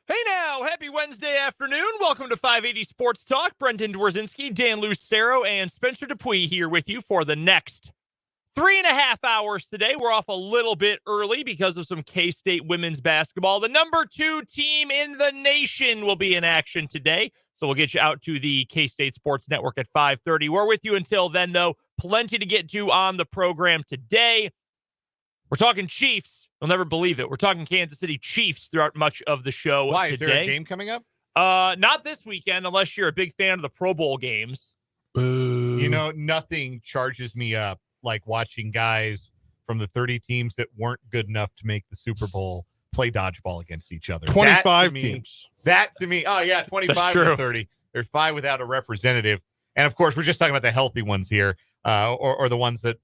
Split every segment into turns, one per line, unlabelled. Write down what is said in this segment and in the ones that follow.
Hey now, happy Wednesday afternoon. Welcome to 580 Sports Talk. Brendan Dworzinski, Dan Lucero, and Spencer Dupuis here with you for the next 3.5 hours today. We're off a little bit early because of some K-State women's basketball. The number 2 team in the nation will be in action today. So we'll get you out to the K-State Sports Network at 5:30. We're with you until then, though. Plenty to get to on the program today. We're talking Chiefs. You'll never believe it. We're talking Kansas City Chiefs throughout much of the show
Why?
today.
Is there a game coming up?
Not this weekend, unless you're a big fan of the Pro Bowl games.
Boo.
You know, nothing charges me up like watching guys from the 30 teams that weren't good enough to make the Super Bowl play dodgeball against each other.
25 teams.
That to me, oh yeah, 25 to 30. There's 5 without a representative. And of course, we're just talking about the healthy ones here, or the ones that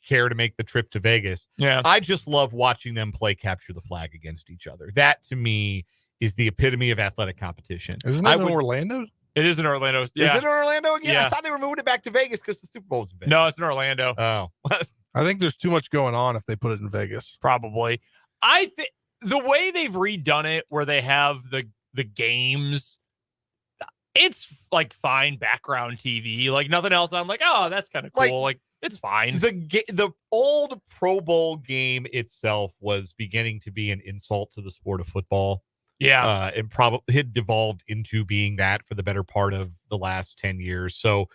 care to make the trip to Vegas.
Yeah.
I just love watching them play capture the flag against each other. That to me is the epitome of athletic competition.
Isn't that in Orlando?
It is in Orlando. Yeah.
Is it in Orlando again?
Yeah.
I thought they were moving it back to Vegas because the Super Bowl's in Vegas.
No, it's in Orlando.
Oh.
I think there's too much going on if they put it in Vegas.
Probably. I think the way they've redone it, where they have the games, it's like fine background TV, like nothing else. I'm like, oh, that's kind of cool. Like it's fine.
The old Pro Bowl game itself was beginning to be an insult to the sport of football.
Yeah.
It probably had devolved into being that for the better part of the last 10 years. So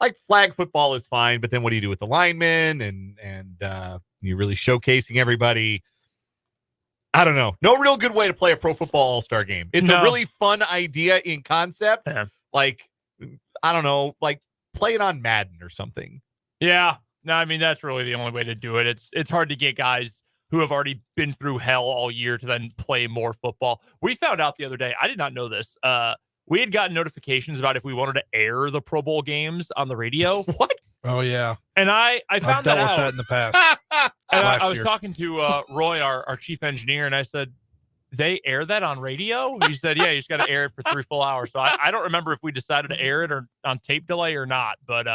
like flag football is fine, but then what do you do with the linemen and you're really showcasing everybody? I don't know. No real good way to play a pro football all-star game. It's a really fun idea in concept.
Yeah.
Like, I don't know, like play it on Madden or something.
Yeah. No, I mean, that's really the only way to do it. It's hard to get guys who have already been through hell all year to then play more football. We found out the other day, I did not know this. We had gotten notifications about if we wanted to air the Pro Bowl games on the radio.
What?
Oh, yeah.
And I found that out.
I've dealt with that in the past.
And I was talking to Roy, our chief engineer, and I said, they air that on radio? He said, yeah, you just got to air it for 3 full hours. So I don't remember if we decided to air it or on tape delay or not. But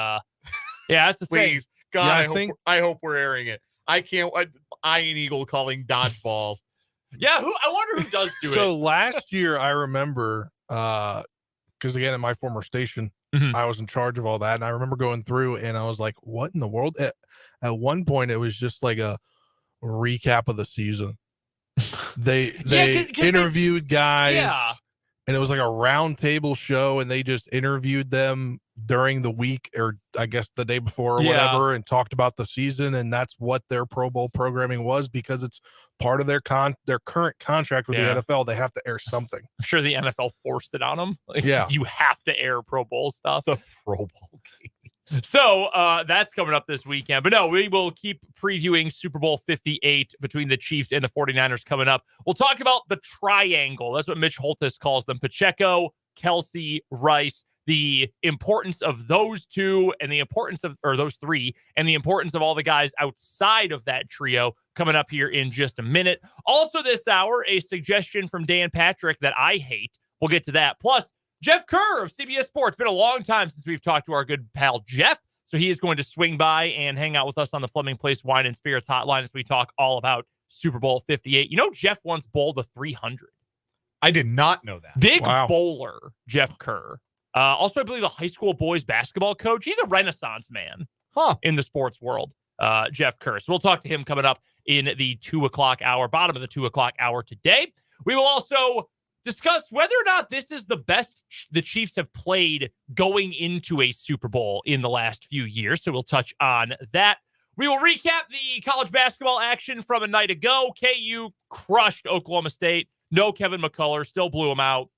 yeah, that's the
Please.
thing.
God, yeah, I hope we're airing it. I can't. Iron Eagle calling dodgeball.
Yeah, I wonder who does do it.
So last year, I remember, because again, at my former station, I was in charge of all that, and I remember going through, and I was like, "What in the world?" At one point, it was just like a recap of the season. They interviewed guys, and it was like a round table show, and they just interviewed them during the week, or I guess the day before or whatever, and talked about the season. And that's what their Pro Bowl programming was, because it's part of their current contract with the NFL. They have to air something.
I'm sure the NFL forced it on them. Like,
yeah.
You have to air Pro Bowl stuff.
The Pro Bowl game.
So that's coming up this weekend. But no, we will keep previewing Super Bowl 58 between the Chiefs and the 49ers coming up. We'll talk about the triangle. That's what Mitch Holthus calls them. Pacheco, Kelce, Rice. The importance of those two and the importance of, or those three, and the importance of all the guys outside of that trio coming up here in just a minute. Also this hour, a suggestion from Dan Patrick that I hate. We'll get to that. Plus, Jeff Kerr of CBS Sports. Been a long time since we've talked to our good pal Jeff. So he is going to swing by and hang out with us on the Fleming Place Wine and Spirits hotline as we talk all about Super Bowl 58. You know, Jeff once bowled a 300.
I did not know that.
Big bowler, Jeff Kerr. Also, I believe a high school boys basketball coach. He's a renaissance man in the sports world, Jeff Kerr. So we'll talk to him coming up in the 2 o'clock hour, bottom of the 2 o'clock hour today. We will also discuss whether or not this is the best the Chiefs have played going into a Super Bowl in the last few years. So we'll touch on that. We will recap the college basketball action from a night ago. KU crushed Oklahoma State. No Kevin McCullough, still blew him out.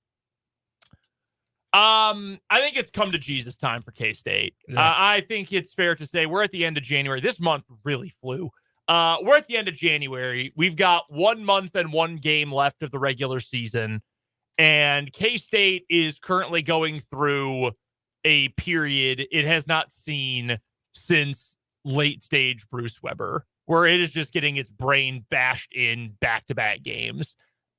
I think it's come to Jesus time for K-State. Yeah. I think it's fair to say we're at the end of January. This month really flew. We're at the end of January. We've got 1 month and 1 game left of the regular season. And K-State is currently going through a period it has not seen since late stage Bruce Weber, where it is just getting its brain bashed in back-to-back games.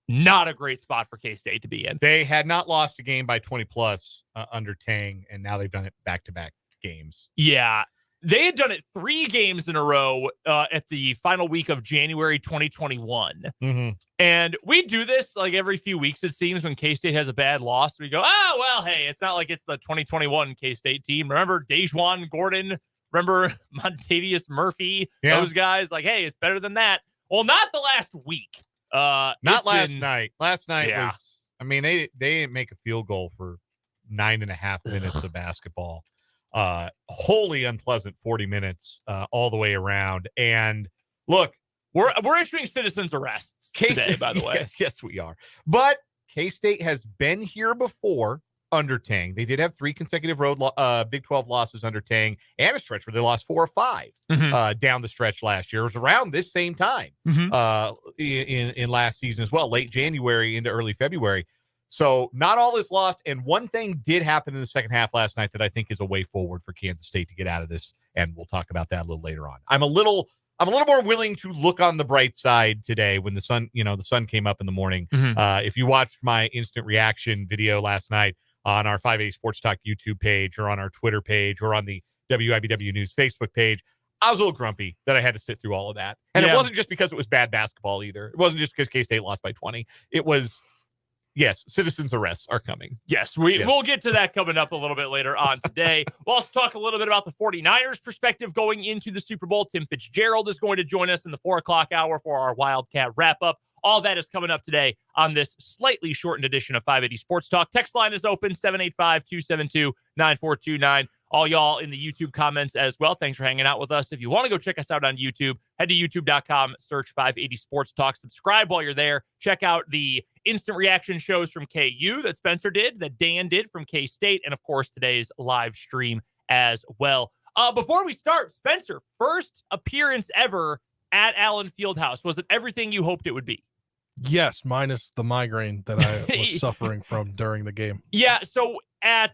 Not a great spot for K-State to be in.
They had not lost a game by 20 plus under Tang, and now they've done it back-to-back games.
Yeah. They had done it 3 games in a row at the final week of January 2021.
Mm-hmm.
And we do this like every few weeks, it seems, when K-State has a bad loss. We go, oh, well, hey, it's not like it's the 2021 K-State team. Remember Dejuan Gordon? Remember Montavious Murphy?
Yeah.
Those guys? Like, hey, it's better than that. Well, not the last week.
Not last night. Last night
Yeah.
was, I mean, they didn't make a field goal for 9.5 minutes of basketball. Wholly unpleasant 40 minutes all the way around. And look,
We're issuing citizen's arrests today, by the way.
Yes, we are. But K-State has been here before under Tang. They did have 3 consecutive road Big 12 losses under Tang, and a stretch where they lost 4 or 5 down the stretch last year. It was around this same time in last season as well, late January into early February. So not all is lost. And one thing did happen in the second half last night that I think is a way forward for Kansas State to get out of this. And we'll talk about that a little later on. I'm a little more willing to look on the bright side today when the sun came up in the morning. If you watched my instant reaction video last night on our 580 Sports Talk YouTube page or on our Twitter page or on the WIBW News Facebook page, I was a little grumpy that I had to sit through all of that. And It wasn't just because it was bad basketball either. It wasn't just because K-State lost by 20. It was, yes, citizens arrests are coming.
Yes, we'll get to that coming up a little bit later on today. We'll also talk a little bit about the 49ers perspective going into the Super Bowl. Tim Fitzgerald is going to join us in the 4 o'clock hour for our Wildcat Wrap-up. All that is coming up today on this slightly shortened edition of 580 Sports Talk. Text line is open, 785-272-9429. All y'all in the YouTube comments as well. Thanks for hanging out with us. If you want to go check us out on YouTube, head to youtube.com, search 580 Sports Talk. Subscribe while you're there. Check out the instant reaction shows from KU that Spencer did, that Dan did from K-State, and, of course, today's live stream as well. Before we start, Spencer, first appearance ever at Allen Fieldhouse. Was it everything you hoped it would be?
Yes, minus the migraine that I was suffering from during the game.
Yeah, so I'm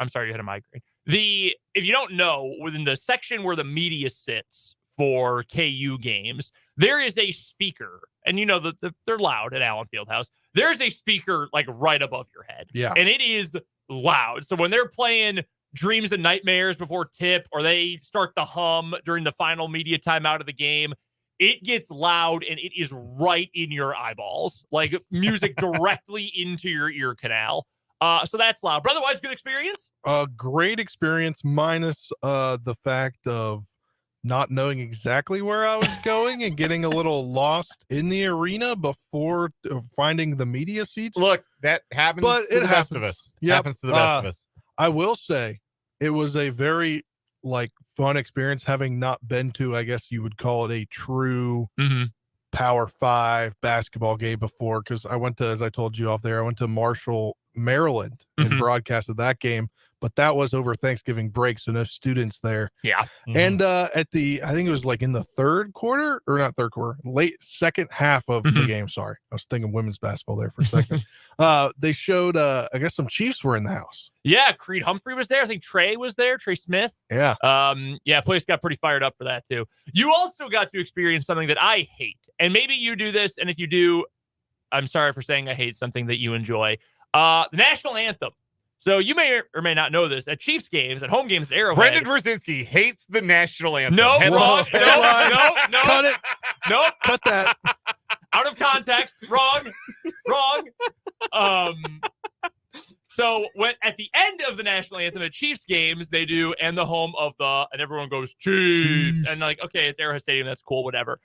sorry you had a migraine. If you don't know, within the section where the media sits for KU games, there is a speaker, and they're loud at Allen Fieldhouse. There's a speaker like right above your head.
Yeah.
And it is loud. So when they're playing Dreams and Nightmares before tip, or they start the hum during the final media timeout of the game, it gets loud and it is right in your eyeballs, like music directly into your ear canal. So that's loud. But otherwise, good experience?
Great experience, minus the fact of not knowing exactly where I was going and getting a little lost in the arena before finding the media seats.
Look, that happens to the best of us.
Yep.
Happens to the best of us.
I will say it was a very fun experience, having not been to, I guess you would call it, a true Power 5 basketball game before, because I went to, as I told you off there, I went to Marshall, Maryland and broadcasted that game, but that was over Thanksgiving break, so no students there.
Yeah.
And I think it was in the late second half of the game. Sorry, I was thinking women's basketball there for a second. They showed, I guess some Chiefs were in the house.
Yeah, Creed Humphrey was there. I think Trey was there, Trey Smith.
Yeah.
Place got pretty fired up for that too. You also got to experience something that I hate, and maybe you do this, and if you do, I'm sorry for saying I hate something that you enjoy. The national anthem. So you may or may not know this. At Chiefs games, at home games at Arrowhead,
Brendan Brzezinski hates the national anthem.
No, wrong. No.
Cut it.
Nope.
Cut that.
Out of context. Wrong. So at the end of the national anthem at Chiefs games, they do "And the Home of the," and everyone goes Chiefs. And okay, it's Arrowhead Stadium. That's cool. Whatever.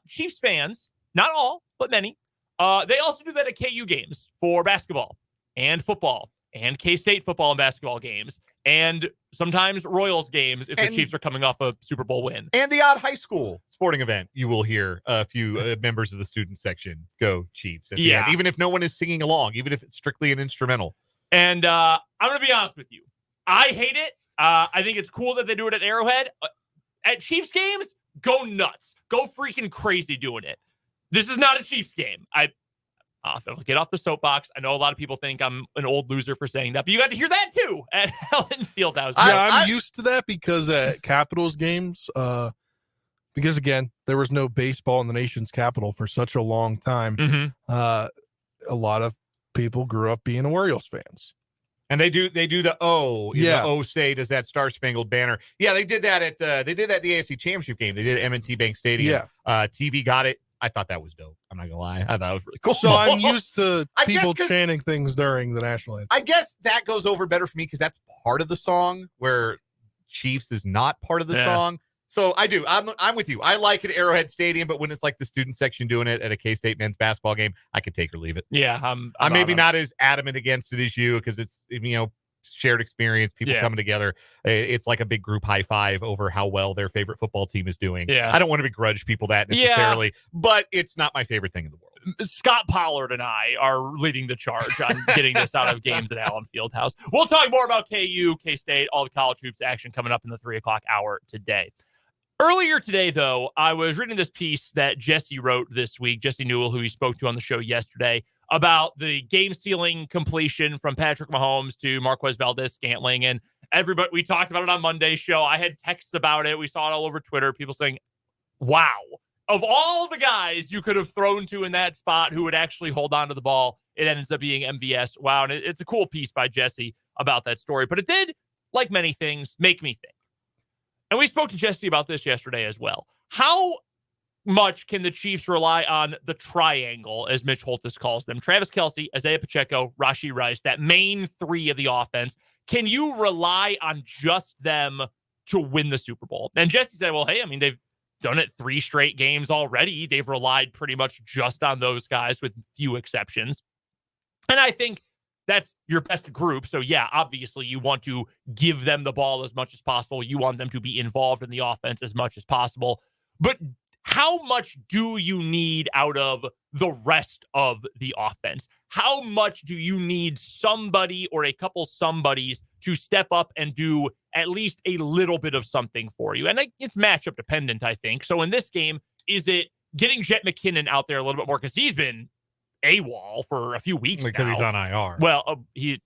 Chiefs fans, not all, but many. They also do that at KU games for basketball and football and K-State football and basketball games, and sometimes Royals games if the Chiefs are coming off a Super Bowl win.
And the odd high school sporting event, you will hear a few members of the student section go Chiefs at the end, even if no one is singing along, even if it's strictly an instrumental.
And I'm going to be honest with you. I hate it. I think it's cool that they do it at Arrowhead. At Chiefs games, go nuts. Go freaking crazy doing it. This is not a Chiefs game. I'll get off the soapbox. I know a lot of people think I'm an old loser for saying that, but you got to hear that too at Allen Fieldhouse.
Yeah, I'm used to that because at Capitals games, because again, there was no baseball in the nation's capital for such a long time. A lot of people grew up being Orioles fans.
And they do the O. The O say, does that Star Spangled Banner? Yeah, they did that at the AFC Championship game. They did it at M&T Bank Stadium.
Yeah.
TV got it. I thought that was dope. I'm not gonna lie. I thought it was really cool.
So I'm used to people chanting things during the national anthem.
I guess that goes over better for me because that's part of the song where Chiefs is not part of the song. So I do. I'm with you. I like it at Arrowhead Stadium, but when it's like the student section doing it at a K-State men's basketball game, I could take or leave it.
Yeah,
I'm maybe not as adamant against it as you because it's shared experience, people coming together. It's like a big group high five over how well their favorite football team is doing.
Yeah.
I don't want to begrudge people that necessarily, but it's not my favorite thing in the world.
Scott Pollard and I are leading the charge on getting this out of games at Allen Fieldhouse. We'll talk more about KU, K-State, all the college hoops action coming up in the 3 o'clock hour today. Earlier today, though, I was reading this piece that Jesse wrote this week, Jesse Newell, who he spoke to on the show yesterday, about the game-sealing completion from Patrick Mahomes to Marquez Valdez-Scantling. And everybody, we talked about it on Monday's show. I had texts about it. We saw it all over Twitter. People saying, wow, of all the guys you could have thrown to in that spot who would actually hold on to the ball, it ends up being MVS. Wow, and it's a cool piece by Jesse about that story. But it did, like many things, make me think. And we spoke to Jesse about this yesterday as well. How much can the Chiefs rely on the triangle, as Mitch Holthus calls them? Travis Kelce, Isaiah Pacheco, Rashee Rice, that main three of the offense. Can you rely on just them to win the Super Bowl? And Jesse said, well, hey, I mean, they've done it 3 straight games already. They've relied pretty much just on those guys with few exceptions. And I think that's your best group. So, yeah, obviously you want to give them the ball as much as possible. You want them to be involved in the offense as much as possible. But how much do you need out of the rest of the offense? How much do you need somebody or a couple somebodies to step up and do at least a little bit of something for you? And it's matchup dependent, I think. So in this game, is it getting Jet McKinnon out there a little bit more? Because he's been AWOL for a few weeks
because
now.
He's on IR.
Well, he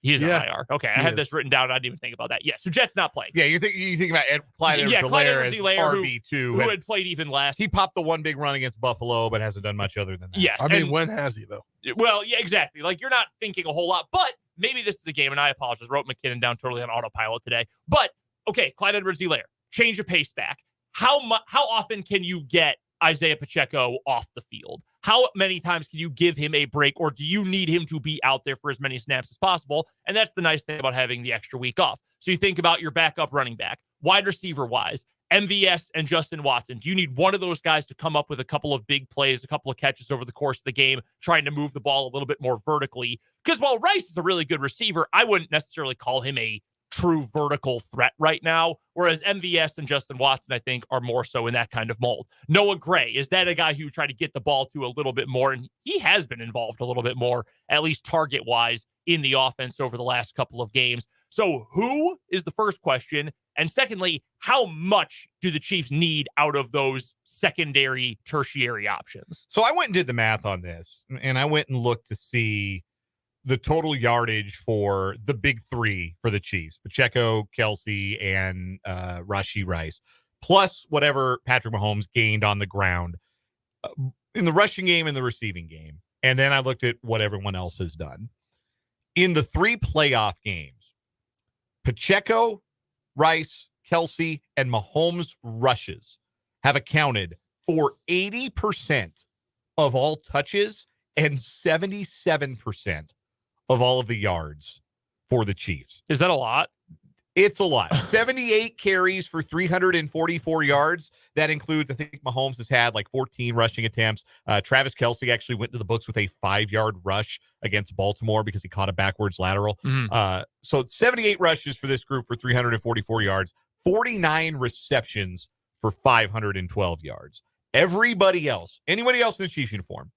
is on IR. Okay, I had this written down. I didn't even think about that. Yeah, so Jet's not playing.
Yeah, you think about Clyde Edwards-Helaire as RB2.
Who had played even less.
He popped the one big run against Buffalo, but hasn't done much other than that.
Yes.
I mean, when has he, though?
Well, yeah, exactly. Like, you're not thinking a whole lot, but maybe this is a game, and I apologize. Wrote McKinnon down totally on autopilot today. But, okay, Clyde Edwards-Helaire, change of pace back. How often can you get Isaiah Pacheco off the field? How many times can you give him a break, or do you need him to be out there for as many snaps as possible? And that's the nice thing about having the extra week off. So you think about your backup running back, wide receiver-wise, MVS and Justin Watson. Do you need one of those guys to come up with a couple of big plays, a couple of catches over the course of the game, trying to move the ball a little bit more vertically? Because while Rice is a really good receiver, I wouldn't necessarily call him a true vertical threat right now, whereas MVS and Justin Watson, I think, are more so in that kind of mold. Noah Gray, is that a guy who tried to get the ball to a little bit more? And he has been involved a little bit more, at least target-wise, in the offense over the last couple of games. So who is the first question? And secondly, how much do the Chiefs need out of those secondary, tertiary options?
So I went and did the math on this, and I went and looked to see the total yardage for the big three for the Chiefs, Pacheco, Kelce, and Rashee Rice, plus whatever Patrick Mahomes gained on the ground in the rushing game and the receiving game. And then I looked at what everyone else has done. In the 3 playoff games, Pacheco, Rice, Kelce, and Mahomes rushes have accounted for 80% of all touches and 77% of all of the yards for the Chiefs.
Is that a lot?
It's a lot. 78 carries for 344 yards. That includes, I think Mahomes has had like 14 rushing attempts. Travis Kelce actually went to the books with a 5-yard rush against Baltimore because he caught a backwards lateral. So 78 rushes for this group for 344 yards, 49 receptions for 512 yards. Everybody else, anybody else in the Chiefs uniform,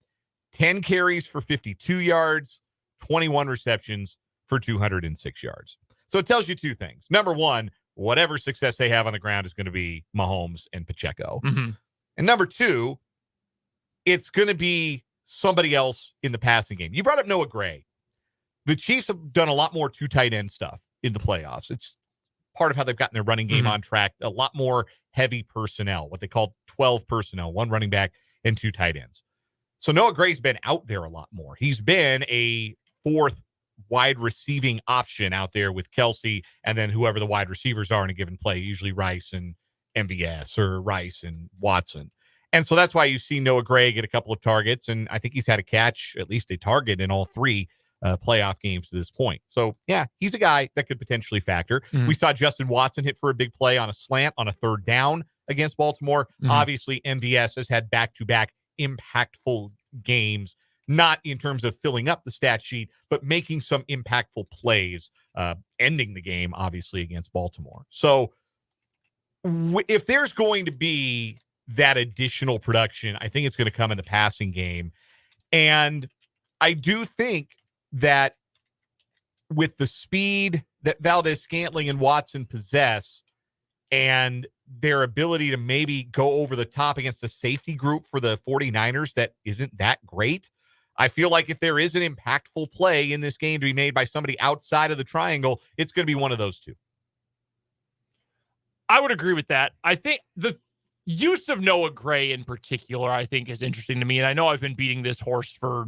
10 carries for 52 yards, 21 receptions for 206 yards. So it tells you 2 things. Number one, whatever success they have on the ground is going to be Mahomes and Pacheco. And number 2, it's going to be somebody else in the passing game. You brought up Noah Gray. The Chiefs have done a lot more 2 tight end stuff in the playoffs. It's part of how they've gotten their running game on track. A lot more heavy personnel, what they call 12 personnel, 1 running back and 2 tight ends. So Noah Gray's been out there a lot more. He's been a 4th wide receiving option out there with Kelce and then whoever the wide receivers are in a given play, usually Rice and MVS or Rice and Watson. And so that's why you see Noah Gray get a couple of targets, and I think he's had a catch, at least a target in all three playoff games to this point. So, yeah, he's a guy that could potentially factor.
Mm-hmm.
We saw Justin Watson hit for a big play on a slant on a third down against Baltimore.
Mm-hmm.
Obviously, MVS has had back-to-back impactful games, not in terms of filling up the stat sheet, but making some impactful plays, ending the game, obviously, against Baltimore. So if there's going to be that additional production, I think it's going to come in the passing game. And I do think that with the speed that Valdez-Scantling and Watson possess and their ability to maybe go over the top against a safety group for the 49ers that isn't that great, I feel like if there is an impactful play in this game to be made by somebody outside of the triangle, it's going to be one of those two.
I would agree with that. I think the use of Noah Gray in particular, I think, is interesting to me. And I know I've been beating this horse for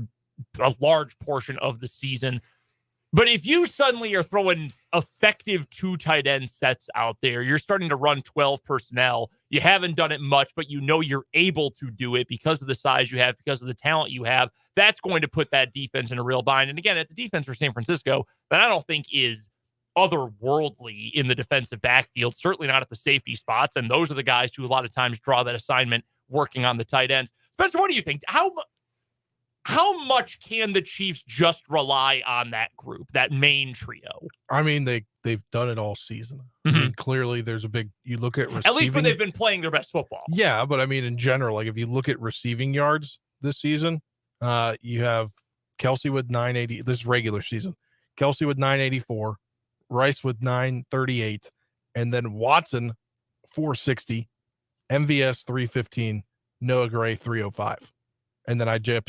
a large portion of the season. But if you suddenly are throwing effective 2 tight end sets out there, you're starting to run 12 personnel. You haven't done it much, but you know you're able to do it because of the size you have, because of the talent you have. That's going to put that defense in a real bind. And again, it's a defense for San Francisco that I don't think is otherworldly in the defensive backfield, certainly not at the safety spots. And those are the guys who a lot of times draw that assignment working on the tight ends. Spencer, what do you think? How much can the Chiefs just rely on that group, that main trio?
I mean, they've done it all season.
Mm-hmm.
I mean, clearly there's a big, you look at receiving.
At least when they've been playing their best football.
Yeah, but I mean, in general, like if you look at receiving yards this season, you have Kelce with 980. This is regular season. Kelce with 984, Rice with 938, and then Watson 460, MVS 315, Noah Gray 305. And then Isaiah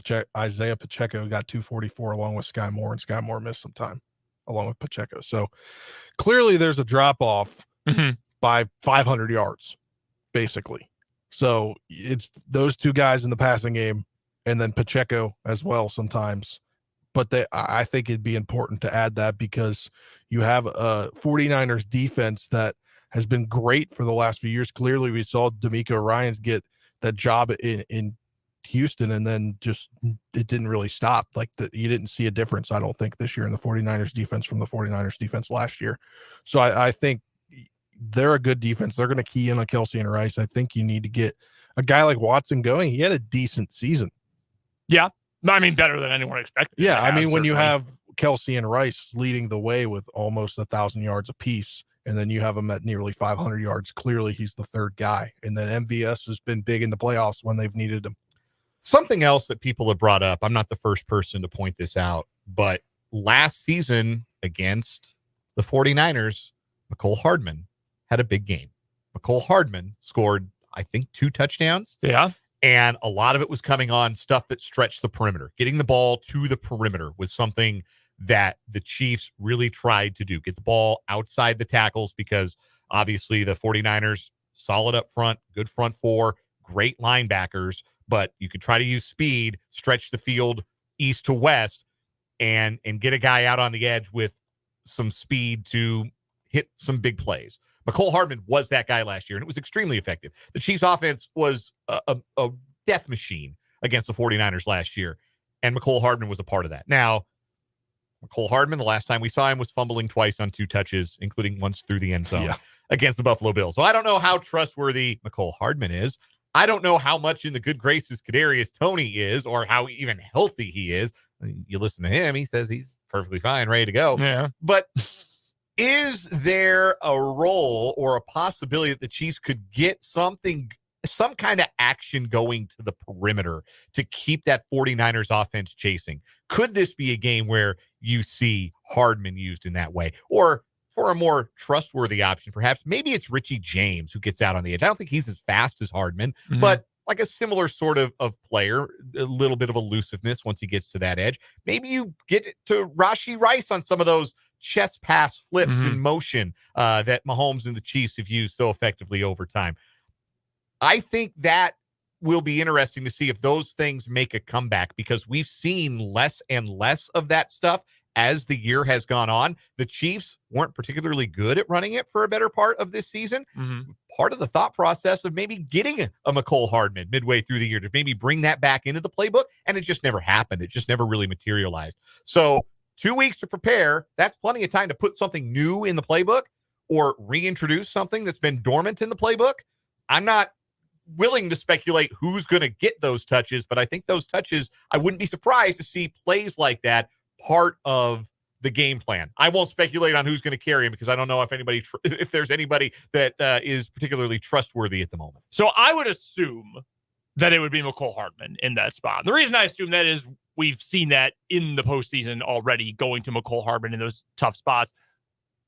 Pacheco got 244 along with Sky Moore, and Sky Moore missed some time along with Pacheco. So clearly there's a drop-off by 500 yards, basically. So it's those two guys in the passing game and then Pacheco as well sometimes. But I think it'd be important to add that because you have a 49ers defense that has been great for the last few years. Clearly we saw D'Amico Ryans get that job in Houston, and then just it didn't really stop. Like you didn't see a difference, I don't think, this year in the 49ers defense from the 49ers defense last year. So I think they're a good defense. They're going to key in on Kelce and Rice. I think you need to get a guy like Watson going. He had a decent season.
Yeah. I mean, better than anyone expected.
Yeah. I mean, when you have Kelce and Rice leading the way with almost 1,000 yards apiece, and then you have him at nearly 500 yards, clearly he's the third guy. And then MVS has been big in the playoffs when they've needed him.
Something else that people have brought up, I'm not the first person to point this out, but last season against the 49ers, Mecole Hardman had a big game. Mecole Hardman scored, I think, 2 touchdowns.
Yeah.
And a lot of it was coming on stuff that stretched the perimeter. Getting the ball to the perimeter was something that the Chiefs really tried to do. Get the ball outside the tackles because obviously the 49ers, solid up front, good front four, great linebackers, but you could try to use speed, stretch the field east to west, and get a guy out on the edge with some speed to hit some big plays. Mecole Hardman was that guy last year, and it was extremely effective. The Chiefs' offense was a death machine against the 49ers last year, and Mecole Hardman was a part of that. Now, Mecole Hardman, the last time we saw him, was fumbling twice on 2 touches, including once through the end zone against the Buffalo Bills. So I don't know how trustworthy Mecole Hardman is. I don't know how much in the good graces Kadarius Toney is or how even healthy he is. You listen to him, he says he's perfectly fine, ready to go.
Yeah.
But is there a role or a possibility that the Chiefs could get some kind of action going to the perimeter to keep that 49ers offense chasing? Could this be a game where you see Hardman used in that way? Or for a more trustworthy option, perhaps, maybe it's Richie James who gets out on the edge. I don't think he's as fast as Hardman, but like a similar sort of player, a little bit of elusiveness once he gets to that edge. Maybe you get to Rashee Rice on some of those chest pass flips in motion that Mahomes and the Chiefs have used so effectively over time. I think that will be interesting to see if those things make a comeback because we've seen less and less of that stuff as the year has gone on. The Chiefs weren't particularly good at running it for a better part of this season.
Mm-hmm.
Part of the thought process of maybe getting a McCole Hardman midway through the year to maybe bring that back into the playbook, and it just never happened. It just never really materialized. So 2 weeks to prepare, that's plenty of time to put something new in the playbook or reintroduce something that's been dormant in the playbook. I'm not willing to speculate who's going to get those touches, but I think those touches, I wouldn't be surprised to see plays like that part of the game plan. I won't speculate on who's going to carry him because I don't know if there's anybody that is particularly trustworthy at the moment.
So I would assume that it would be McCole Hardman in that spot. And the reason I assume that is we've seen that in the postseason already, going to McCole Hardman in those tough spots.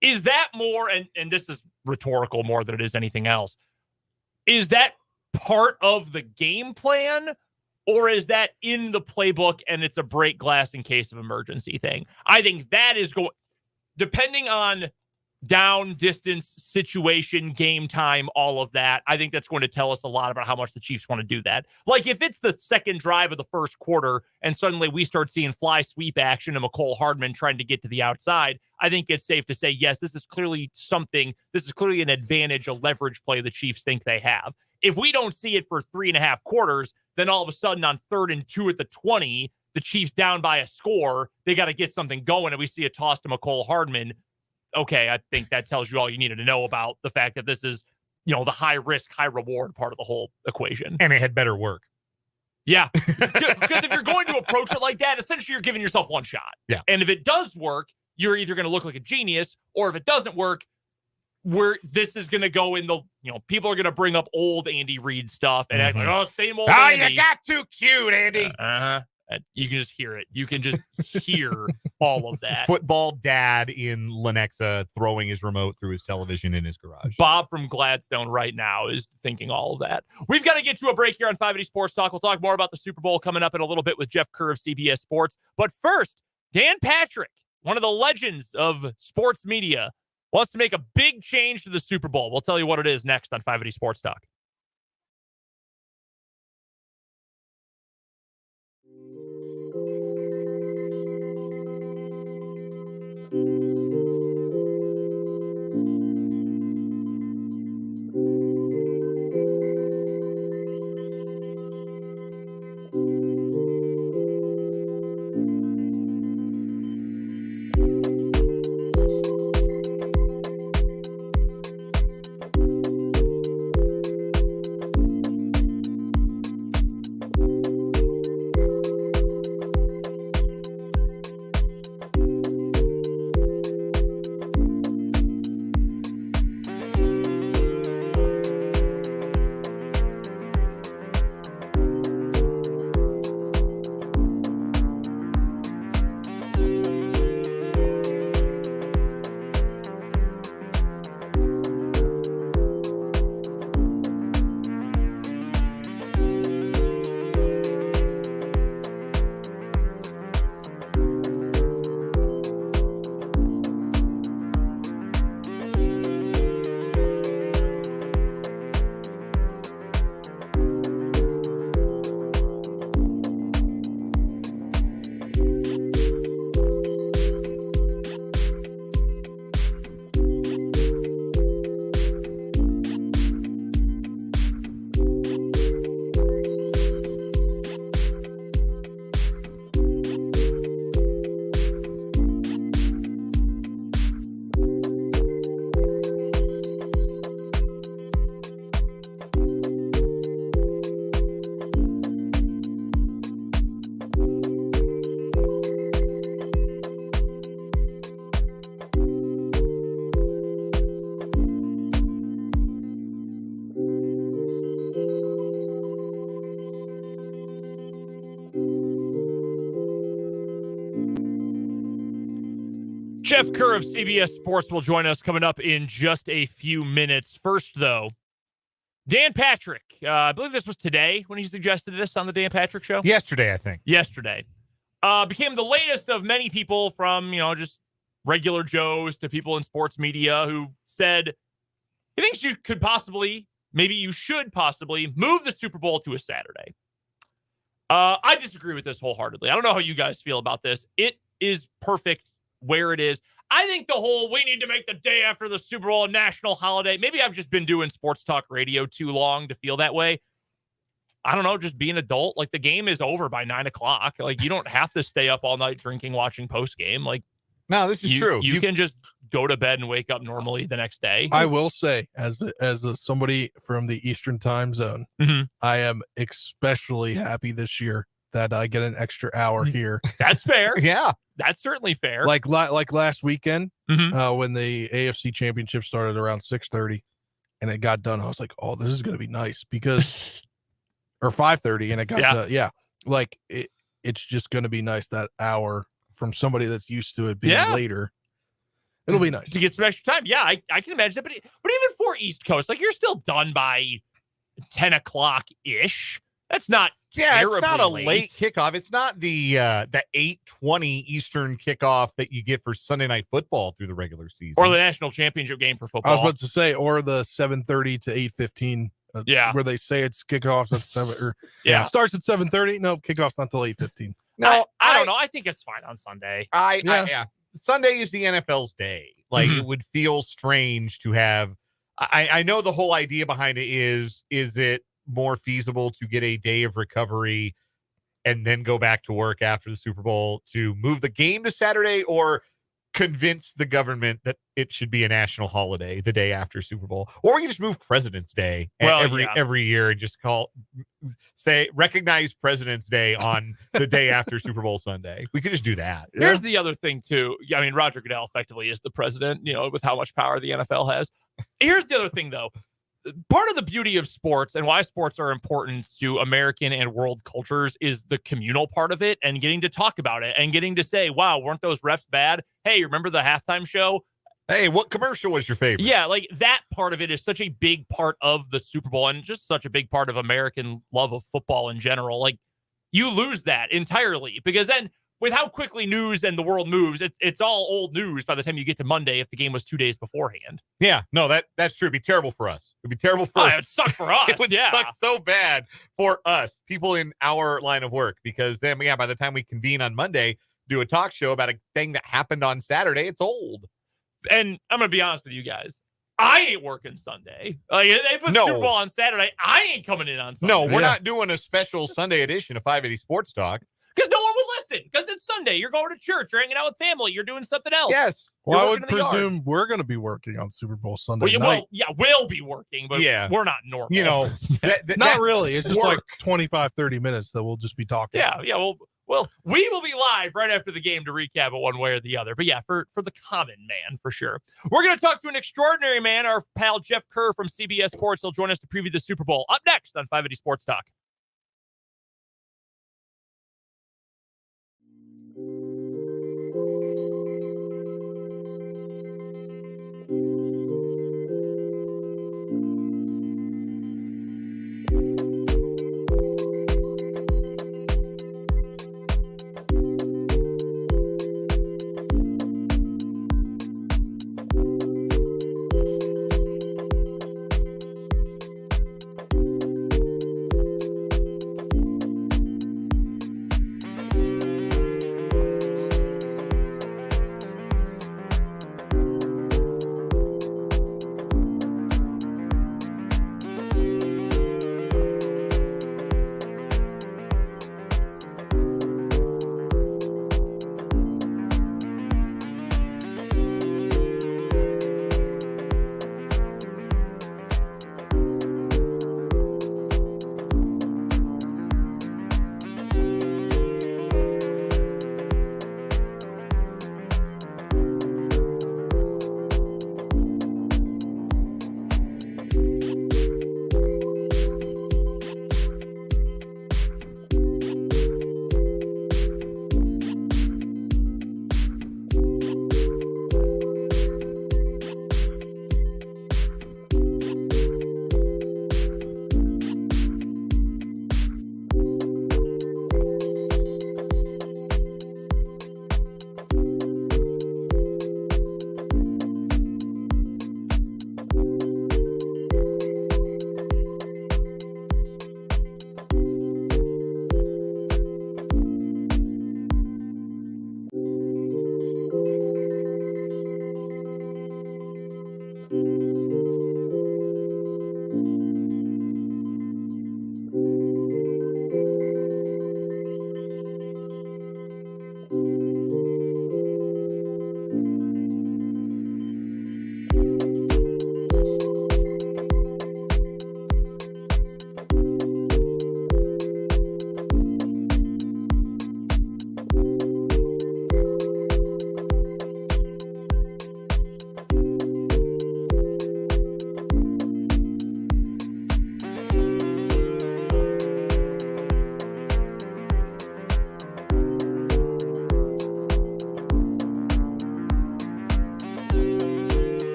Is that more, and this is rhetorical more than it is anything else, is that part of the game plan, or is that in the playbook and it's a break glass in case of emergency thing? I think that is going, depending on down, distance, situation, game time, all of that, I think that's going to tell us a lot about how much the Chiefs want to do that. Like if it's the second drive of the first quarter and suddenly we start seeing fly sweep action and McCole Hardman trying to get to the outside, I think it's safe to say, yes, this is clearly an advantage, a leverage play the Chiefs think they have. If we don't see it for 3.5 quarters, then all of a sudden on 3rd and 2 at the 20, the Chiefs down by a score, they got to get something going, and we see a toss to McCole Hardman. Okay, I think that tells you all you needed to know about the fact that this is, the high risk, high reward part of the whole equation.
And it had better work.
Yeah. Because if you're going to approach it like that, essentially you're giving yourself one shot.
Yeah.
And if it does work, you're either going to look like a genius, or if it doesn't work, this is going to go in the, people are going to bring up old Andy Reid stuff and act like, oh, same old Andy.
You got too cute, Andy.
You can just hear it. You can just hear all of that.
Football dad in Lenexa throwing his remote through his television in his garage.
Bob from Gladstone right now is thinking all of that. We've got to get to a break here on 580 Sports Talk. We'll talk more about the Super Bowl coming up in a little bit with Jeff Kerr of CBS Sports. But first, Dan Patrick, one of the legends of sports media, wants to make a big change to the Super Bowl. We'll tell you what it is next on 580 Sports Talk. Jeff Kerr of CBS Sports will join us coming up in just a few minutes. First, though, Dan Patrick, I believe this was today when he suggested this on the Dan Patrick Show.
Yesterday, I think.
Yesterday. Became the latest of many people from, just regular Joes to people in sports media who said he thinks you should possibly move the Super Bowl to a Saturday. I disagree with this wholeheartedly. I don't know how you guys feel about this. It is perfect where it is. I think the whole we need to make the day after the Super Bowl a national holiday. Maybe I've just been doing sports talk radio too long to feel that way. I don't know, just be an adult. Like, the game is over by 9 o'clock. Like, you don't have to stay up all night drinking, watching post game. Like,
no, this is true.
You can just go to bed and wake up normally the next day.
I will say, as somebody from the Eastern time zone, I am especially happy this year that I get an extra hour here.
That's fair.
Yeah,
that's certainly fair.
Like last weekend, when the AFC Championship started around 6:30, and it got done, I was like, "Oh, this is going to be nice," because or 5:30, and it got like it's just going to be nice that hour from somebody that's used to it being later. It'll be nice
to get some extra time. Yeah, I can imagine that. But even for East Coast, like, you're still done by 10 o'clock ish. That's not
it's not a late kickoff. It's not the 8:20 Eastern kickoff that you get for Sunday Night Football through the regular season,
or the national championship game for football.
I was about to say, or the 7:30 to 8:15. Where they say it's kickoffs at 7 or it starts at 7:30. No, kickoff's not till 8:15.
No, I don't know. I think it's fine on Sunday.
Sunday is the NFL's day. Like, it would feel strange to have. I know the whole idea behind it is it more feasible to get a day of recovery and then go back to work after the Super Bowl to move the game to Saturday, or convince the government that it should be a national holiday the day after Super Bowl, or we can just move President's Day every year and just recognize President's Day on the day after Super Bowl Sunday. We could just do that.
Here's the other thing too. I mean, Roger Goodell effectively is the president, with how much power the NFL has. Here's the other thing though. Part of the beauty of sports and why sports are important to American and world cultures is the communal part of it, and getting to talk about it and getting to say, wow, weren't those refs bad? Hey, remember the halftime show?
Hey, what commercial was your favorite?
Yeah, like, that part of it is such a big part of the Super Bowl, and just such a big part of American love of football in general. Like, you lose that entirely, because then with how quickly news and the world moves, it's all old news by the time you get to Monday if the game was 2 days beforehand.
Yeah, no, that's true. It'd be terrible for us. It'd be terrible for
it would suck for us.
It would suck so bad for us, people in our line of work, because then, by the time we convene on Monday, do a talk show about a thing that happened on Saturday, it's old.
And I'm going to be honest with you guys. I ain't working Sunday. Like, they put Super Bowl on Saturday. I ain't coming in on Sunday.
No, we're not doing a special Sunday edition of 580 Sports Talk.
Because no one will listen. Because it's Sunday. You're going to church. You're hanging out with family. You're doing something else.
Yes.
Well, I would presume we're going to be working on Super Bowl Sunday night.
We'll be working, but we're not normal.
Not really. It's just like 25, 30 minutes that we'll just be talking.
Yeah. Well, we will be live right after the game to recap it one way or the other. But yeah, for the common man, for sure. We're going to talk to an extraordinary man, our pal Jeff Kerr from CBS Sports. He'll join us to preview the Super Bowl. Up next on 580 Sports Talk.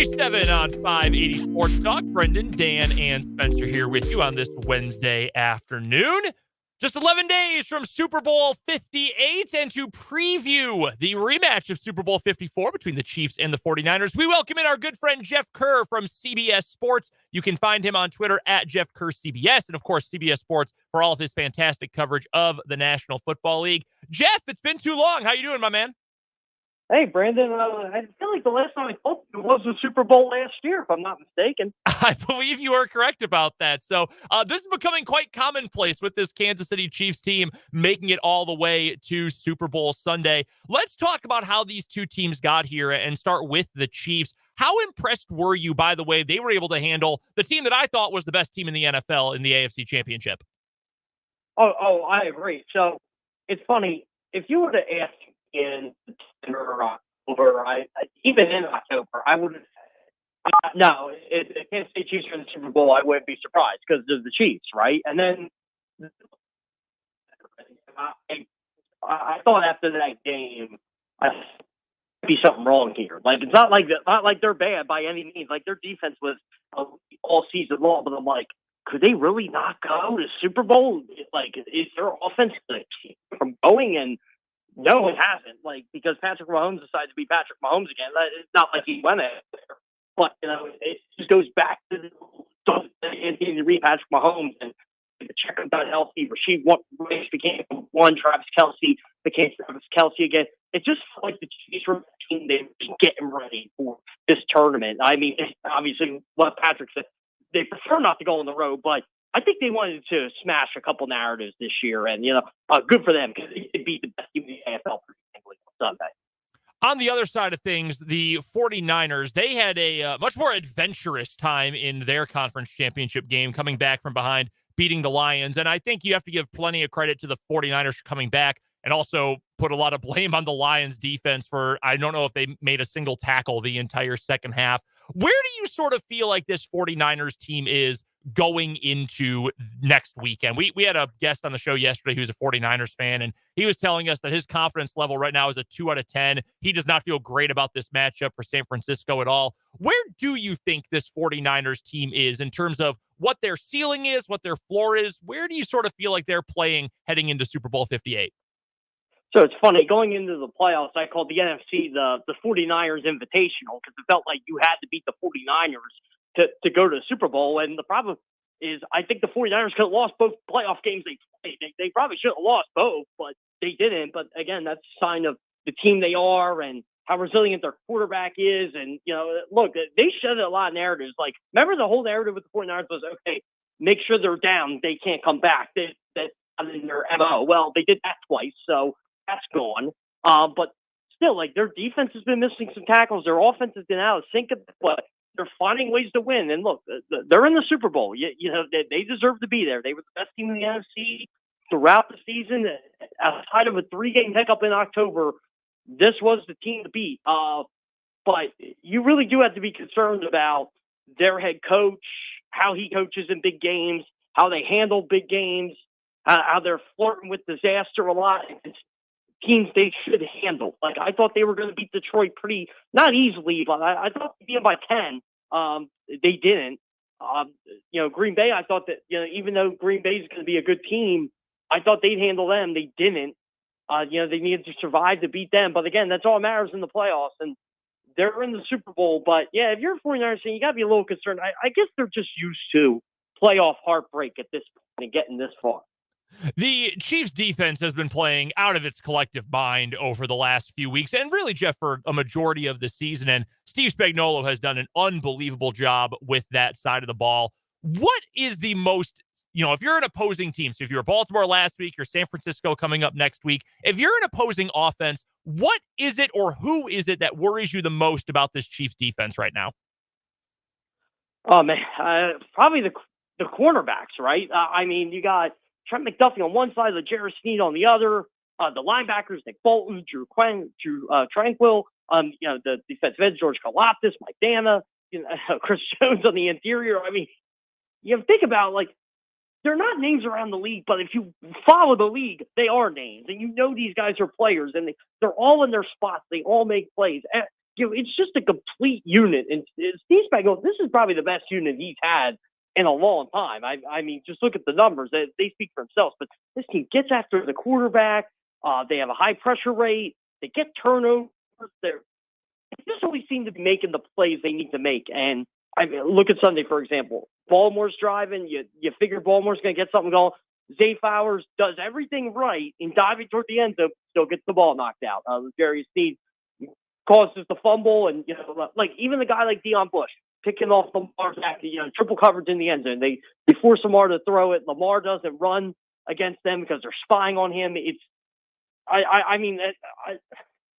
6:37 on 580 Sports Talk. Brendan, Dan, and Spencer here with you on this Wednesday afternoon. Just 11 days from Super Bowl 58, and to preview the rematch of Super Bowl 54 between the Chiefs and the 49ers, we welcome in our good friend Jeff Kerr from CBS Sports. You can find him on Twitter at Jeff Kerr CBS, and of course CBS Sports for all of his fantastic coverage of the National Football League. Jeff, it's been too long. How you doing, my man?
Hey, Brandon, I feel like the last time I talked to you was the Super Bowl last year, if I'm not mistaken.
I believe you are correct about that. So this is becoming quite commonplace with this Kansas City Chiefs team making it all the way to Super Bowl Sunday. Let's talk about how these two teams got here and start with the Chiefs. How impressed were you, by the way, they were able to handle the team that I thought was the best team in the NFL in the AFC Championship?
Oh, I agree. So it's funny. If you were to ask in September or October, even in October, I would have said, no, if Kansas City Chiefs are in the Super Bowl, I wouldn't be surprised because they're the Chiefs, right? And then I thought after that game, I be something wrong here. Like it's not like they're bad by any means. Like their defense was all season long, but I'm like, could they really not go to Super Bowl? Like, is their offense going to keep from going? And no, it hasn't. Like, because Patrick Mahomes decided to be Patrick Mahomes again. It's not like he went out there. But, it just goes back to the read Patrick Mahomes and Pacheco got healthy. Rasheed Rice became one. Travis Kelce became Travis Kelce again. It just felt like the Chiefs were the team they were getting ready for this tournament. I mean, obviously, what Patrick said, they prefer not to go on the road, but I think they wanted to smash a couple narratives this year, and, good for them because they beat the best team in the AFL pretty handily on Sunday.
On the other side of things, the 49ers, they had a much more adventurous time in their conference championship game, coming back from behind, beating the Lions. And I think you have to give plenty of credit to the 49ers for coming back and also put a lot of blame on the Lions defense for, I don't know if they made a single tackle the entire second half. Where do you sort of feel like this 49ers team is going into next weekend? We had a guest on the show yesterday who's a 49ers fan, and he was telling us that his confidence level right now is a 2 out of 10. He does not feel great about this matchup for San Francisco at all. Where do you think this 49ers team is in terms of what their ceiling is, what their floor is? Where do you sort of feel like they're playing heading into Super Bowl 58?
So it's funny, going into the playoffs, I called the NFC the 49ers Invitational because it felt like you had to beat the 49ers to go to the Super Bowl. And the problem is I think the 49ers could have lost both playoff games they played. They probably should have lost both, but they didn't. But again, that's a sign of the team they are and how resilient their quarterback is. And, look, they shed a lot of narratives. Like, remember the whole narrative with the 49ers was, okay, make sure they're down. They can't come back. That's in their MO. Well, they did that twice, so that's gone. But still, like, their defense has been missing some tackles. Their offense has been out of sync, but they're finding ways to win. And look, they're in the Super Bowl. They deserve to be there. They were the best team in the NFC throughout the season. Outside of a 3-game hiccup in October, this was the team to beat. But you really do have to be concerned about their head coach, how he coaches in big games, how they handle big games, how they're flirting with disaster a lot. It's teams they should handle. Like, I thought they were going to beat Detroit pretty, not easily, but I thought they'd beat them by 10. They didn't. Green Bay, I thought that, even though Green Bay is going to be a good team, I thought they'd handle them. They didn't. They needed to survive to beat them. But again, that's all that matters in the playoffs. And they're in the Super Bowl. But yeah, if you're a 49ers fan, you got to be a little concerned. I guess they're just used to playoff heartbreak at this point and getting this far.
The Chiefs defense has been playing out of its collective mind over the last few weeks and really, Jeff, for a majority of the season. And Steve Spagnuolo has done an unbelievable job with that side of the ball. What is the most, if you're an opposing team, so if you're Baltimore last week, you're San Francisco coming up next week, if you're an opposing offense, what is it or who is it that worries you the most about this Chiefs defense right now?
Oh, man, probably the cornerbacks, right? You got Trent McDuffie on one side, L'Jarius Sneed on the other. The linebackers, Nick Bolton, Drew Tranquil, the defensive end, George Karlaftis, Mike Dana, Chris Jones on the interior. Think about, they're not names around the league, but if you follow the league, they are names. And these guys are players, and they're all in their spots. They all make plays. it's just a complete unit. And Steve Spagnuolo, this is probably the best unit he's had in a long time. I mean, just look at the numbers. They speak for themselves. But this team gets after the quarterback. They have a high pressure rate. They get turnovers. They just always seem to be making the plays they need to make. And I mean, look at Sunday, for example. Baltimore's driving. You figure Baltimore's going to get something going. Zay Flowers does everything right in diving toward the end zone, still gets the ball knocked out. Jerry Sneed causes the fumble, and like even the guy like Deion Bush picking off Lamar's back, triple coverage in the end zone. They force Lamar to throw it. Lamar doesn't run against them because they're spying on him. It's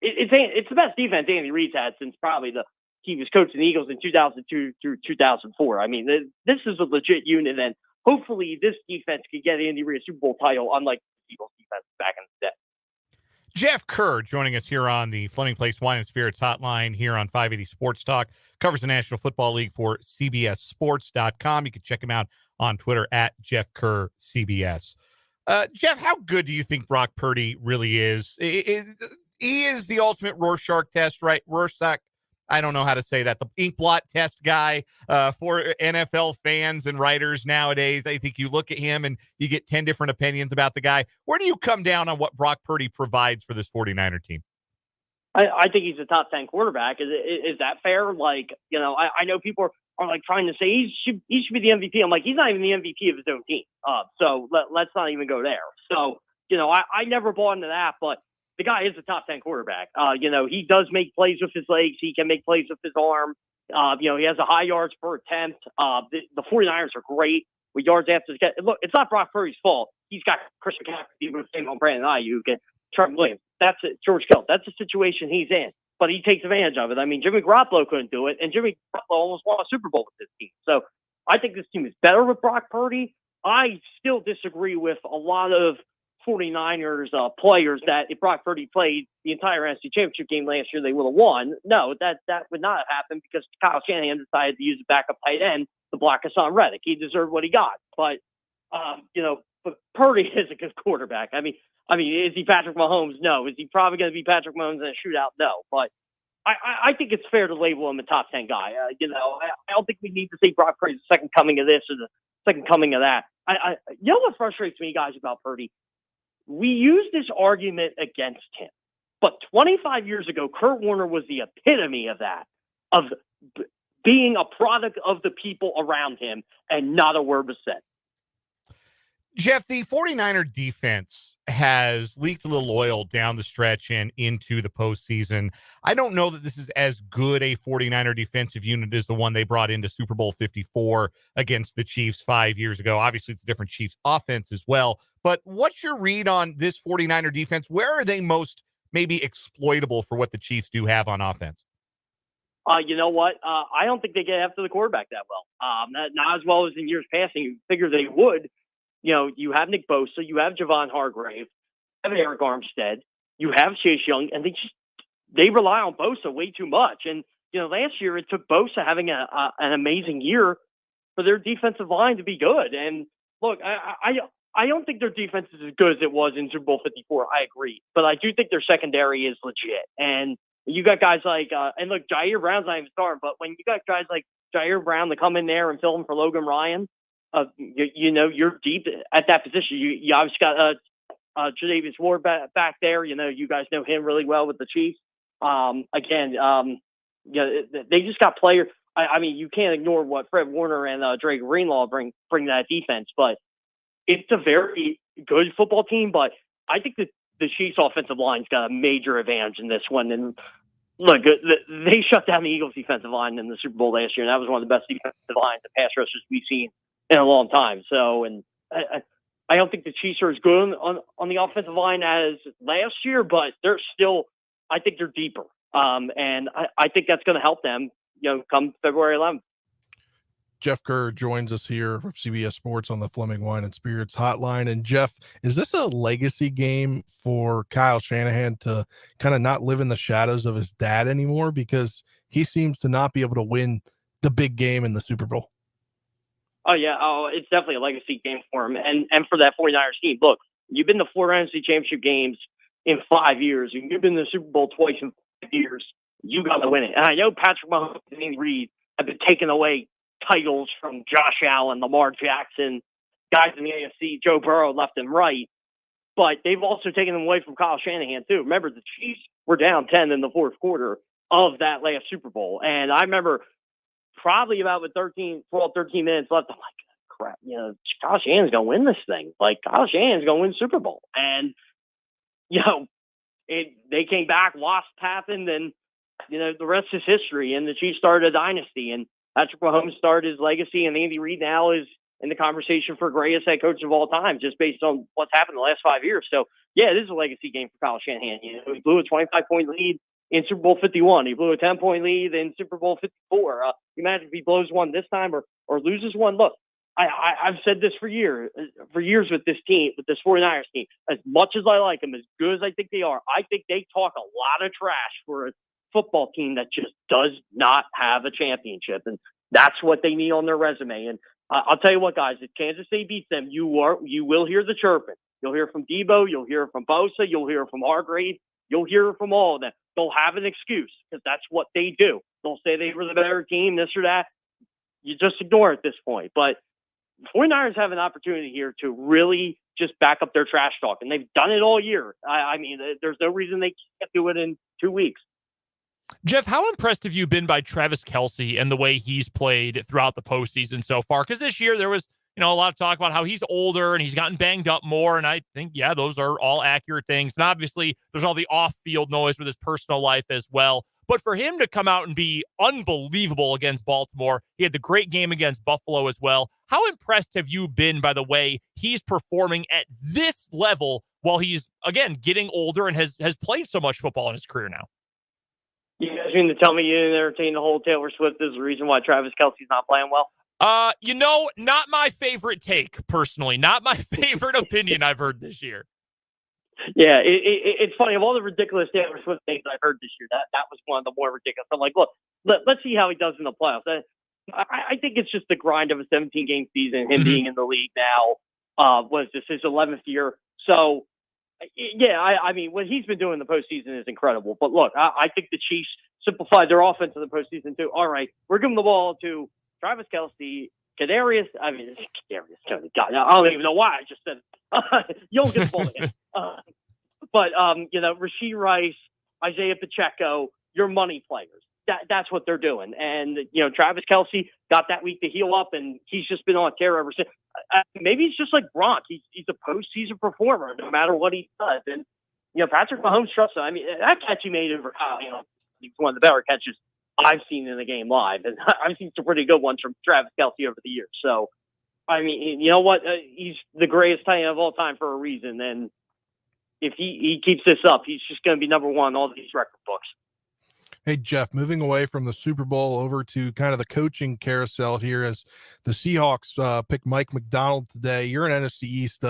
the best defense Andy Reid's had since probably he was coaching the Eagles in 2002 through 2004. I mean, this is a legit unit, and hopefully this defense could get Andy Reid a Super Bowl title, unlike the Eagles defense back in the day.
Jeff Kerr joining us here on the Fleming Place Wine and Spirits hotline here on 580 Sports Talk. Covers the National Football League for CBSSports.com. You can check him out on Twitter at Jeff Kerr CBS. Jeff, how good do you think Brock Purdy really is? He is the ultimate Rorschach test, right? Rorschach, I don't know how to say that. The ink blot test guy for NFL fans and writers nowadays. I think you look at him and you get 10 different opinions about the guy. Where do you come down on what Brock Purdy provides for this 49er team?
I think he's a top 10 quarterback. Is that fair? Like, I know people are like trying to say he should be the MVP. I'm like, he's not even the MVP of his own team. So let's not even go there. So, I never bought into that, but the guy is a top 10 quarterback. He does make plays with his legs. He can make plays with his arm. He has a high yards per attempt. The 49ers are great with yards after the catch. Look, it's not Brock Purdy's fault. He's got Chris McCaffrey with him on Brandon Ayuk and Trent Williams. That's it. George Kittle. That's the situation he's in. But he takes advantage of it. I mean, Jimmy Garoppolo couldn't do it, and Jimmy Garoppolo almost won a Super Bowl with this team. So I think this team is better with Brock Purdy. I still disagree with a lot of 49ers players that if Brock Purdy played the entire NFC Championship game last year, they would have won. No, that would not have happened because Kyle Shanahan decided to use a backup tight end to block Hassan Reddick. He deserved what he got. But, but Purdy is a good quarterback. I mean, is he Patrick Mahomes? No. Is he probably going to be Patrick Mahomes in a shootout? No. But I think it's fair to label him a top 10 guy. I don't think we need to say Brock Purdy's the second coming of this or the second coming of that. What frustrates me, guys, about Purdy? We use this argument against him. But 25 years ago, Kurt Warner was the epitome of that, of being a product of the people around him, and not a word was said.
Jeff, the 49er defense has leaked a little oil down the stretch and into the postseason. I don't know that this is as good a 49er defensive unit as the one they brought into Super Bowl 54 against the Chiefs 5 years ago. Obviously, it's a different Chiefs offense as well. But what's your read on this 49er defense? Where are they most maybe exploitable for what the Chiefs do have on offense?
You know what? I don't think they get after the quarterback that well. Not as well as in years past. You figure they would. You have Nick Bosa, you have Javon Hargrave, you have Eric Armstead, you have Chase Young, and they rely on Bosa way too much. And last year it took Bosa having an amazing year for their defensive line to be good. And look, I don't think their defense is as good as it was in Super Bowl 54. I agree, but I do think their secondary is legit. And you got guys like and look, Jair Brown's not even starting, but when you got guys like Jair Brown to come in there and fill in for Logan Ryan. You're deep at that position. You obviously got Tre'Davious Ward back there. You guys know him really well with the Chiefs. They just got players. I mean, you can't ignore what Fred Warner and Dre Greenlaw bring that defense. But it's a very good football team. But I think that the Chiefs' offensive line's got a major advantage in this one. And look, they shut down the Eagles' defensive line in the Super Bowl last year, and that was one of the best defensive lines and pass rushers we've seen in a long time. So, and I don't think the Chiefs are as good on the offensive line as last year, but they're still, I think they're deeper. And I think that's going to help them, come February 11th.
Jeff Kerr joins us here from CBS Sports on the Fleming Wine and Spirits hotline. And Jeff, is this a legacy game for Kyle Shanahan to kind of not live in the shadows of his dad anymore? Because he seems to not be able to win the big game in the Super Bowl.
Oh, yeah. Oh, it's definitely a legacy game for him. And for that 49ers team, look, you've been to 4 NFC Championship games in 5 years. You've been to the Super Bowl twice in 5 years. you got to win it. And I know Patrick Mahomes and Andy Reid have been taking away titles from Josh Allen, Lamar Jackson, guys in the AFC, Joe Burrow left and right. But they've also taken them away from Kyle Shanahan, too. Remember, the Chiefs were down 10 in the fourth quarter of that last Super Bowl. And I remember probably about with 13 minutes left, I'm like, crap, Kyle Shanahan's going to win this thing. Like, Kyle Shanahan's going to win the Super Bowl. And, they came back, lost happened, and, the rest is history. And the Chiefs started a dynasty. And Patrick Mahomes started his legacy, and Andy Reid now is in the conversation for greatest head coach of all time, just based on what's happened in the last 5 years. So, yeah, it is a legacy game for Kyle Shanahan. He blew a 25-point lead in Super Bowl 51. He blew a 10-point lead in Super Bowl 54. Imagine if he blows one this time or loses one. Look, I've said this for years with this team, with this 49ers team. As much as I like them, as good as I think they are, I think they talk a lot of trash for a football team that just does not have a championship. And that's what they need on their resume. And I'll tell you what, guys, if Kansas City beats them, you will hear the chirping. You'll hear from Debo. You'll hear from Bosa. You'll hear from Hargrave. You'll hear from all of them. They'll have an excuse because that's what they do. They'll say they were the better team, this or that. You just ignore it at this point. But 49ers have an opportunity here to really just back up their trash talk, and they've done it all year. I mean, there's no reason they can't do it in 2 weeks.
Jeff, how impressed have you been by Travis Kelce and the way he's played throughout the postseason so far? Because this year there was, a lot of talk about how he's older and he's gotten banged up more. And I think, yeah, those are all accurate things. And obviously there's all the off-field noise with his personal life as well. But for him to come out and be unbelievable against Baltimore, he had the great game against Buffalo as well. How impressed have you been by the way he's performing at this level while he's, again, getting older and has played so much football in his career now?
You guys mean to tell me you didn't entertain the whole Taylor Swift is the reason why Travis Kelce's not playing well?
Not my favorite take, personally. Not my favorite opinion I've heard this year.
Yeah, it's funny. Of all the ridiculous Taylor Swift things I've heard this year, that was one of the more ridiculous. I'm like, look, let's see how he does in the playoffs. I think it's just the grind of a 17-game season, him being in the league now. Was this his 11th year? So, yeah, I mean, what he's been doing in the postseason is incredible. But look, I think the Chiefs simplified their offense in the postseason too. All right, we're giving the ball to Travis Kelce, Kadarius. I mean, Kadarius. God, I don't even know why I just said it. You don't get the ball to him. But Rashee Rice, Isaiah Pacheco, your money players. That's what they're doing. And Travis Kelce got that week to heal up, and he's just been on a tear ever since. Maybe it's just like Gronk. He's a postseason performer, no matter what he does. And Patrick Mahomes trusts him. I mean, that catch he made over Kyle, he's one of the better catches I've seen in the game live, and I've seen some pretty good ones from Travis Kelce over the years. So, I mean, you know what? He's the greatest tight end of all time for a reason. And if he keeps this up, he's just going to be number one in all these record books.
Hey, Jeff, moving away from the Super Bowl over to kind of the coaching carousel here as the Seahawks pick Mike Macdonald today. You're an NFC East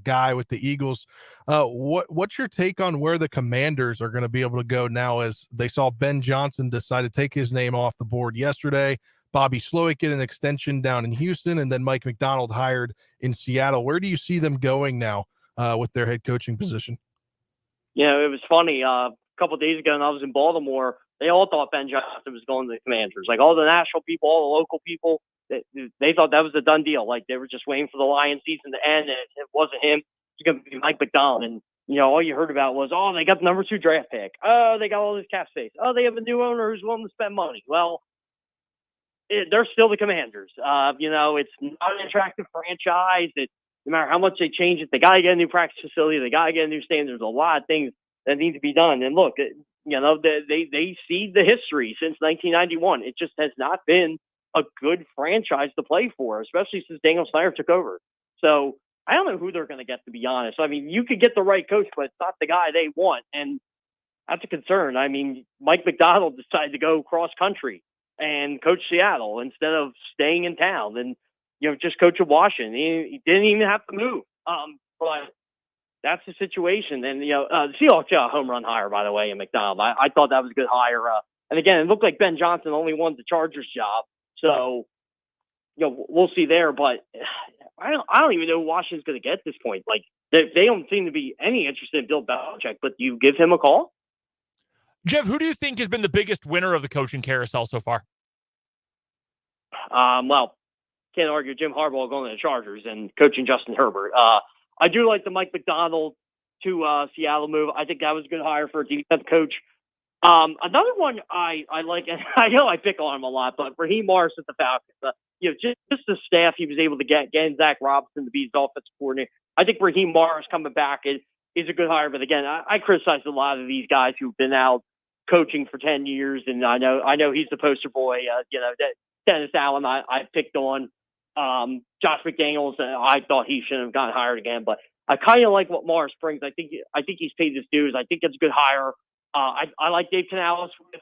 guy with the Eagles. What's your take on where the Commanders are going to be able to go now as they saw Ben Johnson decide to take his name off the board yesterday, Bobby Slowick get an extension down in Houston, and then Mike Macdonald hired in Seattle? Where do you see them going now with their head coaching position?
It was funny. A couple of days ago when I was in Baltimore, they all thought Ben Johnson was going to the Commanders. Like all the national people, all the local people, they thought that was a done deal. Like they were just waiting for the Lions season to end, and it wasn't him. It's going to be Mike Macdonald. And, all you heard about was, they got the number 2 draft pick. Oh, they got all this cap space. Oh, they have a new owner who's willing to spend money. Well, they're still the Commanders. It's not an attractive franchise. No matter how much they change it, they got to get a new practice facility. They got to get a new stand. There's a lot of things that need to be done. And look, they see the history since 1991. It just has not been a good franchise to play for, especially since Daniel Snyder took over. So I don't know who they're going to get, to be honest. I mean, you could get the right coach, but it's not the guy they want. And that's a concern. I mean, Mike Macdonald decided to go cross country and coach Seattle instead of staying in town and, just coach of Washington. He didn't even have to move. But that's the situation. And, the Seahawks got a home run hire, by the way, in McDonald. I thought that was a good hire. And again, it looked like Ben Johnson only won the Chargers job. So, we'll see there. But I don't even know who Washington's going to get at this point. Like, they don't seem to be any interested in Bill Belichick, but do you give him a call?
Jeff, who do you think has been the biggest winner of the coaching carousel so far?
Well, can't argue Jim Harbaugh going to the Chargers and coaching Justin Herbert. I do like the Mike McDonald to Seattle move. I think that was a good hire for a defensive coach. Another one I like, and I know I pick on him a lot, but Raheem Morris at the Falcons. Just the staff he was able to getting Zach Robinson to be his offensive coordinator. I think Raheem Morris coming back is a good hire. But again, I criticize a lot of these guys who've been out coaching for 10 years, and I know he's the poster boy. Dennis Allen, I picked on. Josh McDaniels, I thought he shouldn't have gotten hired again, but I kind of like what Morris brings. I think he's paid his dues. I think it's a good hire. I like Dave Canales with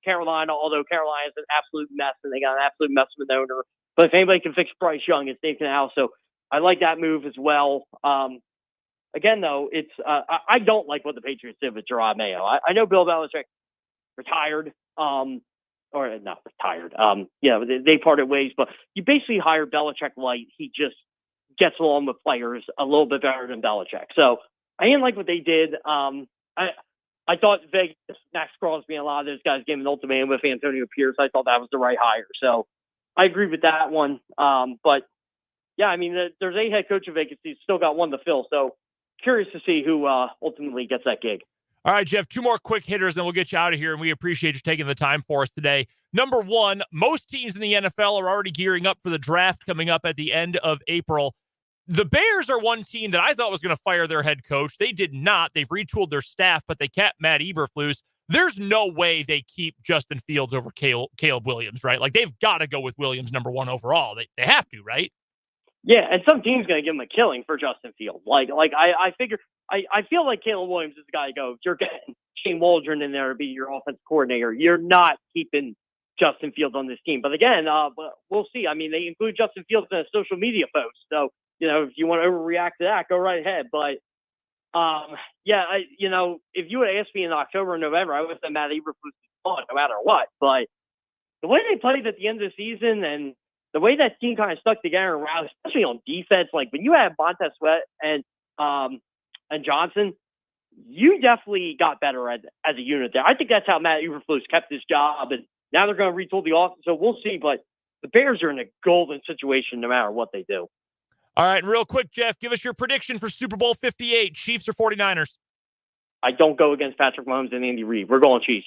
Carolina, although Carolina's an absolute mess and they got an absolute mess with an owner. But if anybody can fix Bryce Young, it's Dave Canales. So I like that move as well. Again, though, it's I don't like what the Patriots did with Gerard Mayo. I know Bill Belichick retired, or not retired. They parted ways, but you basically hire Belichick light. He just gets along with players a little bit better than Belichick. So I didn't like what they did. I thought Vegas, Max Crosby, and a lot of those guys gave an ultimatum with Antonio Pierce. I thought that was the right hire. So I agree with that one. But yeah, I mean, there's 8 head coaching vacancies, still got one to fill. So curious to see who ultimately gets that gig.
All right, Jeff, 2 more quick hitters, and we'll get you out of here, and we appreciate you taking the time for us today. Number 1, most teams in the NFL are already gearing up for the draft coming up at the end of April. The Bears are one team that I thought was going to fire their head coach. They did not. They've retooled their staff, but they kept Matt Eberflus. There's no way they keep Justin Fields over Caleb Williams, right? Like, they've got to go with Williams number 1 overall. They have to, right?
Yeah, and some team's going to give him a killing for Justin Fields. I figure I feel like Caleb Williams is the guy to go. If you're getting Shane Waldron in there to be your offensive coordinator, you're not keeping Justin Fields on this team. But again, we'll see. I mean, they include Justin Fields in a social media post. So, if you want to overreact to that, go right ahead. But, if you would have asked me in October and November, I would have said Matt Eberflus is fun no matter what. But the way they played at the end of the season and the way that team kind of stuck together and rallied, especially on defense, like when you had Montez Sweat and Johnson, you definitely got better as a unit there. I think that's how Matt Eberflus kept his job, and now they're going to retool the offense. So we'll see. But the Bears are in a golden situation no matter what they do.
All right, real quick, Jeff, give us your prediction for Super Bowl 58, Chiefs or 49ers?
I don't go against Patrick Mahomes and Andy Reid. We're going Chiefs.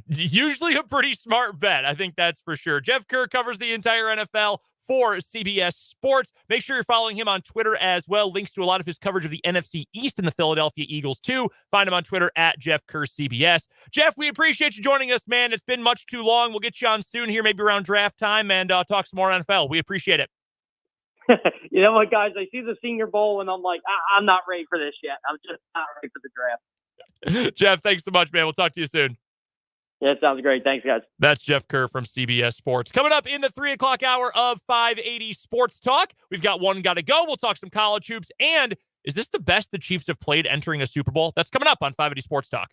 Usually a pretty smart bet. I think that's for sure. Jeff Kerr covers the entire NFL for CBS Sports. Make sure you're following him on Twitter as well. Links to a lot of his coverage of the NFC East and the Philadelphia Eagles, too. Find him on Twitter at Jeff Kerr CBS. Jeff, we appreciate you joining us, man. It's been much too long. We'll get you on soon here, maybe around draft time, and talk some more NFL. We appreciate it.
You know what, guys? I see the Senior Bowl, and I'm like, I'm not ready for this yet. I'm just not ready for the draft.
Jeff, thanks so much, man. We'll talk to you soon.
Yeah, it sounds great. Thanks, guys.
That's Jeff Kerr from CBS Sports. Coming up in the 3 o'clock hour of 580 Sports Talk, we've got one got to go. We'll talk some college hoops. And is this the best the Chiefs have played entering a Super Bowl? That's coming up on 580 Sports Talk.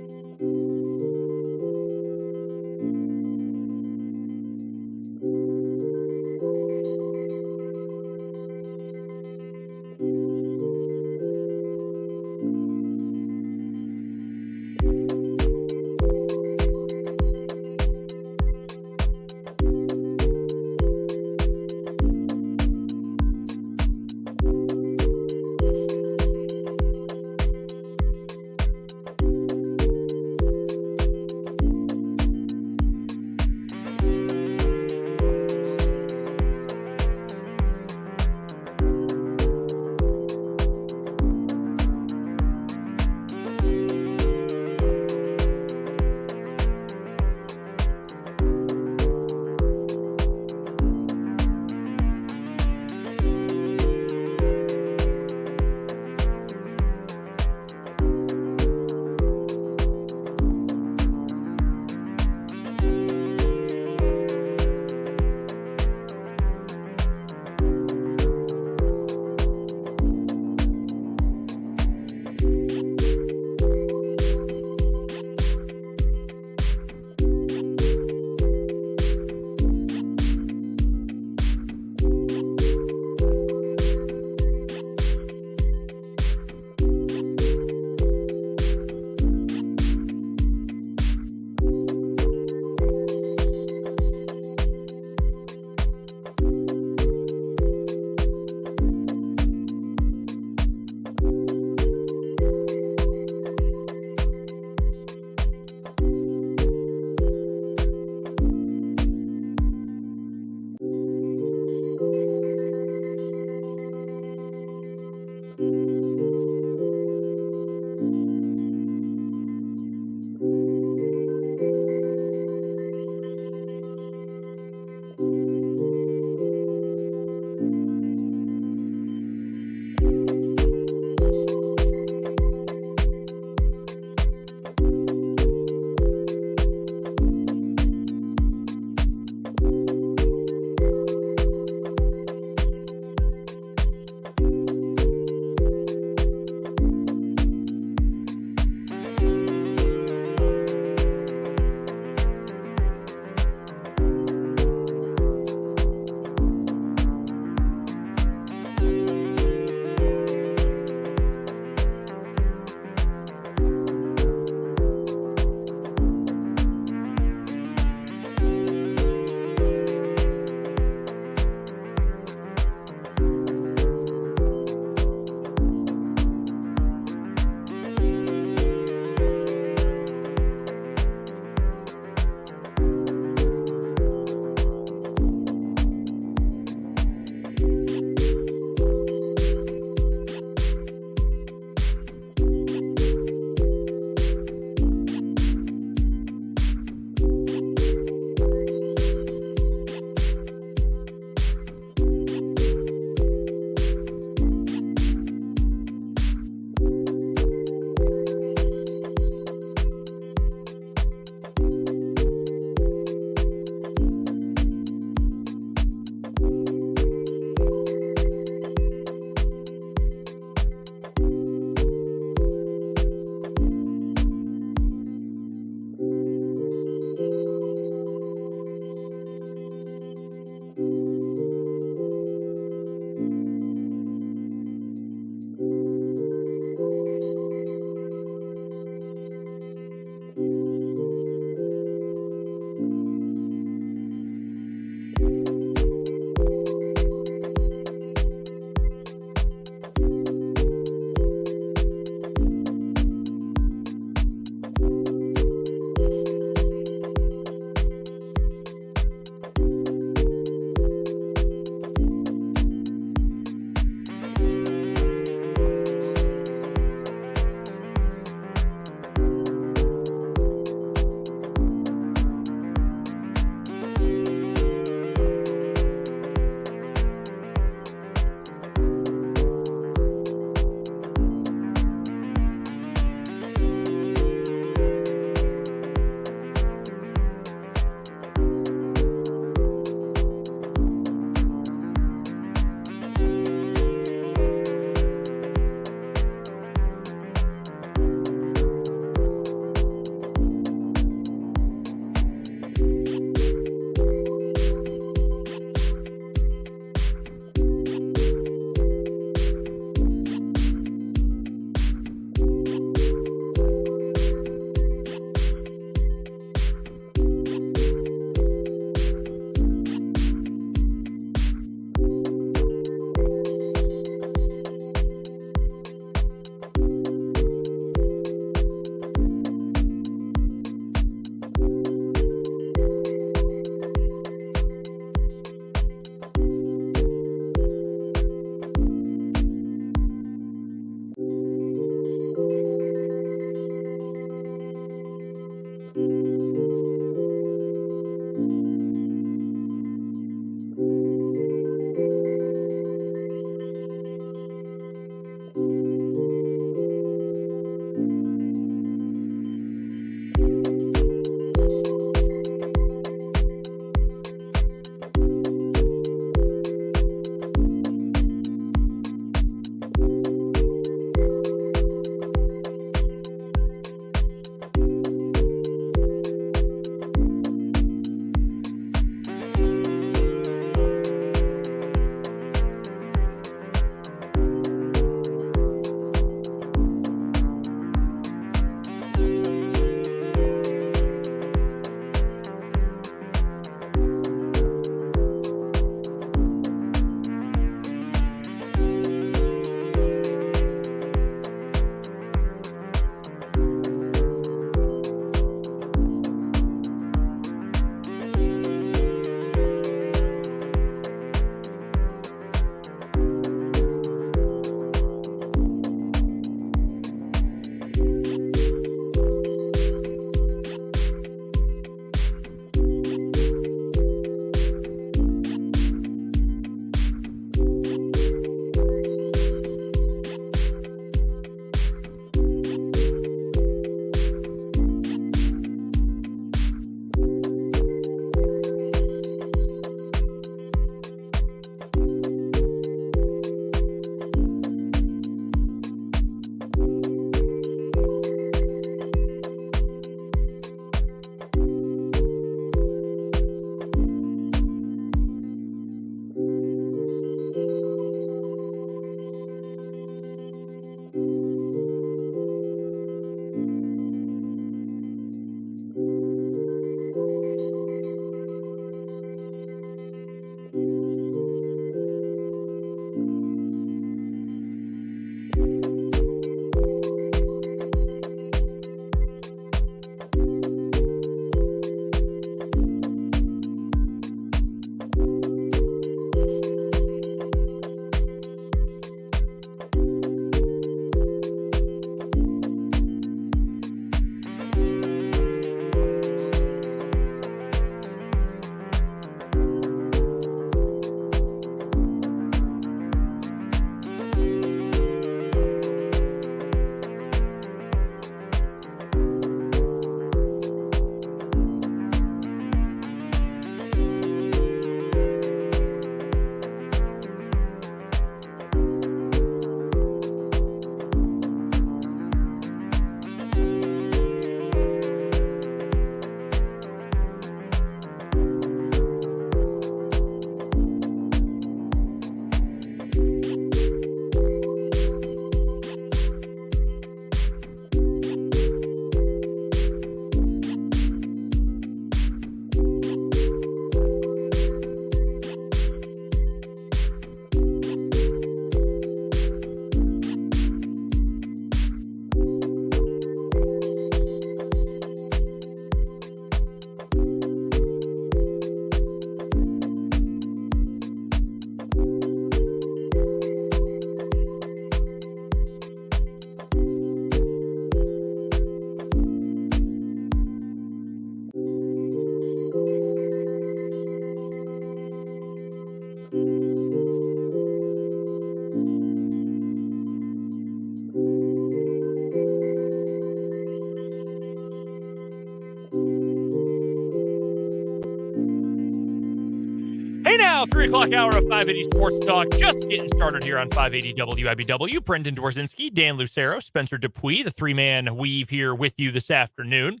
now, 3 o'clock hour of 580 Sports Talk. Just getting started here on 580 WIBW. Brendan Dworzinski, Dan Lucero, Spencer Dupuis, the three-man weave here with you this afternoon.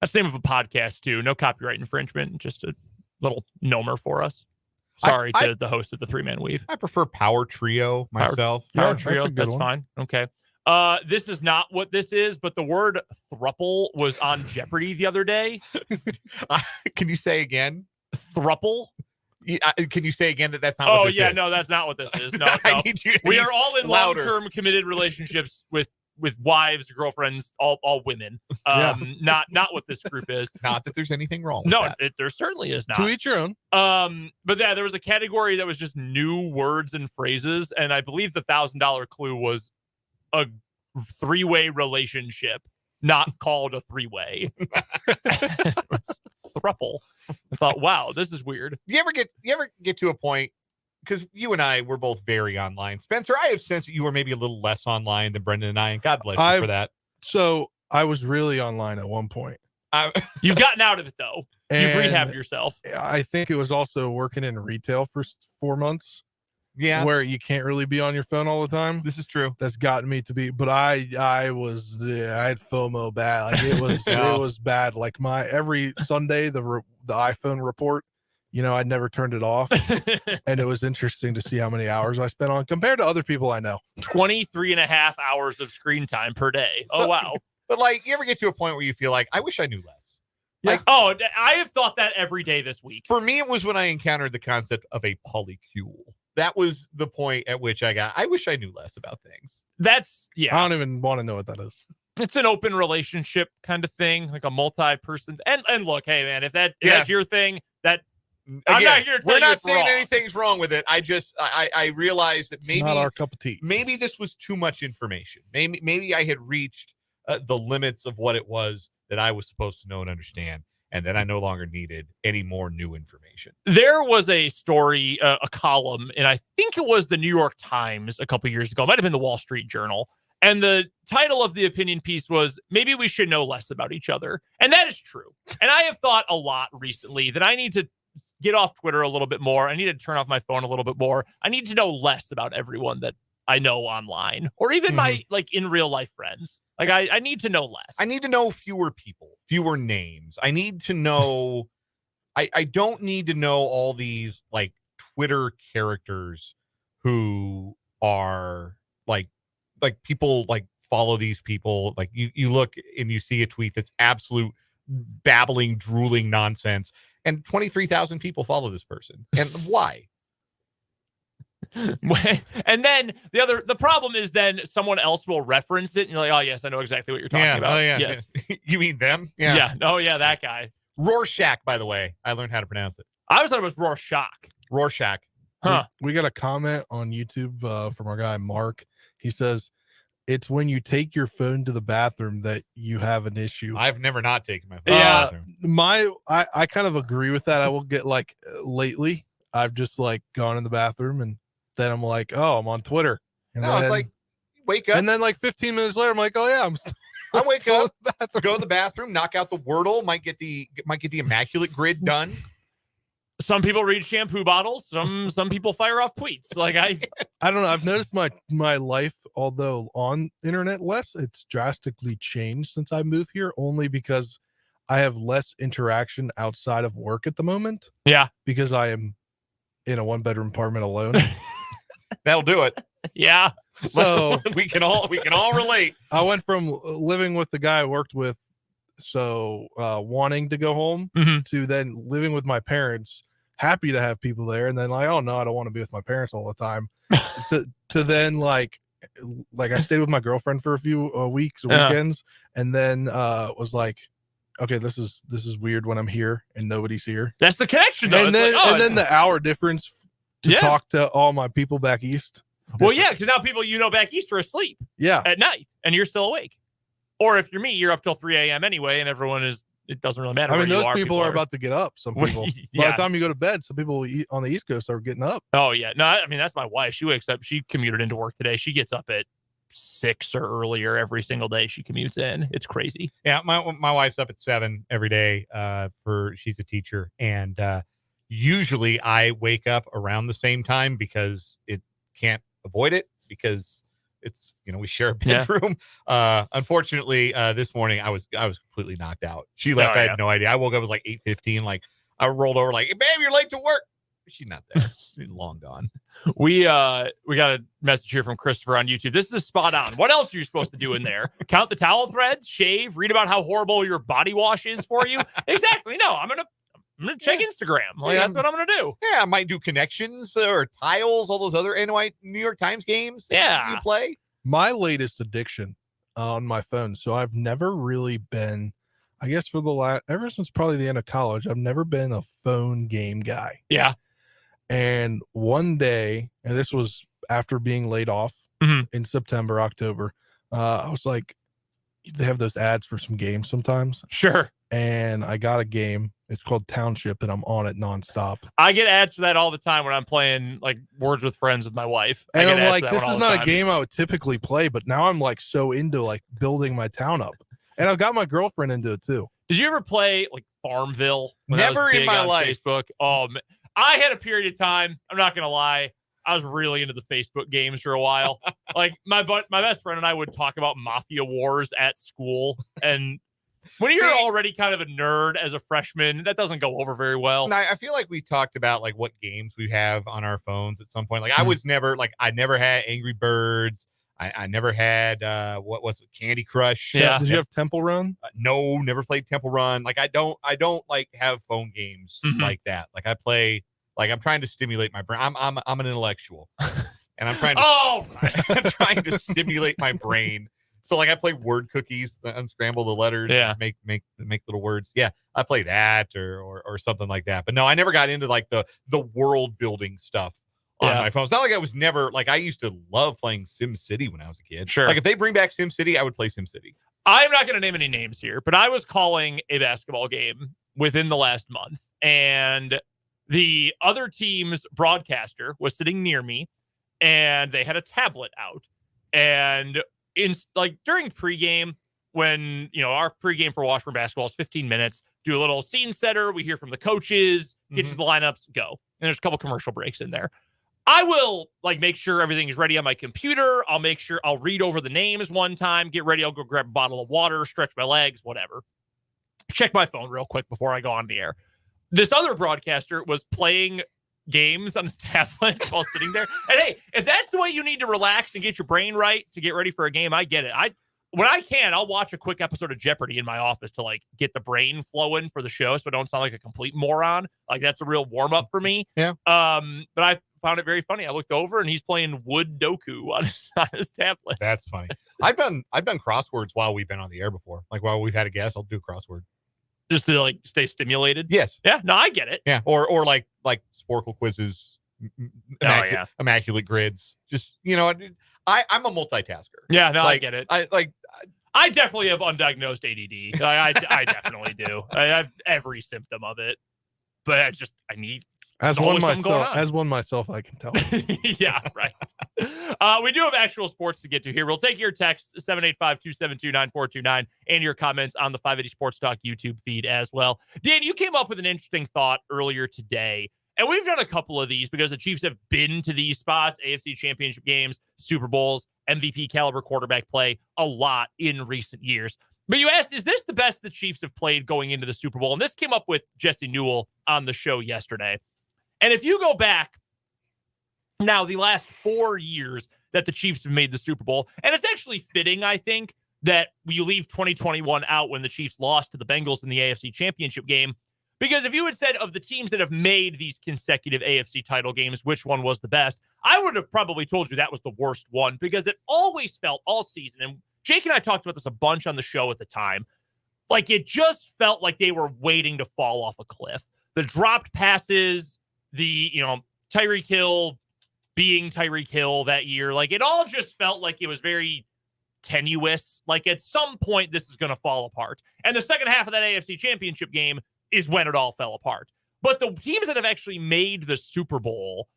That's the name of a podcast, too. No copyright infringement. Just a little nomer for us. Sorry to the host of the three-man weave.
I prefer Power Trio myself.
Power Trio, that's fine. Okay. This is not what this is, but the word thruple was on Jeopardy the other day.
Can you say again?
Thruple?
Can you say again that's not what this is?
Oh, yeah, no, that's not what this is. No,
I need you
we are all in long-term committed relationships with wives, girlfriends, all women. Not what this group is.
Not that there's anything wrong with that.
There certainly is not.
To each your own.
But yeah, there was a category that was just new words and phrases, and I believe the $1,000 clue was a three-way relationship, not called a three-way. Thruple. I thought, wow, this is weird.
You ever get to a point, because you and I were both very online. Spencer, I have sensed that you were maybe a little less online than Brendan and I, and God bless you for that.
So I was really online at one point.
You've gotten out of it, though. You've rehabbed yourself.
I think it was also working in retail for 4 months.
Yeah,
where you can't really be on your phone all the time.
This is true.
That's gotten me to be, but I had FOMO bad. Like it was, it was bad. Like every Sunday, the iPhone report, I'd never turned it off. And it was interesting to see how many hours I spent on compared to other people I know.
23 and a half hours of screen time per day. Oh, wow.
But you ever get to a point where you feel like, I wish I knew less.
Yeah.
I have thought that every day this week.
For me, it was when I encountered the concept of a polycule. That was the point at which I wish I knew less about things.
That's,
I don't even want to know what that is.
It's an open relationship kind of thing, like a multi-person. And look, hey, man, if that's your thing, I'm not here to tell
we're
you
not
it's
saying
wrong.
anything's wrong with it. I realized that maybe
it's not our cup of tea.
Maybe this was too much information. Maybe I had reached the limits of what it was that I was supposed to know and understand. And then I no longer needed any more new information.
There was a story, a column, and I think it was the New York Times a couple years ago. It might have been the Wall Street Journal. And the title of the opinion piece was, maybe we should know less about each other. And that is true. And I have thought a lot recently that I need to get off Twitter a little bit more. I need to turn off my phone a little bit more. I need to know less about everyone that I know online, or even my in real life friends. I need to know less.
I need to know fewer people, fewer names. I need to know. I don't need to know all these Twitter characters who are like people follow these people. You look and you see a tweet that's absolute babbling, drooling nonsense, and 23,000 people follow this person. And why?
And then the problem is then someone else will reference it and you're like, oh yes, I know exactly what you're talking about.
Oh yeah.
Yes.
You mean them? Yeah.
Yeah. Oh yeah, that guy.
Rorschach, by the way. I learned how to pronounce it.
I always thought it was Rorschach.
Rorschach.
Huh.
We got a comment on YouTube from our guy Mark. He says, it's when you take your phone to the bathroom that you have an issue.
I've never not taken my phone
to the
bathroom.
I kind of agree with that. I will get lately I've just go in the bathroom and then I'm like, oh, I'm on Twitter. And
no,
then,
it's wake up.
And then 15 minutes later, I'm like, oh yeah,
I wake up, go to the bathroom, knock out the Wordle, might get the immaculate grid done.
Some people read shampoo bottles. Some people fire off tweets. I
don't know. I've noticed my life, although on internet less, it's drastically changed since I moved here, only because I have less interaction outside of work at the moment.
Yeah.
Because I am in a 1-bedroom apartment alone.
That'll do it.
Yeah.
So we can all relate.
I went from living with the guy I worked with, so wanting to go home, to then living with my parents, happy to have people there, and then oh no, I don't want to be with my parents all the time. to then I stayed with my girlfriend for a few weekends, and then was like, okay, this is weird when I'm here and nobody's here.
That's the connection, though.
And then the hour difference to talk to all my people back east.
Well, yeah, because now people back east are asleep.
Yeah.
At night, and you're still awake. Or if you're me, you're up till 3 a.m. anyway, and everyone is. It doesn't really matter.
I mean, those people are about to get up. Some people. By the time you go to bed, some people on the East Coast are getting up.
Oh yeah, no, I mean that's my wife. She wakes up. She commuted into work today. She gets up at 6 or earlier every single day. She commutes in. It's crazy.
Yeah, my wife's up at 7 every day. She's a teacher, and usually I wake up around the same time because it can't avoid it because it's, we share a bedroom. Unfortunately, this morning I was completely knocked out. She left. I had no idea. I woke up, it was like 8:15. Like I rolled over like, hey, babe, you're late to work. She's not there. She's long gone.
We got a message here from Christopher on YouTube. This is spot on. What else are you supposed to do in there? Count the towel threads, shave, read about how horrible your body wash is for you? Exactly. No, I'm gonna check Instagram. Like, that's what I'm gonna do.
Yeah, I might do connections or tiles, all those other New York Times games.
Yeah,
you play.
My latest addiction on my phone. So I've never really been, I guess, ever since probably the end of college, I've never been a phone game guy.
Yeah.
And one day, and this was after being laid off in September, October, I was like, they have those ads for some games sometimes.
Sure.
And I got a game. It's called Township, and I'm on it nonstop.
I get ads for that all the time when I'm playing like Words with Friends with my wife.
And I'm like, this is not a game I would typically play, but now I'm like so into like building my town up. And I've got my girlfriend into it too.
Did you ever play like Farmville?
Never in my life.
Facebook. Oh, man. I had a period of time. I'm not gonna lie. I was really into the Facebook games for a while. Like my best friend and I would talk about Mafia Wars at school. And when you're already kind of a nerd as a freshman, that doesn't go over very well.
I feel like we talked about like what games we have on our phones at some point. Like I was never like I never had Angry Birds. I never had what was it, Candy Crush.
Yeah. Did you have Temple Run?
No, never played Temple Run. Like I don't like have phone games like that. Like I play, like I'm trying to stimulate my brain. I'm an intellectual, and I'm trying to I'm trying to stimulate my brain. So like I play word cookies, unscramble the letters, make little words. Yeah, I play that or something like that. But no, I never got into like the world building stuff on my phone. It's not like I was never like I used to love playing Sim City when I was a kid.
Sure.
Like if they bring back Sim City, I would play Sim City.
I'm not going to name any names here, but I was calling a basketball game within the last month, and the other team's broadcaster was sitting near me, and they had a tablet out, and like during pregame, when our pregame for Washburn basketball is 15 minutes, do a little scene setter. We hear from the coaches, get to the lineups, go. And there's a couple commercial breaks in there. I will like make sure everything is ready on my computer. I'll make sure I'll read over the names one time, get ready. I'll go grab a bottle of water, stretch my legs, whatever. Check my phone real quick before I go on the air. This other broadcaster was playing games on his tablet while sitting there. And hey, if that's the way you need to relax and get your brain right to get ready for a game, I get it. When I can, I'll watch a quick episode of Jeopardy in my office to like get the brain flowing for the show so I don't sound like a complete moron. Like that's a real warm up for me.
Yeah.
But I found it very funny. I looked over and he's playing Wood Doku on his tablet.
That's funny. I've done crosswords while we've been on the air before. Like while we've had a guest, I'll do a crossword. Just to like stay stimulated. Yes.
Yeah. No, I get it.
Yeah. Or like Sporkle quizzes, immaculate grids. Just I'm a multitasker.
Yeah. No,
like,
I get it.
I
definitely have undiagnosed ADD. I definitely do. I have every symptom of it, but I need.
As one myself, I can tell.
Yeah, right. We do have actual sports to get to here. We'll take your texts 785-272-9429 and your comments on the 580 Sports Talk YouTube feed as well. Dan, you came up with an interesting thought earlier today, and we've done a couple of these because the Chiefs have been to these spots, AFC Championship games, Super Bowls, MVP caliber quarterback play a lot in recent years. But you asked, is this the best the Chiefs have played going into the Super Bowl? And this came up with Jesse Newell on the show yesterday. And if you go back now, the last 4 years that the Chiefs have made the Super Bowl, and it's actually fitting, I think, that you leave 2021 out when the Chiefs lost to the Bengals in the AFC Championship game. Because if you had said of the teams that have made these consecutive AFC title games, which one was the best, I would have probably told you that was the worst one because it always felt all season. And Jake and I talked about this a bunch on the show at the time. Like it just felt like they were waiting to fall off a cliff. The dropped passes, the, Tyreek Hill being Tyreek Hill that year. Like it all just felt like it was very tenuous. Like at some point, this is going to fall apart. And the second half of that AFC Championship game is when it all fell apart. But the teams that have actually made the Super Bowl,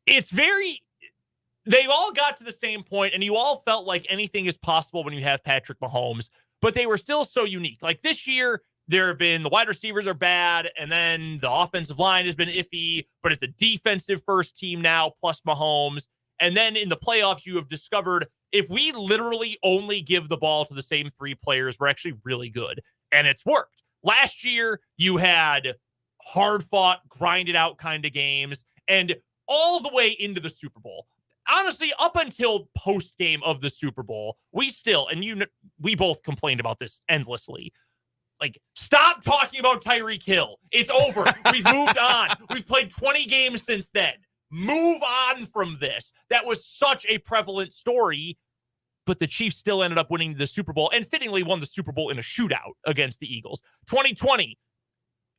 they all got to the same point, and you all felt like anything is possible when you have Patrick Mahomes, but they were still so unique. Like this year, the wide receivers are bad, and then the offensive line has been iffy, but it's a defensive first team now, plus Mahomes. And then in the playoffs, you have discovered if we literally only give the ball to the same three players, we're actually really good. And it's worked. Last year, you had hard-fought, grinded-out kind of games, and all the way into the Super Bowl. Honestly, up until post-game of the Super Bowl, we both complained about this endlessly. Like, stop talking about Tyreek Hill. It's over. We've moved on. We've played 20 games since then. Move on from this. That was such a prevalent story, but the Chiefs still ended up winning the Super Bowl and fittingly won the Super Bowl in a shootout against the Eagles. 2020,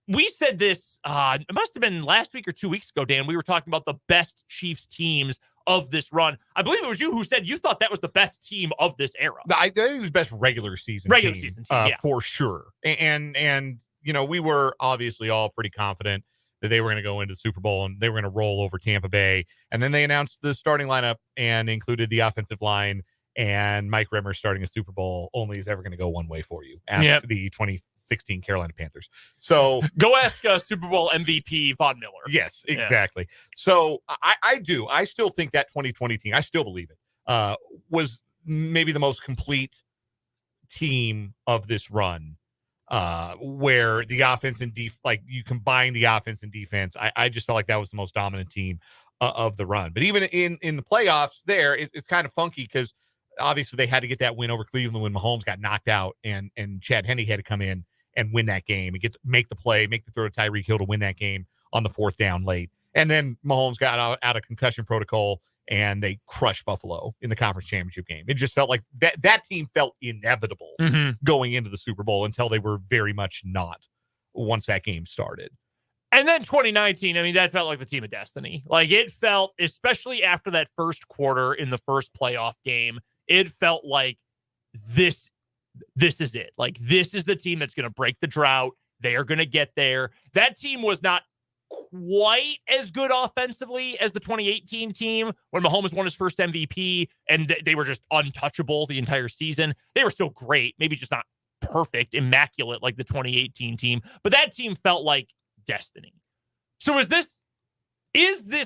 we said this, it must have been last week or 2 weeks ago, Dan. We were talking about the best Chiefs teams of this run. I believe it was you who said you thought that was the best team of this era.
I think it was best regular season team,
yeah.
For sure. And we were obviously all pretty confident that they were going to go into the Super Bowl and they were going to roll over Tampa Bay. And then they announced the starting lineup and included the offensive line, and Mike Rimmer starting a Super Bowl only is ever going to go one way for you. Ask the 2016 Carolina Panthers. So
go ask Super Bowl MVP Von Miller.
Yes, exactly. Yeah. So I still think that 2020 team, I still believe it, was maybe the most complete team of this run. Where the offense and you combine the offense and defense, I just felt like that was the most dominant team of the run. But even in the playoffs there, it's kind of funky because obviously they had to get that win over Cleveland when Mahomes got knocked out and Chad Henne had to come in and win that game and make the throw to Tyreek Hill to win that game on the fourth down late. And then Mahomes got out of concussion protocol and they crushed Buffalo in the conference championship game. It just felt like that team felt inevitable going into the Super Bowl until they were very much not once that game started.
And then 2019, I mean, that felt like the team of destiny. Like it felt, especially after that first quarter in the first playoff game, it felt like this is it. Like this is the team that's going to break the drought. They are going to get there. That team was not quite as good offensively as the 2018 team when Mahomes won his first MVP and they were just untouchable the entire season. They were still great, maybe just not perfect, immaculate like the 2018 team, but that team felt like destiny. So is this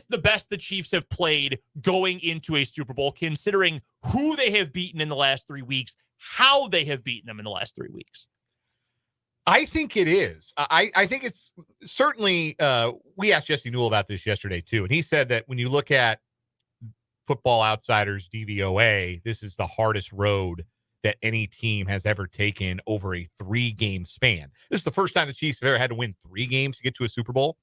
the best the Chiefs have played going into a Super Bowl, considering who they have beaten in the last 3 weeks, how they have beaten them in the last 3 weeks?
I think it is. I think it's certainly, we asked Jesse Newell about this yesterday too. And he said that when you look at Football Outsiders DVOA, this is the hardest road that any team has ever taken over a 3-game span. This is the first time the Chiefs have ever had to win 3 games to get to a Super Bowl.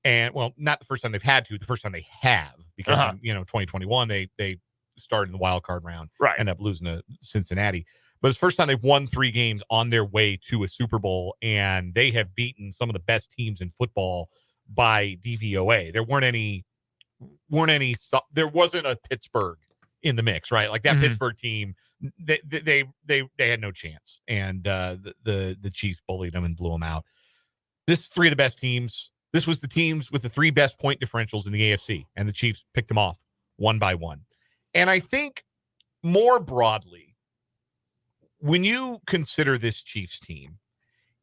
And well, not the first time they've had to, the first time they have, because in 2021, they started in the wild card round,
right?
End up losing to Cincinnati. But it's the first time they've won 3 games on their way to a Super Bowl, and they have beaten some of the best teams in football by DVOA. There wasn't a Pittsburgh in the mix, right? Like that Pittsburgh team, they had no chance, and the Chiefs bullied them and blew them out. This is 3 of the best teams. This was the teams with the 3 best point differentials in the AFC, and the Chiefs picked them off one by one. And I think more broadly, when you consider this Chiefs team,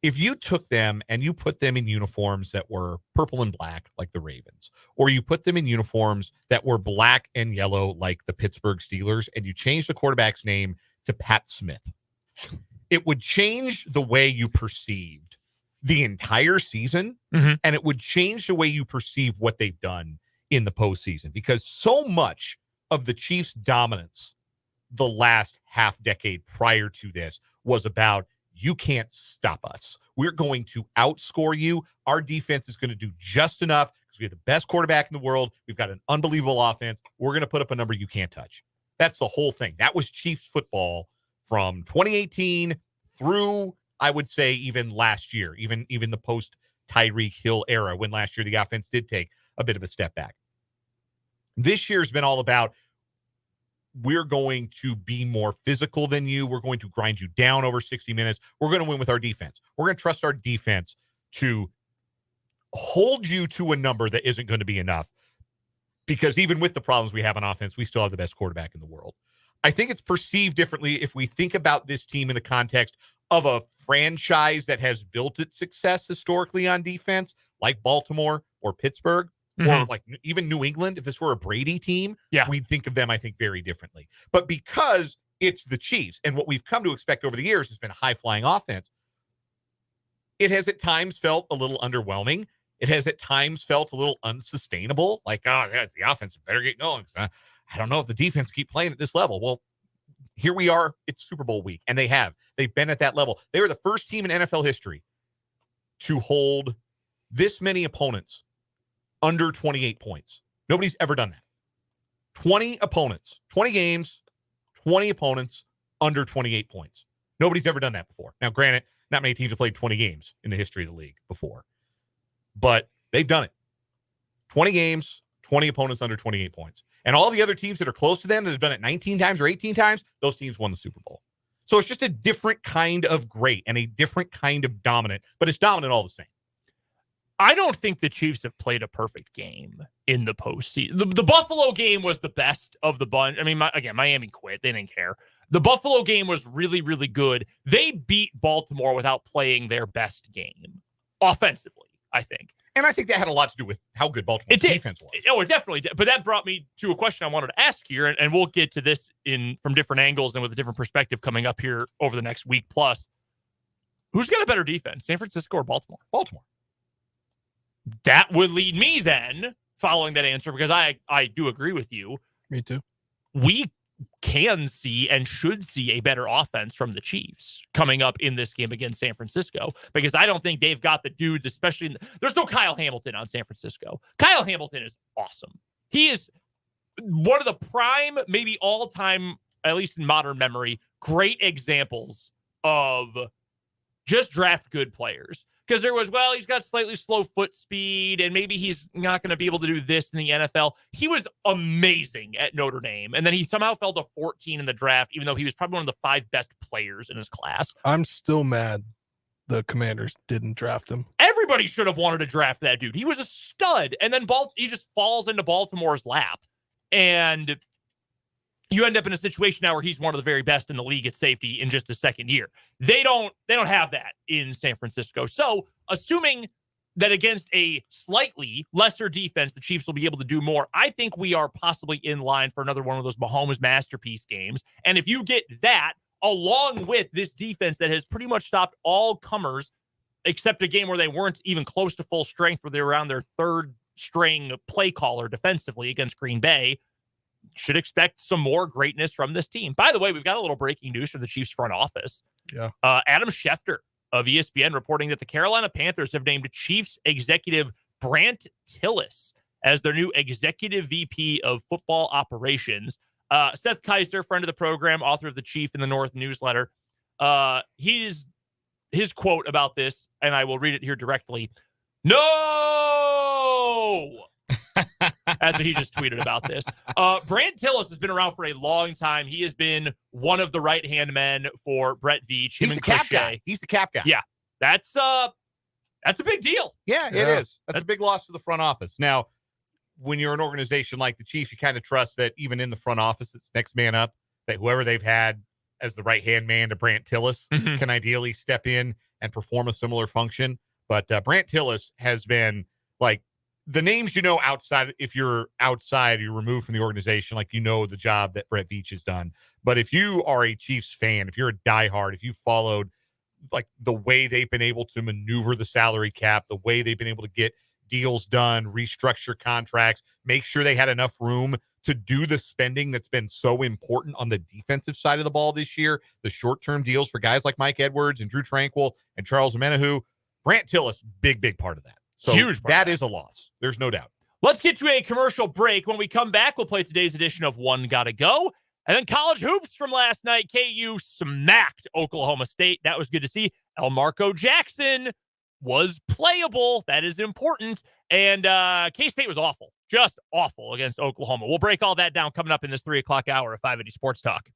if you took them and you put them in uniforms that were purple and black like the Ravens, or you put them in uniforms that were black and yellow like the Pittsburgh Steelers, and you changed the quarterback's name to Pat Smith, it would change the way you perceived the entire season, and it would change the way you perceive what they've done in the postseason, because so much of the Chiefs' dominance the last half decade prior to this was about, you can't stop us. We're going to outscore you. Our defense is going to do just enough because we have the best quarterback in the world. We've got an unbelievable offense. We're going to put up a number you can't touch. That's the whole thing. That was Chiefs football from 2018 through, I would say, even last year, even the post Tyreek Hill era, when last year the offense did take a bit of a step back. This year's been all about, we're going to be more physical than you. We're going to grind you down over 60 minutes. We're going to win with our defense. We're going to trust our defense to hold you to a number that isn't going to be enough, because even with the problems we have on offense, we still have the best quarterback in the world. I think it's perceived differently if we think about this team in the context of a franchise that has built its success historically on defense, like Baltimore or Pittsburgh, or like even New England, if this were a Brady team, we'd think of them, I think, very differently. But because it's the Chiefs, and what we've come to expect over the years has been a high-flying offense, it has at times felt a little underwhelming. It has at times felt a little unsustainable. Like, oh, yeah, the offense better get going. I don't know if the defense keep playing at this level. Well, here we are. It's Super Bowl week, and they've been at that level. They were the first team in NFL history to hold this many opponents under 28 points. Nobody's ever done that. 20 opponents, 20 games, 20 opponents under 28 points. Nobody's ever done that before. Now, granted, not many teams have played 20 games in the history of the league before, but they've done it. 20 games, 20 opponents under 28 points. And all the other teams that are close to them that have done it 19 times or 18 times, those teams won the Super Bowl. So it's just a different kind of great and a different kind of dominant, but it's dominant all the same.
I don't think the Chiefs have played a perfect game in the postseason. The Buffalo game was the best of the bunch. I mean, Miami quit. They didn't care. The Buffalo game was really, really good. They beat Baltimore without playing their best game offensively, I think.
And I think that had a lot to do with how good Baltimore's defense was.
Oh, it definitely did. But that brought me to a question I wanted to ask here, and we'll get to this from different angles and with a different perspective coming up here over the next week plus. Who's got a better defense, San Francisco or Baltimore?
Baltimore.
That would lead me then, following that answer, because I do agree with you.
Me too.
We can see and should see a better offense from the Chiefs coming up in this game against San Francisco, because I don't think they've got the dudes, especially there's no Kyle Hamilton on San Francisco. Kyle Hamilton is awesome. He is one of the prime, maybe all-time, at least in modern memory, great examples of just draft good players. Because there was, he's got slightly slow foot speed, and maybe he's not going to be able to do this in the NFL. He was amazing at Notre Dame, and then he somehow fell to 14 in the draft, even though he was probably one of the 5 best players in his class.
I'm still mad the Commanders didn't draft him.
Everybody should have wanted to draft that dude. He was a stud, and then he just falls into Baltimore's lap, and you end up in a situation now where he's one of the very best in the league at safety in just his second year. They don't have that in San Francisco. So assuming that against a slightly lesser defense, the Chiefs will be able to do more, I think we are possibly in line for another one of those Mahomes masterpiece games. And if you get that, along with this defense that has pretty much stopped all comers, except a game where they weren't even close to full strength, where they were on their third string play caller defensively against Green Bay, should expect some more greatness from this team. By the way, we've got a little breaking news from the Chiefs front office.
Yeah.
Adam Schefter of ESPN reporting that the Carolina Panthers have named Chiefs executive Brant Tillis as their new executive VP of football operations. Seth Kaiser, friend of the program, author of the Chief in the North newsletter, his quote about this, and I will read it here directly. No! As he just tweeted about this. Brant Tillis has been around for a long time. He has been one of the right-hand men for Brett Veach.
He's the cap guy. He's the cap guy.
Yeah. That's a big deal.
Yeah, it is. That's a big loss to the front office. Now, when you're an organization like the Chiefs, you kind of trust that even in the front office, it's next man up, that whoever they've had as the right-hand man to Brant Tillis can ideally step in and perform a similar function. But Brant Tillis has been like, the names you know outside, if you're outside, you're removed from the organization, like you know the job that Brett Veach has done. But if you are a Chiefs fan, if you're a diehard, if you followed like the way they've been able to maneuver the salary cap, the way they've been able to get deals done, restructure contracts, make sure they had enough room to do the spending that's been so important on the defensive side of the ball this year, the short-term deals for guys like Mike Edwards and Drew Tranquill and Charles Omenihu, Brant Tillis, big part of that. So
huge.
That is a loss. There's no doubt.
Let's get to a commercial break. When we come back, we'll play today's edition of One Gotta Go. And then college hoops from last night. KU smacked Oklahoma State. That was good to see. Elmarco Jackson was playable. That is important. And K-State was awful. Just awful against Oklahoma. We'll break all that down coming up in this 3 o'clock hour of 580 Sports Talk.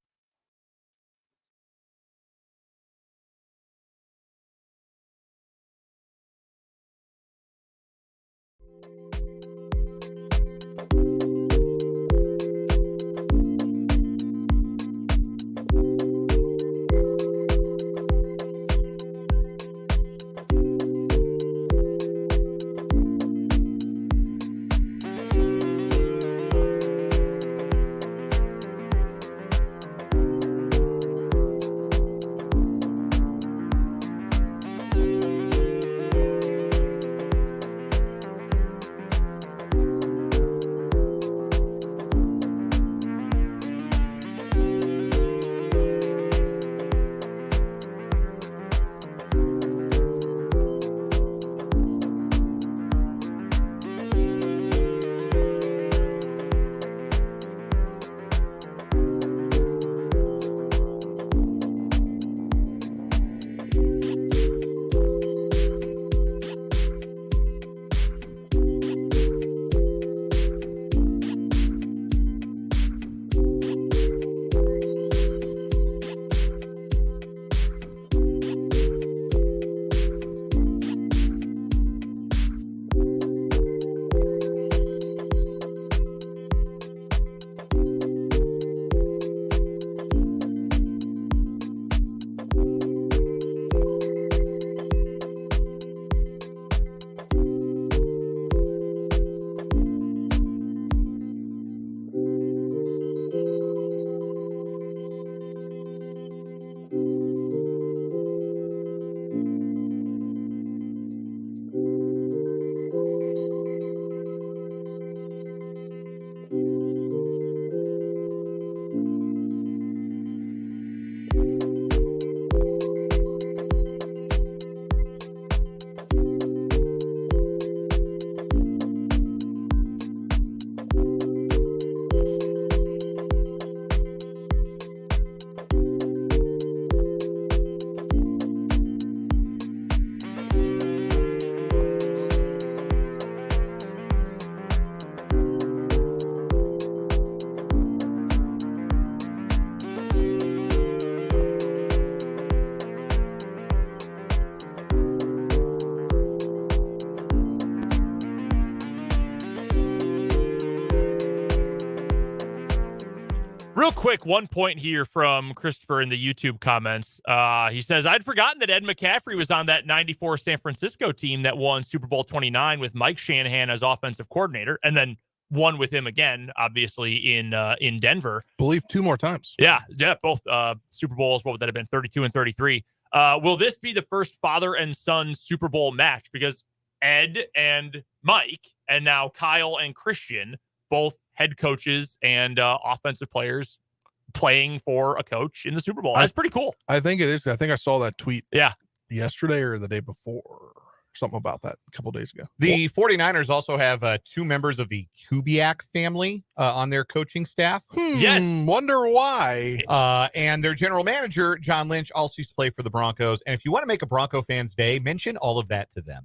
Real quick, one point here from Christopher in the YouTube comments. He says, I'd forgotten that Ed McCaffrey was on that 94 San Francisco team that won Super Bowl 29 with Mike Shanahan as offensive coordinator, and then won with him again, obviously, in Denver.
Believe 2 more times.
Yeah, both Super Bowls. What would that have been, 32 and 33? Will this be the first father and son Super Bowl match? Because Ed and Mike, and now Kyle and Christian, both head coaches and offensive players playing for a coach in the Super Bowl. That's pretty cool.
I think it is. I think I saw that tweet yesterday or the day before. Something about that a couple days ago.
The 49ers also have 2 members of the Kubiak family on their coaching staff.
Yes.
Wonder why.
And their general manager, John Lynch, also used to play for the Broncos. And if you want to make a Bronco fans day, mention all of that to them.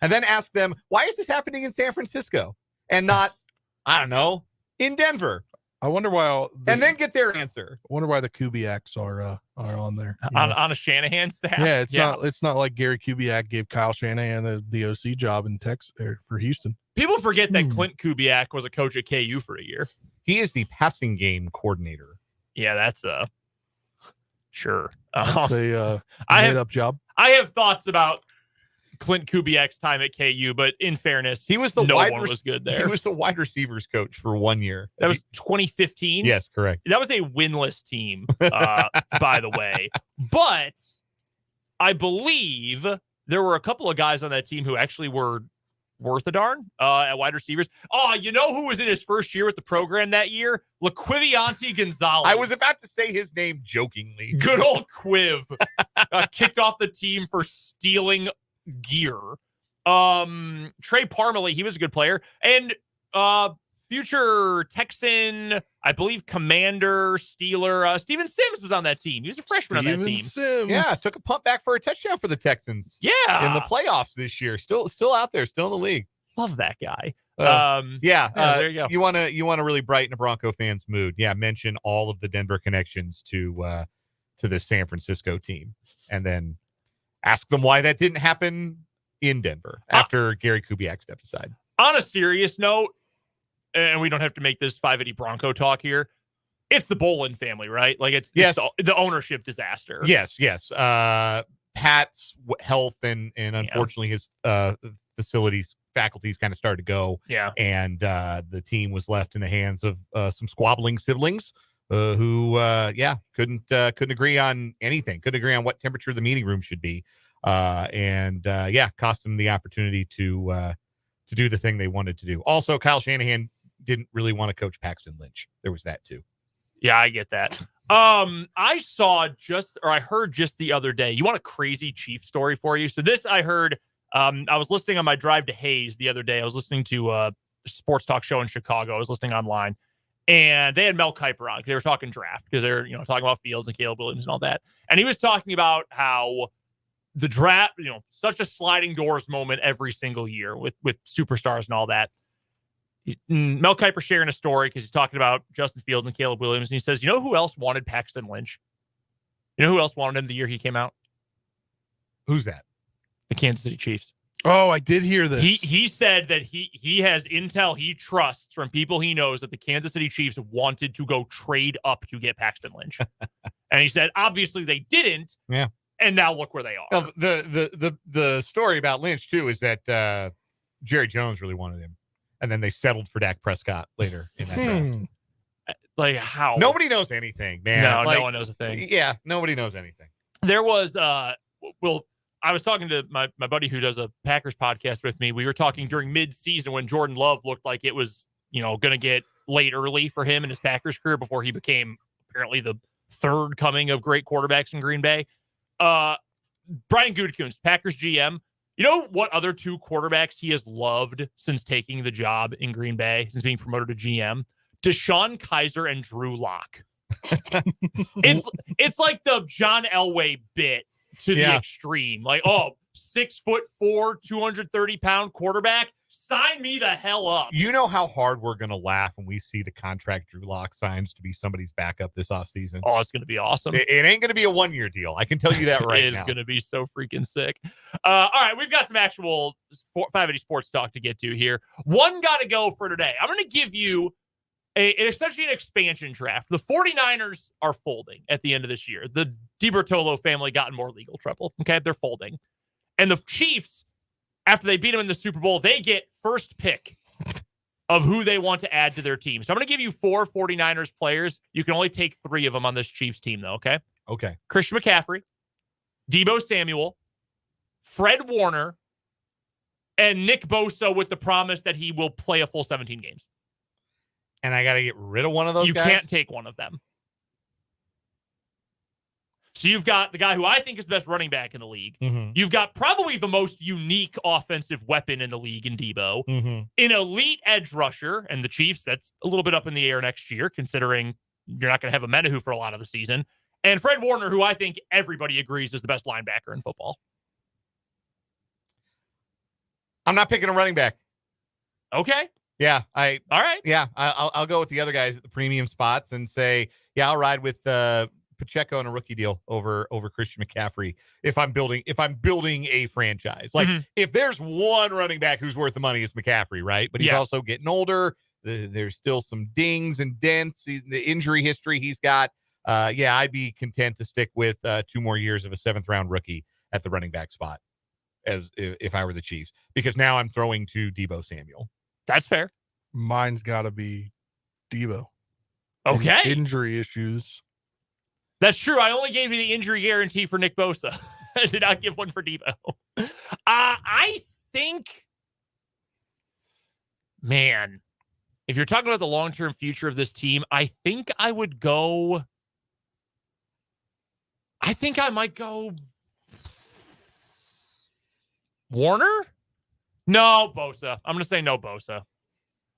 And then ask them, why is this happening in San Francisco and not, I don't know, in Denver?
I wonder why.
And then get their answer.
I wonder why the Kubiaks are on there
on a Shanahan staff.
Yeah, it's not like Gary Kubiak gave Kyle Shanahan the OC job in Texas for Houston.
People forget that Clint Kubiak was a coach at KU for a year.
He is the passing game coordinator.
Yeah, that's sure.
That's a made up job.
I have thoughts about Clint Kubiak's time at KU, but in fairness,
he was the
no one was good there.
He was the wide receivers coach for 1 year.
That was 2015.
Yes, correct.
That was a winless team, by the way. But I believe there were a couple of guys on that team who actually were worth a darn at wide receivers. Oh, you know who was in his first year with the program that year? LaQuiviante Gonzalez.
I was about to say his name jokingly.
Good old Quiv. Kicked off the team for stealing gear. Trey Parmalee, he was a good player. And future Texan, I believe Commander, Steeler, Steven Sims was on that team. He was a freshman on that team.
Sims.
Yeah, took a punt back for a touchdown for the Texans.
Yeah.
In the playoffs this year. Still out there, still in the league.
Love that guy.
There
you go.
You want to really brighten a Bronco fan's mood. Yeah, mention all of the Denver connections to the San Francisco team. And then ask them why that didn't happen in Denver after Gary Kubiak stepped aside.
On a serious note, and we don't have to make this 580 Bronco talk here, it's the Bolin family, right? Like it's the ownership disaster.
Yes. Pat's health and unfortunately his faculties kind of started to go.
Yeah.
And the team was left in the hands of some squabbling siblings who couldn't agree on anything, couldn't agree on what temperature the meeting room should be. Cost them the opportunity to do the thing they wanted to do. Also, Kyle Shanahan didn't really want to coach Paxton Lynch. There was that too.
Yeah, I get that. I heard just the other day. You want a crazy Chief story for you? So this I heard. I was listening on my drive to Hayes the other day. I was listening to a sports talk show in Chicago. I was listening online, and they had Mel Kiper on because they were talking draft because they're talking about Fields and Caleb Williams and all that. And he was talking about how the draft, such a sliding doors moment every single year with superstars and all that. Mel Kiper sharing a story because he's talking about Justin Fields and Caleb Williams, and he says, who else wanted Paxton Lynch? You know who else wanted him the year he came out?
Who's that?
The Kansas City Chiefs.
Oh, I did hear this.
He said that he has intel he trusts from people he knows that the Kansas City Chiefs wanted to go trade up to get Paxton Lynch. And he said, obviously they didn't.
Yeah.
And now look where they are.
Now, the story about Lynch too is that Jerry Jones really wanted him, and then they settled for Dak Prescott later in that draft.
Like how?
Nobody knows anything, man.
No one knows a thing.
Yeah, nobody knows anything.
There was I was talking to my buddy who does a Packers podcast with me. We were talking during mid-season when Jordan Love looked like it was, going to get late early for him in his Packers career before he became apparently the third coming of great quarterbacks in Green Bay. Brian Gutekunst, Packers GM. You know what other 2 quarterbacks he has loved since taking the job in Green Bay, since being promoted to GM? Deshaun Kaiser and Drew Lock. It's like the John Elway bit to the extreme. Like, 6'4", 230-pound quarterback. Sign me the hell up.
You know how hard we're going to laugh when we see the contract Drew Lock signs to be somebody's backup this offseason.
Oh, it's going to be awesome.
It ain't going to be a 1-year deal. I can tell you that right now.
It is going to be so freaking sick. All right, we've got some actual 580 sports talk to get to here. One got to go for today. I'm going to give you essentially an expansion draft. The 49ers are folding at the end of this year. The DiBertolo family got in more legal trouble. Okay, they're folding. And the Chiefs, after they beat them in the Super Bowl, they get first pick of who they want to add to their team. So I'm going to give you 4 49ers players. You can only take 3 of them on this Chiefs team, though, okay?
Okay.
Christian McCaffrey, Deebo Samuel, Fred Warner, and Nick Bosa with the promise that he will play a full 17 games.
And I got to get rid of one of those guys?
You can't take one of them. So you've got the guy who I think is the best running back in the league.
Mm-hmm.
You've got probably the most unique offensive weapon in the league in Deebo.
Mm-hmm.
An elite edge rusher, and the Chiefs, that's a little bit up in the air next year, considering you're not going to have a Menahu for a lot of the season. And Fred Warner, who I think everybody agrees is the best linebacker in football.
I'm not picking a running back.
Okay.
Yeah,
all right.
Yeah, I'll go with the other guys at the premium spots and say, yeah, I'll ride with Pacheco and a rookie deal over Christian McCaffrey if I'm building a franchise. Like if there's one running back who's worth the money, it's McCaffrey, right? But he's also getting older. There's still some dings and dents. The injury history he's got. I'd be content to stick with 2 more years of a 7th round rookie at the running back spot as if I were the Chiefs, because now I'm throwing to Deebo Samuel.
That's fair.
Mine's got to be Deebo.
Okay.
Injury issues.
That's true. I only gave you the injury guarantee for Nick Bosa. I did not give one for Deebo. I think, man, if you're talking about the long-term future of this team, I think I might go Warner? No, Bosa. I'm going to say no Bosa.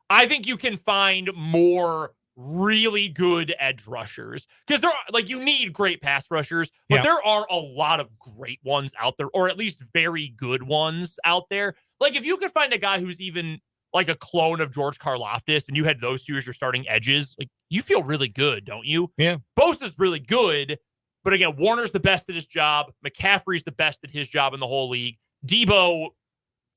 I think you can find more really good edge rushers, because there are, like, you need great pass rushers, but there are a lot of great ones out there, or at least very good ones out there. Like, if you could find a guy who's even like a clone of George Karlaftis and you had those 2 as your starting edges, like, you feel really good, don't you?
Yeah.
Bosa's really good, but again, Warner's the best at his job. McCaffrey's the best at his job in the whole league. Deebo,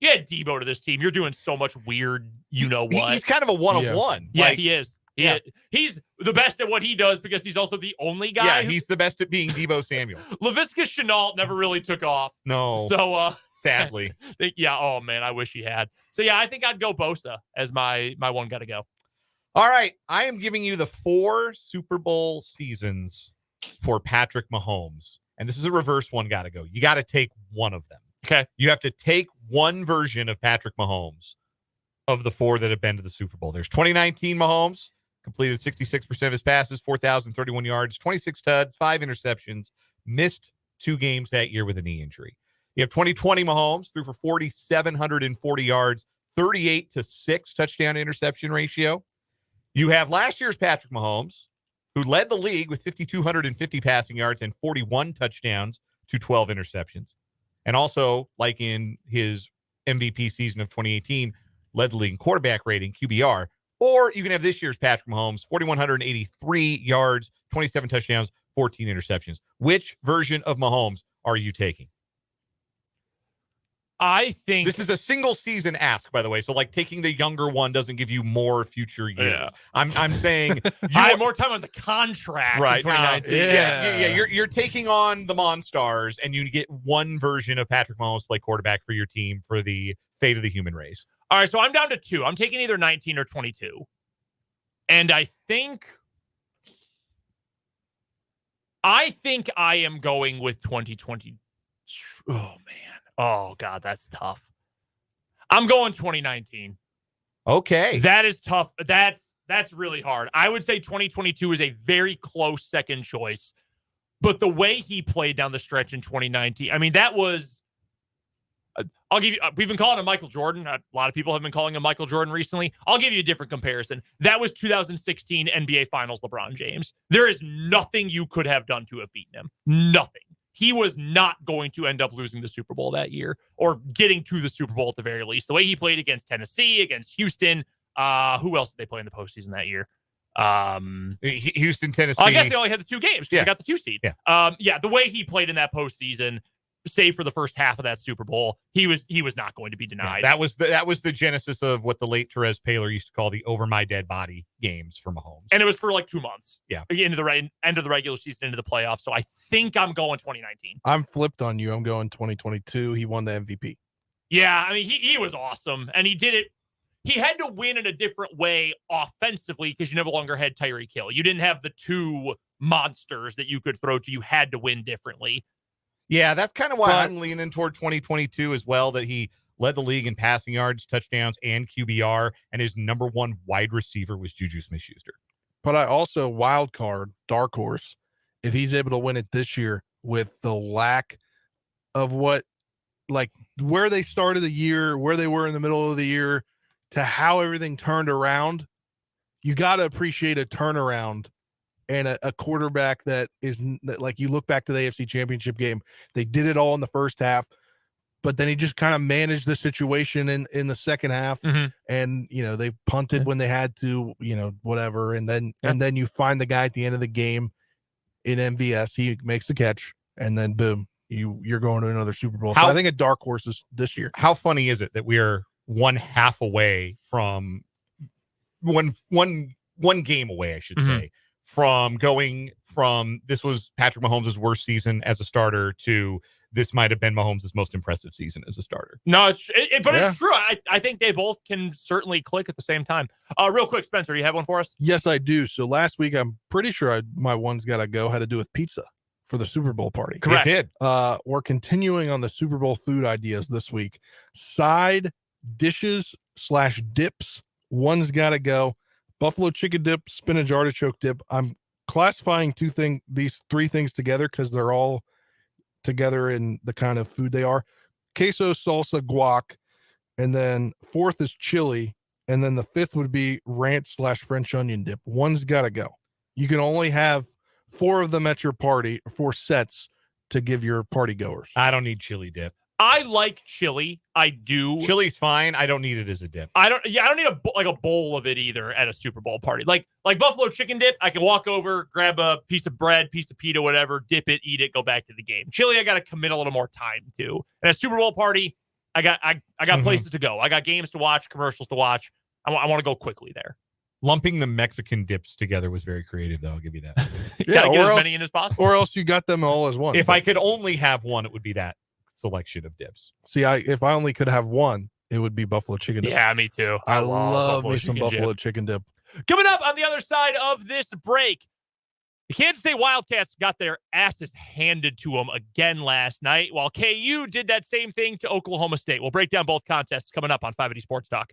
you had Deebo to this team. You're doing so much weird, you know what?
He's kind of a one of one.
Yeah, he is. Yeah, he's the best at what he does because he's also the only guy.
Yeah, he's the best at being Deebo Samuel.
Laviska Shenault never really took off.
No.
So,
sadly.
Yeah, oh, man, I wish he had. So, yeah, I think I'd go Bosa as my one got to go.
All right, I am giving you the 4 Super Bowl seasons for Patrick Mahomes. And this is a reverse one got to go. You got to take one of them.
Okay.
You have to take one version of Patrick Mahomes of the 4 that have been to the Super Bowl. There's 2019 Mahomes. Completed 66% of his passes, 4,031 yards, 26 tuds, 5 interceptions, missed 2 games that year with a knee injury. You have 2020 Mahomes, threw for 4,740 yards, 38-6 touchdown interception ratio. You have last year's Patrick Mahomes, who led the league with 5,250 passing yards and 41 touchdowns to 12 interceptions. And also, like in his MVP season of 2018, led the league in quarterback rating, QBR. Or you can have this year's Patrick Mahomes, 4,183 yards, 27 touchdowns, 14 interceptions. Which version of Mahomes are you taking?
I think
this is a single season ask, by the way. So, like, taking the younger one doesn't give you more future years. Yeah. I'm saying
I have more time on the contract.
Right.
In 2019.
Yeah. You're taking on the Monstars, and you get one version of Patrick Mahomes play quarterback for your team for the fate of the human race.
All right, so I'm down to 2. I'm taking either 19 or 22. And I think I am going with 2020. Oh, man. Oh, God, that's tough. I'm going 2019.
Okay.
That is tough. That's really hard. I would say 2022 is a very close second choice. But the way he played down the stretch in 2019, I mean, that was... I'll give you, we've been calling him Michael Jordan. A lot of people have been calling him Michael Jordan recently. I'll give you a different comparison. That was 2016 NBA Finals LeBron James. There is nothing you could have done to have beaten him. Nothing. He was not going to end up losing the Super Bowl that year or getting to the Super Bowl at the very least. The way he played against Tennessee, against Houston. Who else did they play in the postseason that year?
Houston, Tennessee.
I guess they only had the 2 games because they got the 2 seed.
Yeah.
The way he played in that postseason, save for the first half of that Super Bowl, he was not going to be denied.
Yeah, that was the genesis of what the late Therese Paylor used to call the over my dead body games for Mahomes.
And it was for like 2 months.
Yeah.
Into the end of the regular season, into the playoffs. So I think I'm going 2019.
I'm flipped on you. I'm going 2022. He won the MVP.
Yeah, I mean, he was awesome. And he did it. He had to win in a different way offensively because you no longer had Tyreek Hill. You didn't have the two monsters that you could throw to. You had to win differently.
Yeah, that's kind of why I'm leaning toward 2022 as well, that he led the league in passing yards, touchdowns, and QBR, and his number one wide receiver was Juju Smith-Schuster.
But I also wild card, dark horse, if he's able to win it this year with the lack of where they started the year, where they were in the middle of the year, to how everything turned around, you got to appreciate a turnaround. And a quarterback that is like, you look back to the AFC Championship game, they did it all in the first half, but then he just kind of managed the situation in the second half.
Mm-hmm.
And, they punted when they had to, whatever. And then you find the guy at the end of the game in MVS, he makes the catch, and then boom, you're going to another Super Bowl. So I think a dark horse is this year.
How funny is it that we are one half away from one game away, I should say, from going from this was Patrick Mahomes' worst season as a starter to this might have been Mahomes' most impressive season as a starter.
No, it's true. I think they both can certainly click at the same time. Real quick, Spencer, you have one for us?
Yes, I do. So last week, I'm pretty sure my one's got to go had to do with pizza for the Super Bowl party.
Correct.
It did.
We're continuing on the Super Bowl food ideas this week. Side dishes / dips. One's got to go. Buffalo chicken dip, spinach artichoke dip. I'm classifying these three things together because they're all together in the kind of food they are. Queso, salsa, guac, and then fourth is chili, and then the fifth would be ranch / French onion dip. One's got to go. You can only have 4 of them at your party, 4 sets to give your party goers.
I don't need chili dip.
I like chili. I do.
Chili's fine. I don't need it as a dip.
I don't need a bowl of it either at a Super Bowl party. Like buffalo chicken dip, I can walk over, grab a piece of bread, piece of pita, whatever, dip it, eat it, go back to the game. Chili, I got to commit a little more time to. And at a Super Bowl party, I got places to go. I got games to watch, commercials to watch. I want to go quickly there.
Lumping the Mexican dips together was very creative, though. I'll give you that.
Gotta get as many in as possible.
Or else you got them all as one.
If I could only have one, it would be that selection of dips.
See, if I only could have one, it would be buffalo chicken dip.
Yeah, me too.
I love me some buffalo chicken dip.
Coming up on the other side of this break, the Kansas State Wildcats got their asses handed to them again last night, while KU did that same thing to Oklahoma State. We'll break down both contests coming up on 580 Sports Talk.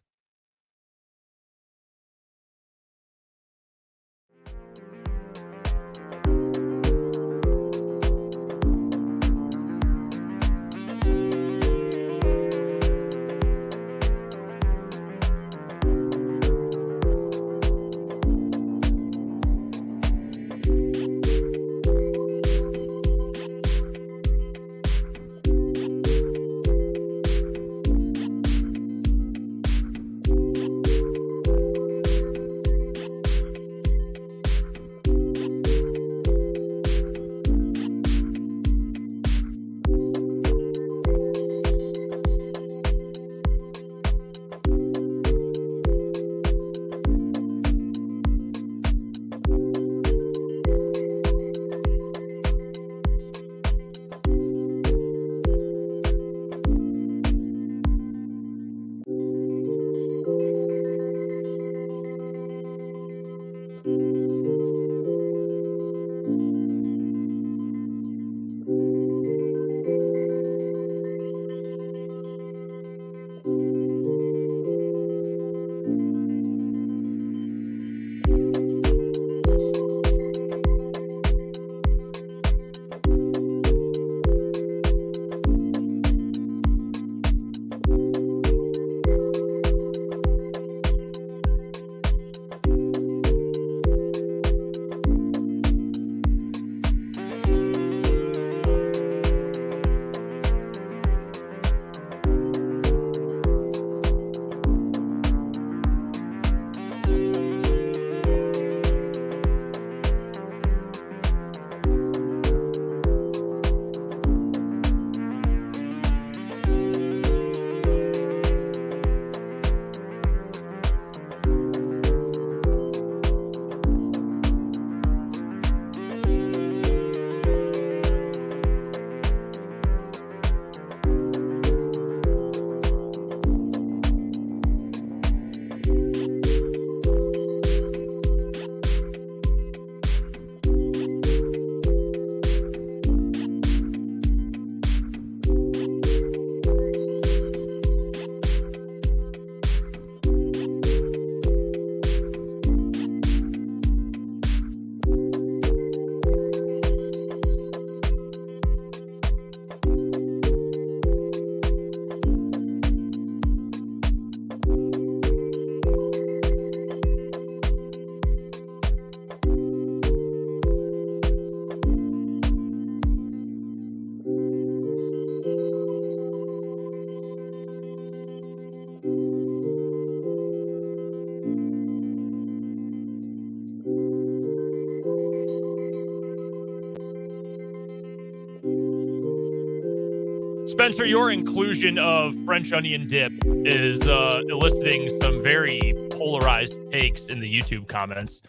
Spencer, your inclusion of French onion dip is eliciting some very polarized takes in the YouTube comments.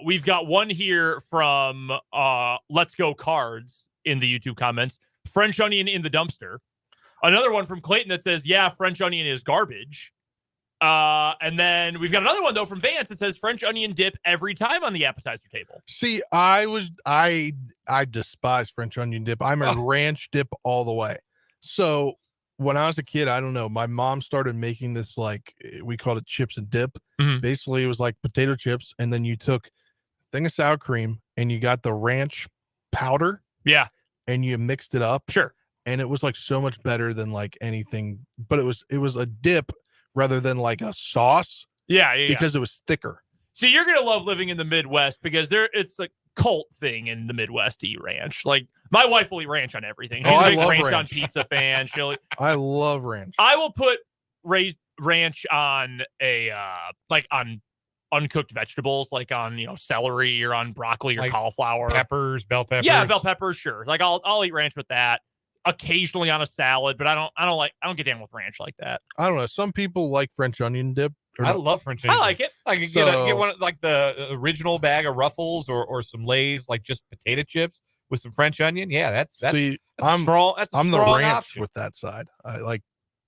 We've got one here from Let's Go Cards in the YouTube comments. French onion in the dumpster. Another one from Clayton that says, yeah, French onion is garbage. And then we've got another one, though, from Vance that says French onion dip every time on the appetizer table.
See, I despise French onion dip. I'm a ranch dip all the way. So when I was a kid, I don't know, my mom started making this, like, we called it chips and dip.
Mm-hmm.
Basically, it was like potato chips, and then you took a thing of sour cream, and you got the ranch powder.
Yeah.
And you mixed it up.
Sure.
And it was, like, so much better than, like, anything. But it was a dip rather than, like, a sauce.
Yeah.
Because it was thicker.
See, you're going to love living in the Midwest because it's a cult thing in the Midwest to eat ranch. Like, my wife will eat ranch on everything. She's a big ranch on pizza fan.
I love ranch.
I will put ranch on on uncooked vegetables, like on, celery or on broccoli or
like
cauliflower.
Peppers, bell peppers.
Yeah, bell peppers, sure. Like I'll eat ranch with that. Occasionally on a salad, but I don't get down with ranch like that.
I don't know. Some people like French onion dip.
I love French onion.
I like it.
I can get one like the original bag of Ruffles or some Lay's, like just potato chips with some French onion. Yeah, that's
I'm
strong. That's
I'm the
strong
ranch
option.
with that side. I like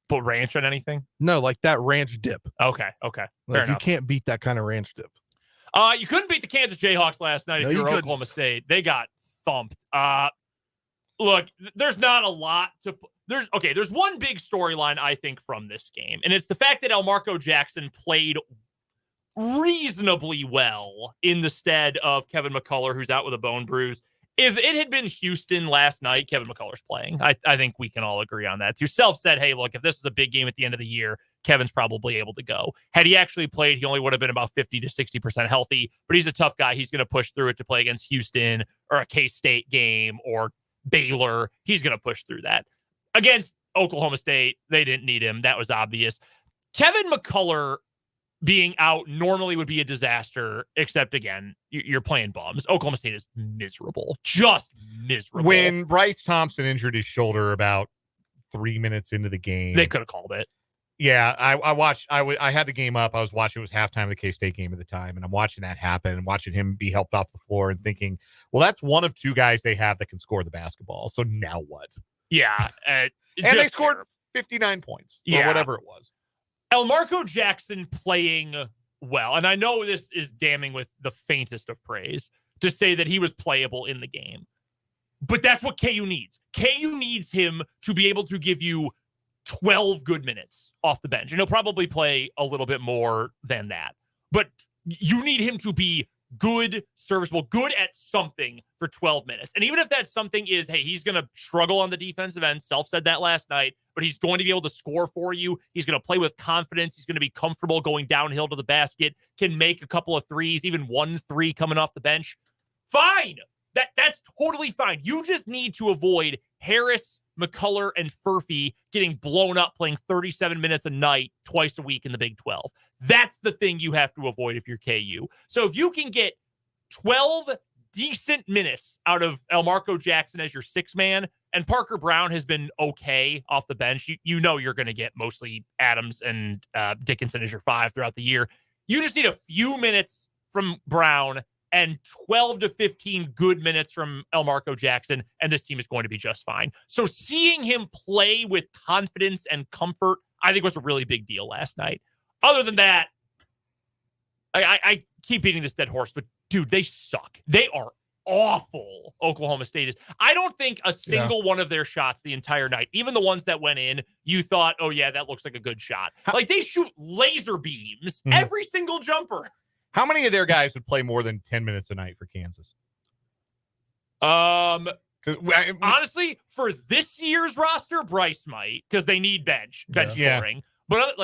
put ranch on anything.
No, like that ranch dip.
Okay.
Like,
Fair enough.
you can't beat that kind of ranch dip.
You couldn't beat the Kansas Jayhawks last night if you were Oklahoma State. They got thumped. Look, there's not a lot to. There's one big storyline I think from this game, and it's the fact that Elmarco Jackson played reasonably well in the stead of Kevin McCullough, who's out with a bone bruise. If it had been Houston last night, Kevin McCullough's playing. I think we can all agree on that. Too. Self said, hey, look, if this is a big game at the end of the year, Kevin's probably able to go. Had he actually played, he only would have been about 50 to 60% healthy, but he's a tough guy. He's going to push through it to play against Houston or a K-State game or Baylor. He's going to push through that. Against Oklahoma State, they didn't need him. That was obvious. Kevin McCullough being out normally would be a disaster, except, again, you're playing bums. Oklahoma State is miserable. Just miserable.
When Bryce Thompson injured his shoulder about 3 minutes into the game,
they could have called it.
Yeah, I watched. I had the game up. I was watching. It was halftime of the K-State game at the time, and I'm watching that happen and watching him be helped off the floor and thinking, well, that's one of two guys they have that can score the basketball. So now what?
Yeah.
And they scored 59 points or whatever it was.
Elmarco Jackson playing well, and I know this is damning with the faintest of praise to say that he was playable in the game, but that's what KU needs. KU needs him to be able to give you 12 good minutes off the bench, and he'll probably play a little bit more than that, but you need him to be good, serviceable, good at something for 12 minutes. And even if that something is, hey, he's going to struggle on the defensive end, Self said that last night, but he's going to be able to score for you. He's going to play with confidence. He's going to be comfortable going downhill to the basket, can make a couple of threes, even 1-3 coming off the bench. Fine. That's totally fine. You just need to avoid Harris, McCullough, and Furphy getting blown up playing 37 minutes a night twice a week in the Big 12. That's the thing you have to avoid if you're KU. So if you can get 12 decent minutes out of Elmarco Jackson as your six man, and Parker Brown has been okay off the bench, you know you're going to get mostly Adams and Dickinson as your five throughout the year. You just need a few minutes from Brown and 12 to 15 good minutes from Elmarco Jackson, and this team is going to be just fine. So seeing him play with confidence and comfort, I think was a really big deal last night. Other than that, I keep beating this dead horse, but dude, they suck. They are awful. Oklahoma State is. I don't think a single one of their shots the entire night, even the ones that went in, you thought, oh yeah, that looks like a good shot. Like they shoot laser beams every single jumper.
How many of their guys would play more than 10 minutes a night for Kansas?
Honestly, for this year's roster, Bryce might, because they need bench scoring. But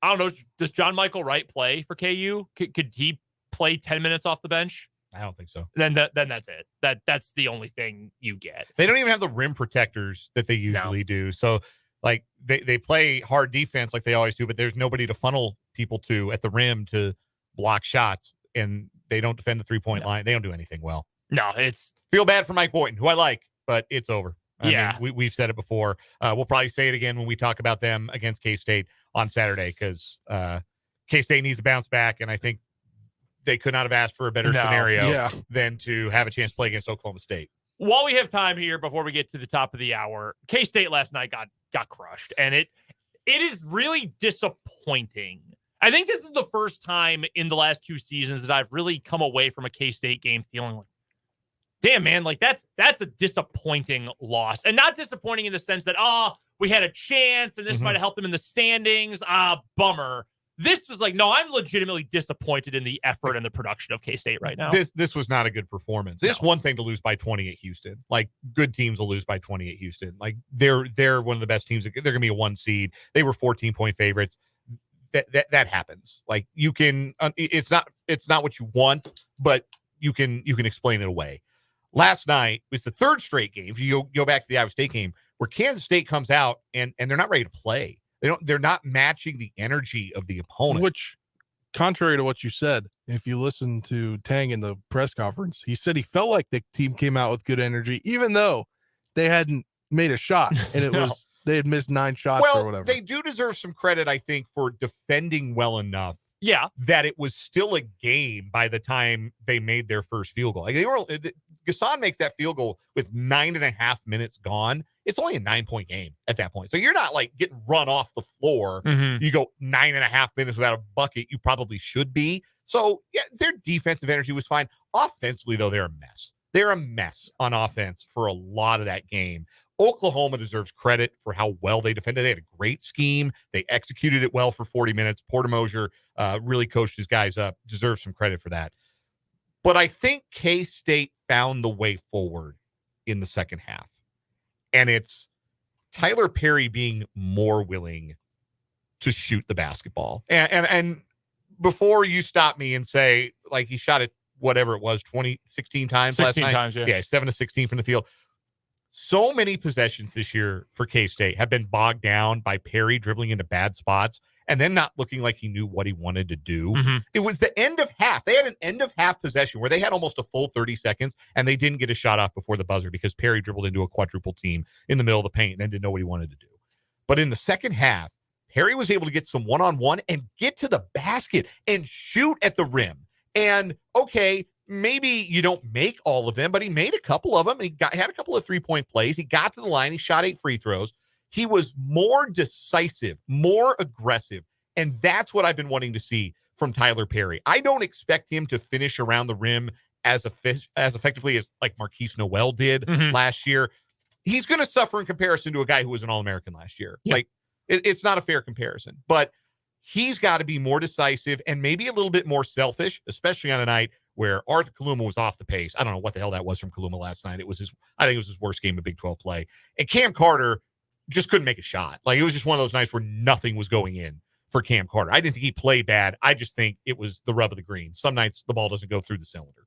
I don't know. Does John Michael Wright play for KU? Could he play 10 minutes off the bench?
I don't think so.
Then that's it. That's the only thing you get.
They don't even have the rim protectors that they usually do. So like they play hard defense like they always do, but there's nobody to funnel people to at the rim to block shots, and they don't defend the 3-point line. They don't do anything well.
No, it's
feel bad for Mike Boynton, who I like, but it's over.
Yeah.
mean, we've said it before. We'll probably say it again when we talk about them against K-State on Saturday, because K-State needs to bounce back, and I think they could not have asked for a better scenario than to have a chance to play against Oklahoma State.
While we have time here before we get to the top of the hour, K-State last night got crushed, and it is really disappointing. I think this is the first time in the last 2 seasons that I've really come away from a K-State game feeling like, damn, man, like that's a disappointing loss. And not disappointing in the sense that, we had a chance and this might have helped them in the standings. Bummer. This was like, no, I'm legitimately disappointed in the effort and the production of K-State right now.
This was not a good performance. It's one thing to lose by 20 at Houston. Like, good teams will lose by 20 at Houston. Like, they're one of the best teams. They're going to be a 1 seed. They were 14-point favorites. That happens. Like, you can, it's not what you want, but you can explain it away. Last night was the 3rd straight game. If you go back to the Iowa State game, where Kansas State comes out and they're not ready to play. They're not matching the energy of the opponent.
Which, contrary to what you said, if you listen to Tang in the press conference, he said he felt like the team came out with good energy, even though they hadn't made a shot, and it was they had missed 9 shots or whatever.
They do deserve some credit, I think, for defending well enough.
Yeah,
that it was still a game by the time they made their first field goal. Like, Gasson makes that field goal with 9.5 minutes gone. It's only a 9-point game at that point. So you're not like getting run off the floor. You go 9.5 minutes without a bucket. You probably should be. So yeah, their defensive energy was fine. Offensively, though, they're a mess. They're a mess on offense for a lot of that game. Oklahoma deserves credit for how well they defended. They had a great scheme. They executed it well for 40 minutes. Porter Mosier really coached his guys up. Deserves some credit for that. But I think K-State found the way forward in the second half. And it's Tyler Perry being more willing to shoot the basketball. And before you stop me and say, like, he shot it, whatever it was, 16 times last night.
16 times, yeah.
Yeah, 7 of 16 from the field. So many possessions this year for K-State have been bogged down by Perry dribbling into bad spots and then not looking like he knew what he wanted to do. It was the end of half. They had an end of half possession where they had almost a full 30 seconds and they didn't get a shot off before the buzzer because Perry dribbled into a quadruple team in the middle of the paint and then didn't know what he wanted to do. But in the second half, Perry was able to get some one-on-one and get to the basket and shoot at the rim. And okay, maybe you don't make all of them, but he made a couple of them. He had a couple of 3-point plays. He got to the line. He shot 8 free throws. He was more decisive, more aggressive, and that's what I've been wanting to see from Tyler Perry. I don't expect him to finish around the rim as effectively as like Marquise Noel did last year. He's going to suffer in comparison to a guy who was an All-American last year. Yeah. Like, it's not a fair comparison, but he's got to be more decisive and maybe a little bit more selfish, especially on a night where Arthur Kaluma was off the pace. I don't know what the hell that was from Kaluma last night. I think it was his worst game of Big 12 play. And Cam Carter just couldn't make a shot. Like, it was just one of those nights where nothing was going in for Cam Carter. I didn't think he played bad. I just think it was the rub of the green. Some nights the ball doesn't go through the cylinder.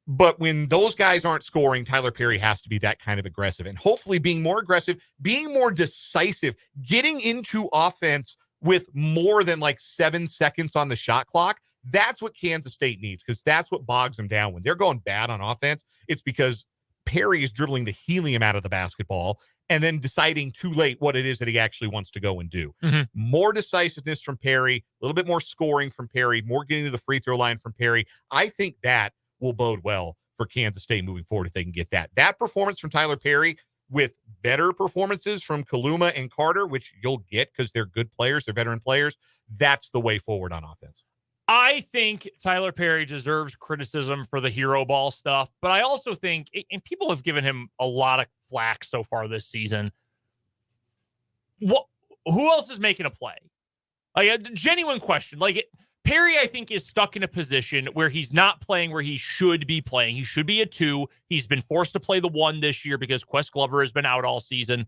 But when those guys aren't scoring, Tyler Perry has to be that kind of aggressive. And hopefully being more aggressive, being more decisive, getting into offense with more than like 7 seconds on the shot clock. That's what Kansas State needs, because that's what bogs them down. When they're going bad on offense, it's because Perry is dribbling the helium out of the basketball and then deciding too late what it is that he actually wants to go and do. More decisiveness from Perry, a little bit more scoring from Perry, more getting to the free throw line from Perry. I think that will bode well for Kansas State moving forward if they can get that. That performance from Tyler Perry with better performances from Kaluma and Carter, which you'll get because they're good players, they're veteran players, that's the way forward on offense.
I think Tyler Perry deserves criticism for the hero ball stuff, but I also think, and people have given him a lot of flack so far this season, who else is making a play? Like, a genuine question. Like, Perry, I think, is stuck in a position where he's not playing where he should be playing. He should be a 2. He's been forced to play the 1 this year because Quest Glover has been out all season.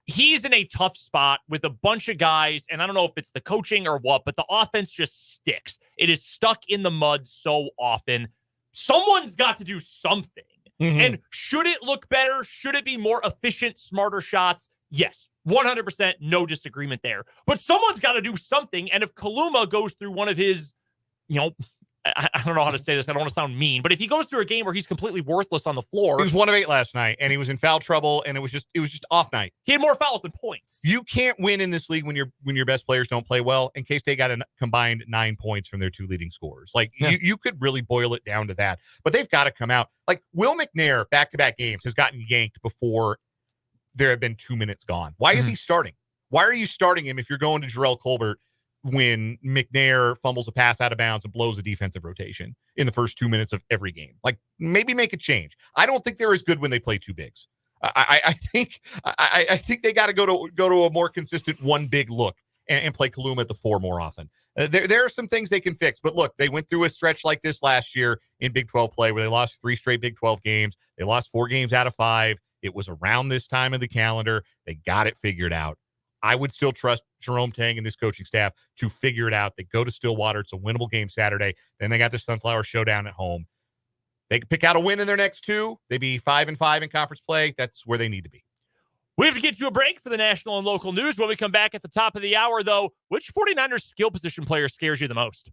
He's in a tough spot with a bunch of guys, and I don't know if it's the coaching or what, but the offense just sticks. It is stuck in the mud so often. Someone's got to do something. And should it look better? Should it be more efficient, smarter shots? Yes, 100%, no disagreement there. But someone's got to do something, and if Kaluma goes through one of his, I don't know how to say this. I don't want to sound mean, but if he goes through a game where he's completely worthless on the floor,
He was 1 of 8 last night, and he was in foul trouble, and it was just off night.
he had more fouls than points.
You can't win in this league when your best players don't play well. And K-State got a combined 9 points from their 2 leading scorers. Like you could really boil it down to that. But they've got to come out. Like Will McNair, back-to-back games, has gotten yanked before there have been 2 minutes gone. Why is he starting? Why are you starting him if you're going to Jarrell Colbert when McNair fumbles a pass out of bounds and blows a defensive rotation in the first 2 minutes of every game? Like, maybe make a change. I don't think they're as good when they play 2 bigs. I think they got to go to a more consistent 1 big look and play Kaluma at the 4 more often. There are some things they can fix, but look, they went through a stretch like this last year in Big 12 play where they lost 3 straight Big 12 games. They lost 4 games out of 5. It was around this time of the calendar. They got it figured out. I would still trust Jerome Tang and this coaching staff to figure it out. They go to Stillwater. It's a winnable game Saturday. Then they got the Sunflower Showdown at home. They can pick out a win in their next 2. They'd be 5-5 in conference play. That's where they need to be.
We have to get to a break for the national and local news. When we come back at the top of the hour, though, which 49ers skill position player scares you the most?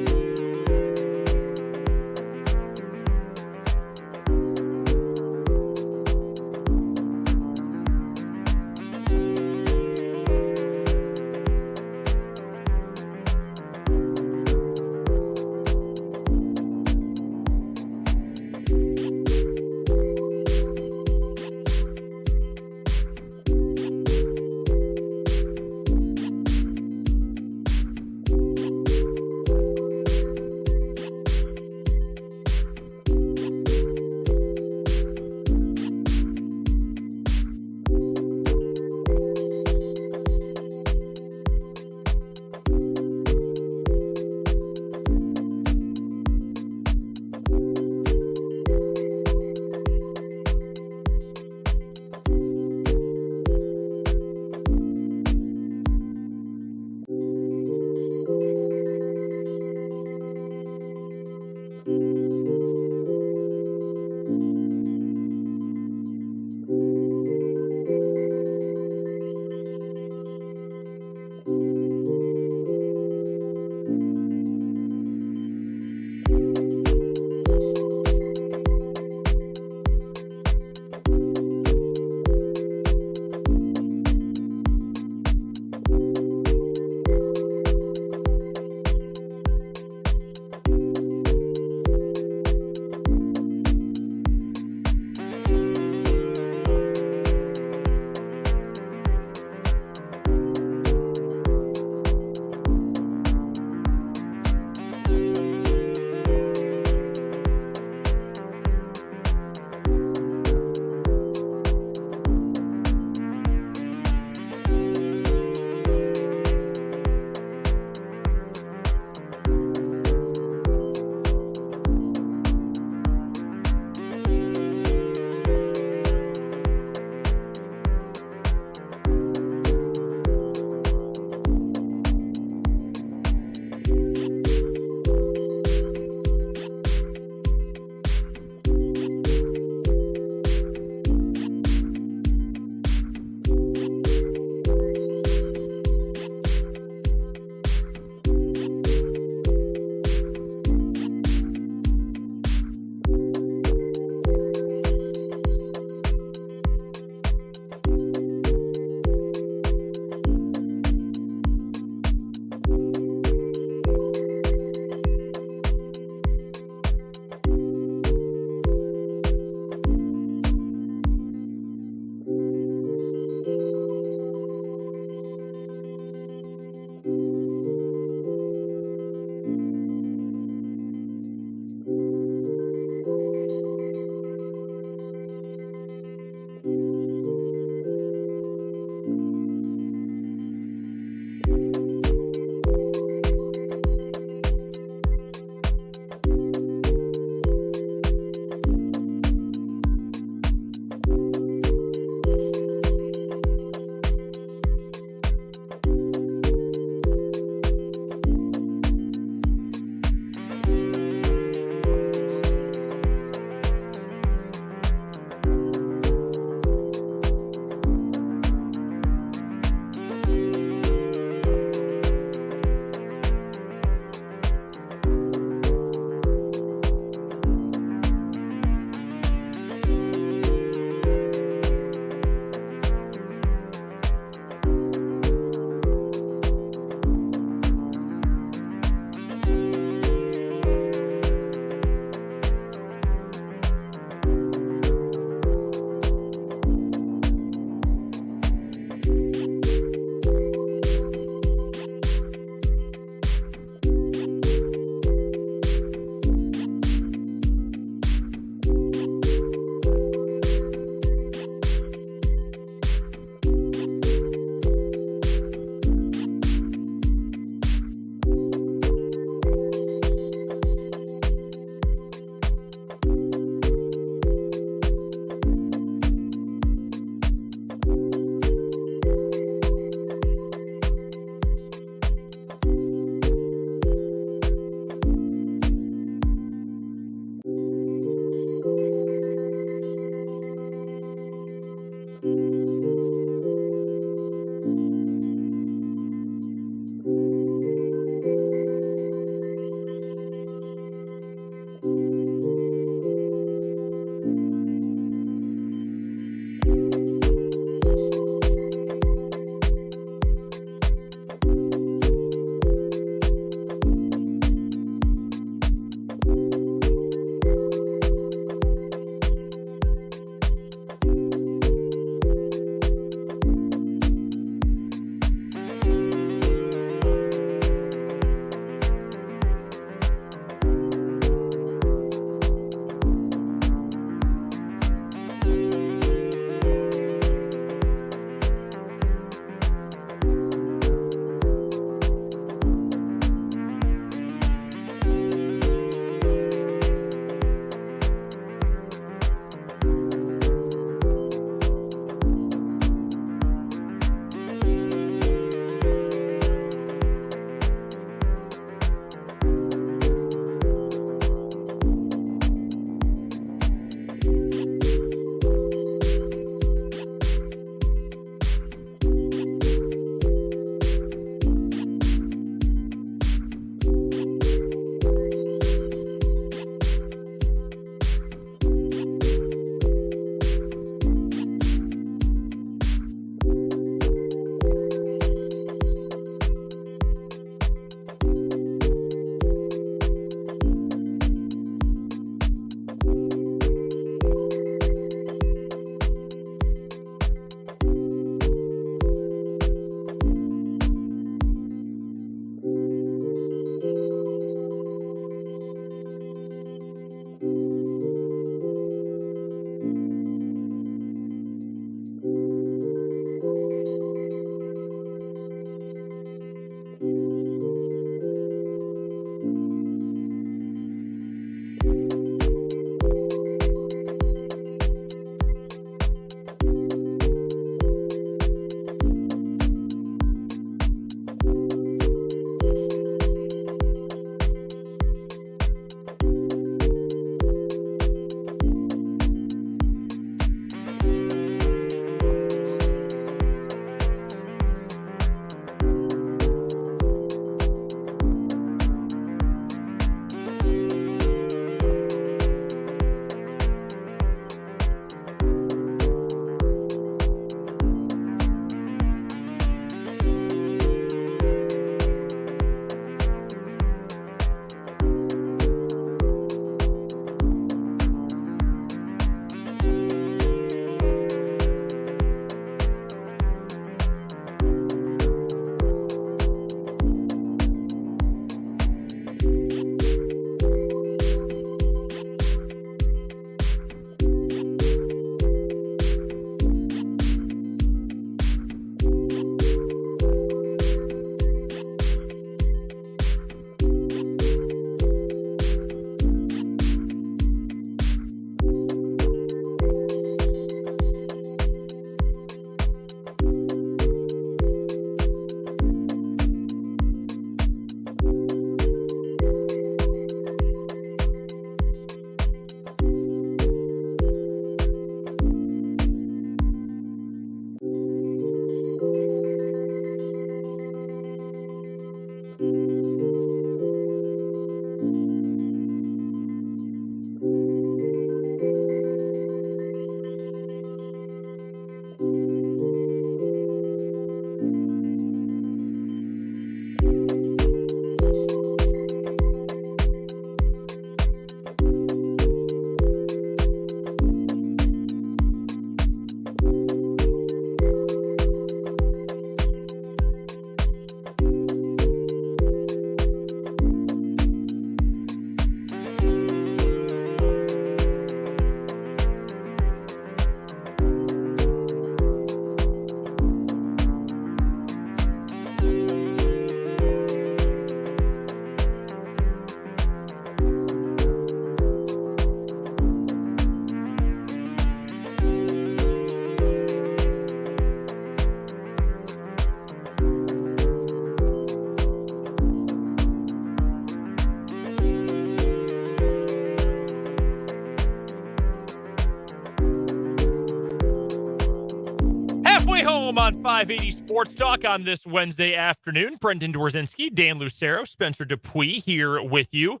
Halfway home on 580 Sports Talk on this Wednesday afternoon. Brendan Dworzinski, Dan Lucero, Spencer Dupuis here with you.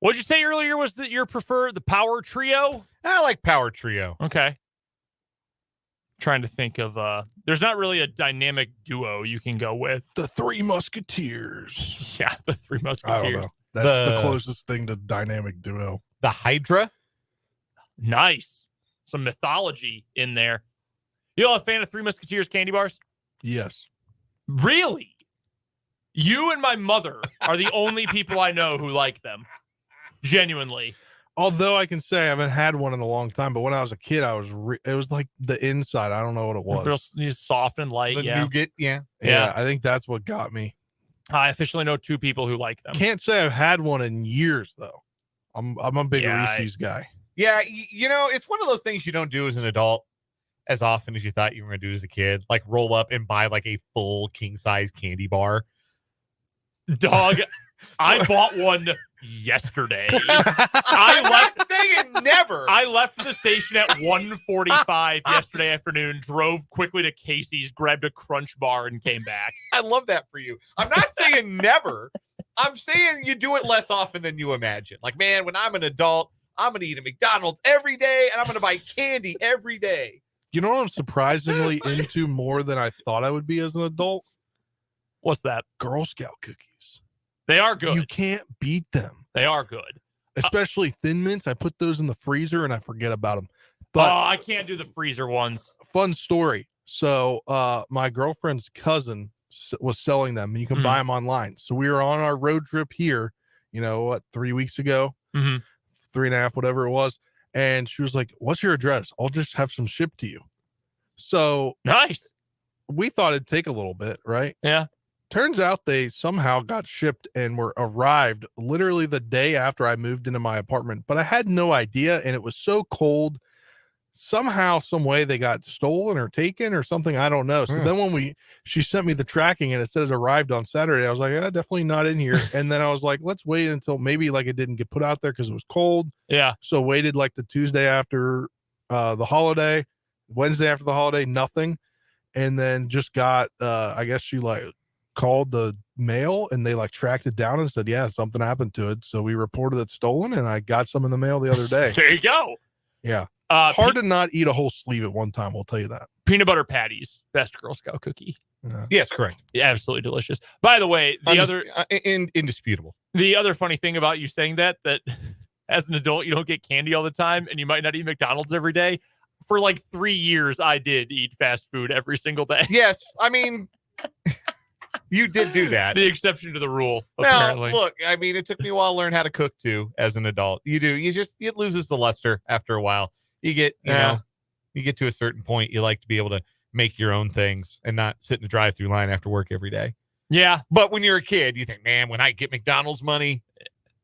What'd you say earlier was that your preferred, the power trio?
I like power trio.
Okay. Trying to think of, there's not really a dynamic duo you can go with.
The Three Musketeers.
Yeah, the Three Musketeers.
I don't know. That's the closest thing to dynamic duo.
The Hydra.
Nice. Some mythology in there. You all a fan of Three Musketeers candy bars?
Yes.
Really? You and my mother are the only people I know who like them. Genuinely.
Although I can say I haven't had one in a long time, but when I was a kid, it was like the inside. I don't know what it was.
Real soft and light.
The
Yeah.
nougat.
Yeah. I think that's what got me.
I officially know 2 people who like them.
Can't say I've had one in years though. I'm a big Reese's guy.
Yeah, it's one of those things you don't do as an adult as often as you thought you were going to do as a kid. Like roll up and buy like a full king size candy bar.
Dog, I bought one yesterday.
I'm not saying never.
I left the station at 1:45 yesterday afternoon, drove quickly to Casey's, grabbed a Crunch bar, and came back.
I love that for you. I'm not saying never. I'm saying you do it less often than you imagine. Like, man, when I'm an adult, I'm going to eat a McDonald's every day, and I'm going to buy candy every day.
You know what I'm surprisingly into more than I thought I would be as an adult?
What's that?
Girl Scout cookies.
They are good.
You can't beat them.
They are good.
Especially Thin Mints. I put those in the freezer and I forget about them. But
I can't do the freezer ones.
Fun story. So my girlfriend's cousin was selling them, and you can buy them online. So we were on our road trip here, 3 weeks ago, 3.5, whatever it was. And she was like, "What's your address? I'll just have some shipped to you." So
nice.
We thought it'd take a little bit, right?
Yeah.
Turns out they somehow got shipped and were arrived literally the day after I moved into my apartment, but I had no idea. And it was so cold. Somehow, some way they got stolen or taken or something. I don't know. So then when she sent me the tracking and it said it arrived on Saturday, I was like, definitely not in here. And then I was like, let's wait until maybe like it didn't get put out there because it was cold.
Yeah.
So waited like the Tuesday after the holiday, Wednesday after the holiday, nothing. And then just got, I guess she like called the mail and they like tracked it down and said, yeah, something happened to it. So we reported it stolen and I got some in the mail the other day.
There you go.
Yeah. Hard to not eat a whole sleeve at one time. I'll tell you that.
Peanut butter patties, best Girl Scout cookie.
Yeah.
Yes, correct.
Yeah, absolutely delicious. By the way,
indisputable.
The other funny thing about you saying that as an adult, you don't get candy all the time and you might not eat McDonald's every day. For like 3 years, I did eat fast food every single day.
Yes. I mean, you did do that.
The exception to the rule, apparently.
Now, look, I mean, it took me a while to learn how to cook too as an adult. You do. It loses the luster after a while. You get, you get to a certain point, you like to be able to make your own things and not sit in a drive-through line after work every day.
Yeah.
But when you're a kid, you think, man, when I get McDonald's money,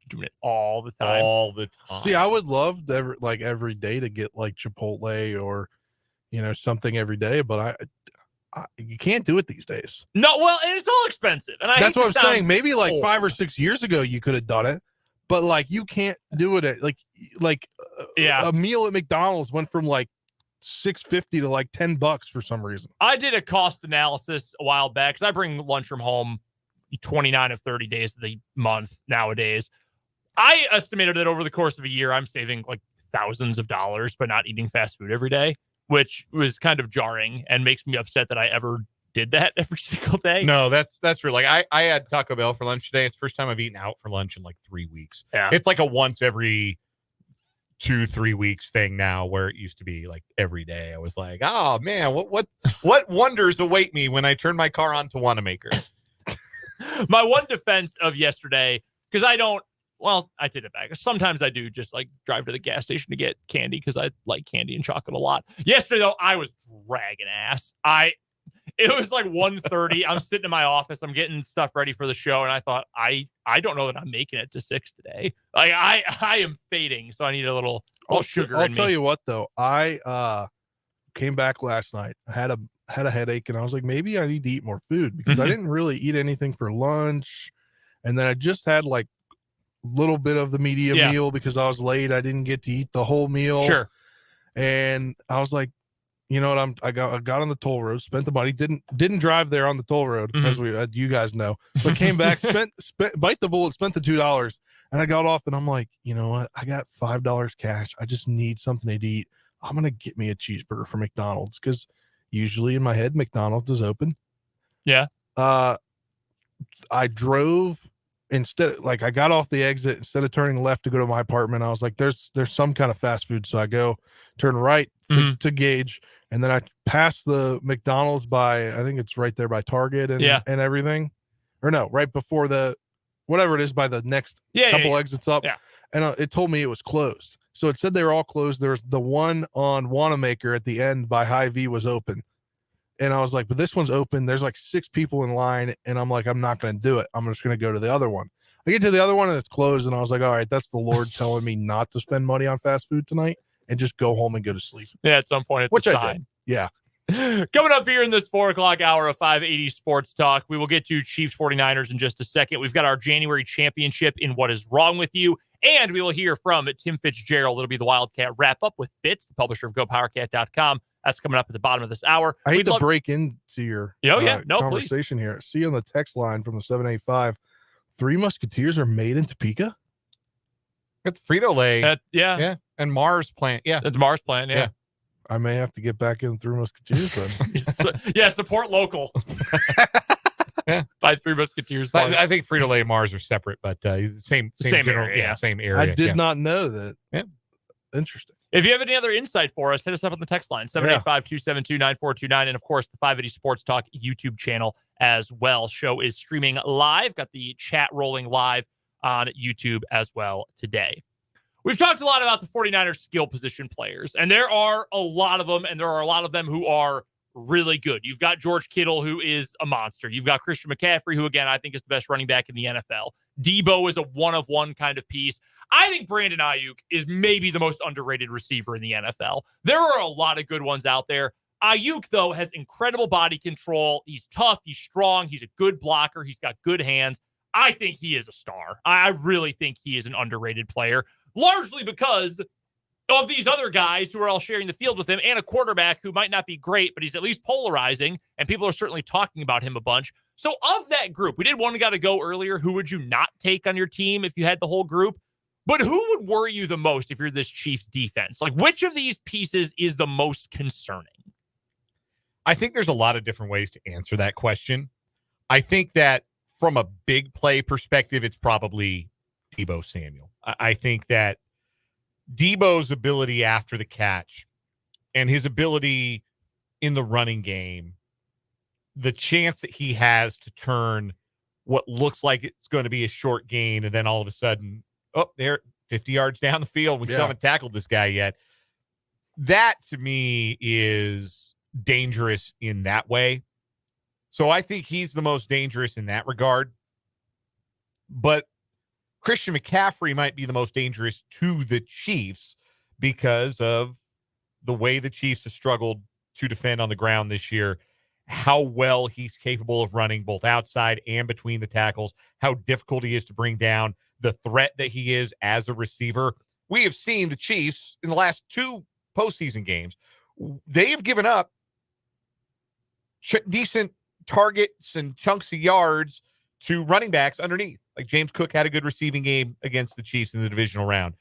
doing it all the time.
See, I would love every day to get like Chipotle or, something every day, but you can't do it these days.
No, well, and it's all expensive. And
that's what I'm saying. Maybe like 5 or 6 years ago, you could have done it, but like you can't do it at a meal at McDonald's went from like $6.50 to like $10 for some reason.
I did a cost analysis a while back because I bring lunch from home 29 of 30 days of the month nowadays. I estimated that over the course of a year, I'm saving like thousands of dollars by not eating fast food every day, which was kind of jarring and makes me upset that I ever did that every single day.
No, that's real. Like I had Taco Bell for lunch today. It's the first time I've eaten out for lunch in like 3 weeks.
Yeah.
It's like a once every 2-3 weeks thing now, where it used to be like every day. I was like, oh man, what wonders await me when I turn my car on to Wanamaker.
My one defense of yesterday, because I did it back. Sometimes I do just like drive to the gas station to get candy because I like candy and chocolate a lot. Yesterday though, I was dragging ass. It was like 1:30. I'm sitting in my office. I'm getting stuff ready for the show. And I thought, I don't know that I'm making it to 6 today. Like I am fading. So I need a little sugar in me.
I'll tell you what though. I came back last night. I had a headache and I was like, maybe I need to eat more food because I didn't really eat anything for lunch. And then I just had like a little bit of the medium meal because I was late. I didn't get to eat the whole meal.
Sure.
And I was like, you know what? I got on the toll road, spent the money, didn't drive there on the toll road, as you guys know, but came back, spent bite the bullet, spent the $2, and I got off, and I'm like, you know what? I got $5 cash. I just need something to eat. I'm gonna get me a cheeseburger from McDonald's, because usually in my head McDonald's is open.
Yeah.
I drove. Instead, like, I got off the exit, instead of turning left to go to my apartment, I was like, there's some kind of fast food. So I go turn right to Gage, and then I pass the McDonald's by, I think it's right there by Target and everything. Or no, right before the, whatever it is, by the next couple exits up. Yeah. And it told me it was closed. So it said they were all closed. There's the one on Wanamaker at the end by Hy-Vee was open. And I was like, but this one's open. There's like 6 people in line. And I'm like, I'm not going to do it. I'm just going to go to the other one. I get to the other one and it's closed. And I was like, all right, that's the Lord telling me not to spend money on fast food tonight and just go home and go to sleep.
Yeah, at some point, it's a sign.
I did. Yeah.
Coming up here in this 4 o'clock hour of 580 Sports Talk, we will get to Chiefs 49ers in just a second. We've got our January championship in What Is Wrong With You. And we will hear from Tim Fitzgerald. It'll be the Wildcat Wrap-up with Fitz, the publisher of GoPowerCat.com. That's coming up at the bottom of this hour.
I hate to break into your conversation
please.
here. See on the text line from the 785, 3 Musketeers are made in Topeka?
It's Frito-Lay.
Yeah.
And Mars plant. Yeah.
It's Mars plant. Yeah.
I may have to get back in 3 Musketeers then.
Support local.
Yeah.
By 3 Musketeers.
I think Frito-Lay and Mars are separate, but same general,
area.
Same area.
I did not know that.
Yeah.
Interesting.
If you have any other insight for us, hit us up on the text line, 785-272-9429. And, of course, the 580 Sports Talk YouTube channel as well. Show is streaming live. Got the chat rolling live on YouTube as well today. We've talked a lot about the 49ers skill position players, and there are a lot of them, and there are a lot of them who are really good. You've got George Kittle, who is a monster. You've got Christian McCaffrey, who, again, I think is the best running back in the NFL. Debo is a one-of-one kind of piece. I think Brandon Ayuk is maybe the most underrated receiver in the NFL. There are a lot of good ones out there. Ayuk, though, has incredible body control. He's tough. He's strong. He's a good blocker. He's got good hands. I think he is a star. I really think he is an underrated player, largely because of these other guys who are all sharing the field with him and a quarterback who might not be great, but he's at least polarizing, and people are certainly talking about him a bunch. So of that group, we did one guy to go earlier. Who would you not take on your team if you had the whole group? But who would worry you the most if you're this Chiefs defense? Like, which of these pieces is the most concerning?
I think there's a lot of different ways to answer that question. I think that from a big play perspective, it's probably Deebo Samuel. I think that Debo's ability after the catch and his ability in the running game, the chance that he has to turn what looks like it's going to be a short gain, and then all of a sudden, they're 50 yards down the field. We still haven't tackled this guy yet. That, to me, is dangerous in that way. So I think he's the most dangerous in that regard. But Christian McCaffrey might be the most dangerous to the Chiefs because of the way the Chiefs have struggled to defend on the ground this year, how well he's capable of running both outside and between the tackles, how difficult he is to bring down, the threat that he is as a receiver. We have seen the Chiefs in the last 2 postseason games. They have given up decent targets and chunks of yards to running backs underneath. Like James Cook had a good receiving game against the Chiefs in the divisional round.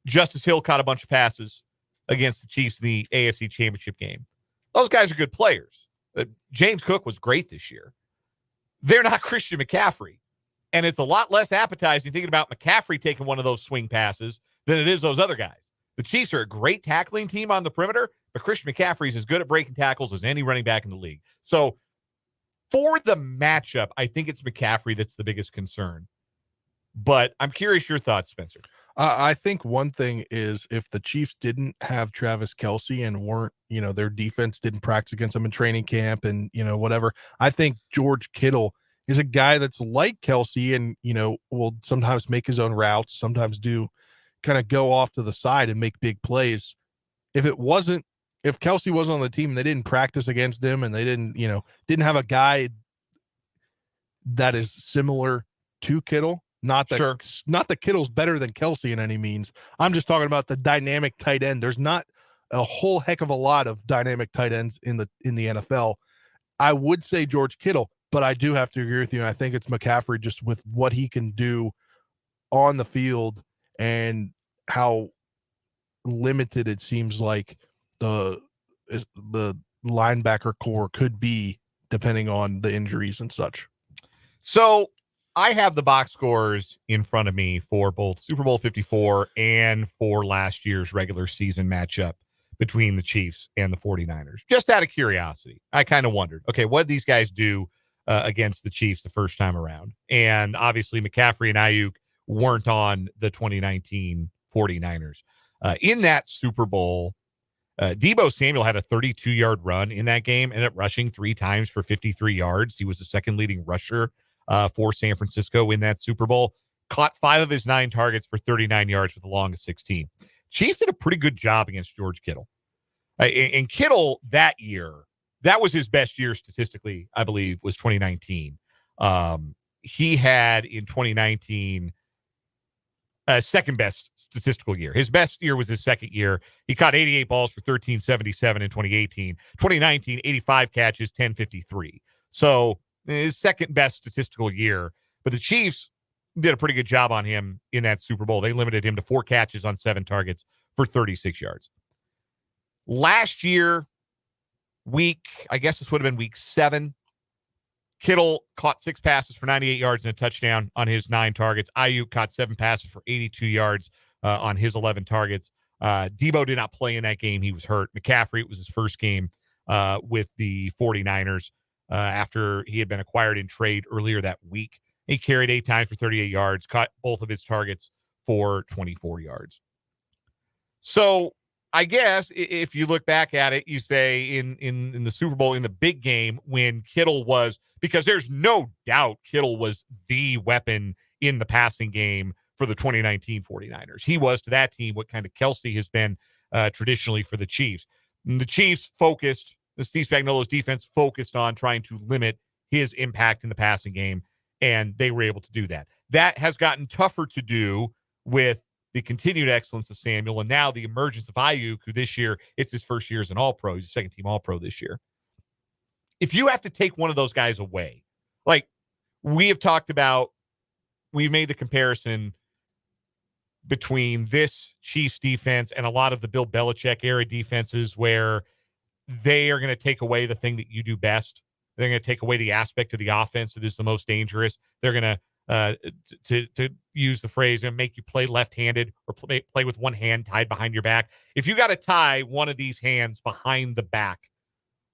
Justice Hill caught a bunch of passes against the Chiefs in the AFC Championship game. Those guys are good players. James Cook was great this year. They're not Christian McCaffrey. And it's a lot less appetizing thinking about McCaffrey taking one of those swing passes than it is those other guys. The Chiefs are a great tackling team on the perimeter, but Christian McCaffrey is as good at breaking tackles as any running back in the league. So for the matchup, I think it's McCaffrey that's the biggest concern. But I'm curious your thoughts, Spencer.
I think one thing is if the Chiefs didn't have Travis Kelce and weren't, their defense didn't practice against them in training camp and, whatever, I think George Kittle is a guy that's like Kelce and, will sometimes make his own routes, sometimes kind of go off to the side and make big plays. If Kelce wasn't on the team and they didn't practice against him and they didn't have a guy that is similar to Kittle, not that Kittle's better than Kelce in any means. I'm just talking about the dynamic tight end. There's not a whole heck of a lot of dynamic tight ends in the NFL. I would say George Kittle, but I do have to agree with you. And I think it's McCaffrey just with what he can do on the field and how limited it seems like the linebacker core could be depending on the injuries and such.
So I have the box scores in front of me for both Super Bowl 54 and for last year's regular season matchup between the Chiefs and the 49ers. Just out of curiosity, I kind of wondered, okay, what did these guys do against the Chiefs the first time around? And obviously McCaffrey and Ayuk weren't on the 2019 49ers. In that Super Bowl, Deebo Samuel had a 32-yard run in that game, ended up rushing 3 times for 53 yards. He was the second leading rusher for San Francisco in that Super Bowl. Caught 5 of his 9 targets for 39 yards with a long of 16. Chiefs did a pretty good job against George Kittle. And Kittle that year, that was his best year statistically, I believe, was 2019. He had in 2019 second best statistical year. His best year was his second year. He caught 88 balls for 1377 in 2018. 2019, 85 catches, 1053. So his second best statistical year. But the Chiefs did a pretty good job on him in that Super Bowl. They limited him to 4 catches on 7 targets for 36 yards. Last year, I guess this would have been week 7, Kittle caught 6 passes for 98 yards and a touchdown on his 9 targets. Ayuk caught 7 passes for 82 yards on his 11 targets. Deebo did not play in that game. He was hurt. McCaffrey, it was his first game with the 49ers after he had been acquired in trade earlier that week. He carried 8 times for 38 yards, caught both of his targets for 24 yards. So I guess if you look back at it, you say in the Super Bowl, in the big game, when Kittle was, because there's no doubt Kittle was the weapon in the passing game for the 2019 49ers. He was to that team what kind of Kelce has been traditionally for the Chiefs. And the Chiefs focused, the Steve Spagnuolo's defense focused on trying to limit his impact in the passing game, and they were able to do that. That has gotten tougher to do with the continued excellence of Samuel, and now the emergence of Ayuk, who this year, it's his first year as an All-Pro. He's a second-team All-Pro this year. If you have to take one of those guys away, like we have talked about, we've made the comparison between this Chiefs defense and a lot of the Bill Belichick-era defenses where they are going to take away the thing that you do best. They're going to take away the aspect of the offense that is the most dangerous. They're going to use the phrase and make you play left-handed or play with one hand tied behind your back. If you got to tie one of these hands behind the back,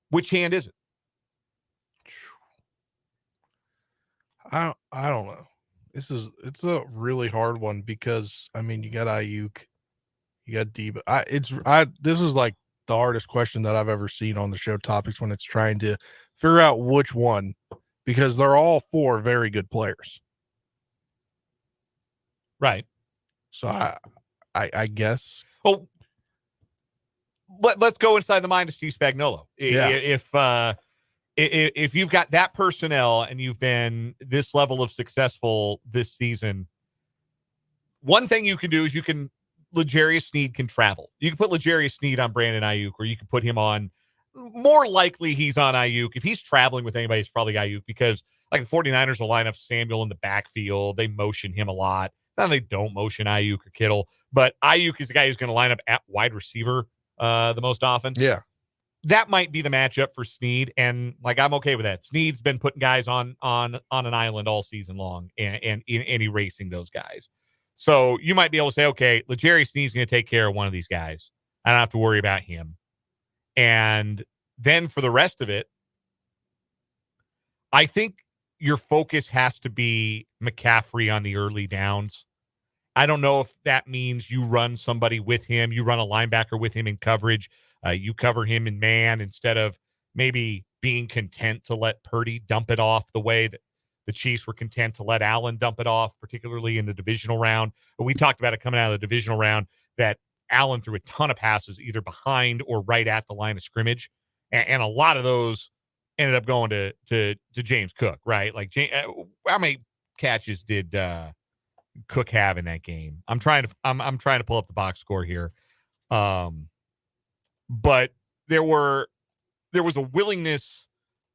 which hand is it?
I don't know. It's a really hard one because I mean you got Ayuk, you got Deebo. This is like the hardest question that I've ever seen on the show topics when it's trying to figure out which one, because they're all 4 very good players.
Right.
So I guess.
Well, let's go inside the mind of Steve Spagnuolo. Yeah. If you've got that personnel and you've been this level of successful this season, one thing you can do is L'Jarius Sneed can travel. You can put L'Jarius Sneed on Brandon Ayuk, or you can put him on, more likely he's on Ayuk. If he's traveling with anybody, it's probably Ayuk, because like the 49ers will line up Samuel in the backfield. They motion him a lot. Now they don't motion Ayuk or Kittle, but Ayuk is the guy who's going to line up at wide receiver the most often.
Yeah.
That might be the matchup for Sneed, and like I'm okay with that. Sneed's been putting guys on an island all season long and erasing those guys. So you might be able to say, okay, L'Jarius Sneed's going to take care of one of these guys. I don't have to worry about him. And then for the rest of it, I think your focus has to be McCaffrey on the early downs. I don't know if that means you run somebody with him, you run a linebacker with him in coverage. You cover him in man instead of maybe being content to let Purdy dump it off the way that the Chiefs were content to let Allen dump it off, particularly in the divisional round. But we talked about it coming out of the divisional round that Allen threw a ton of passes either behind or right at the line of scrimmage. And a lot of those ended up going to James Cook, right? Like, how many catches did Cook have in that game? I'm trying to pull up the box score here. but there was a willingness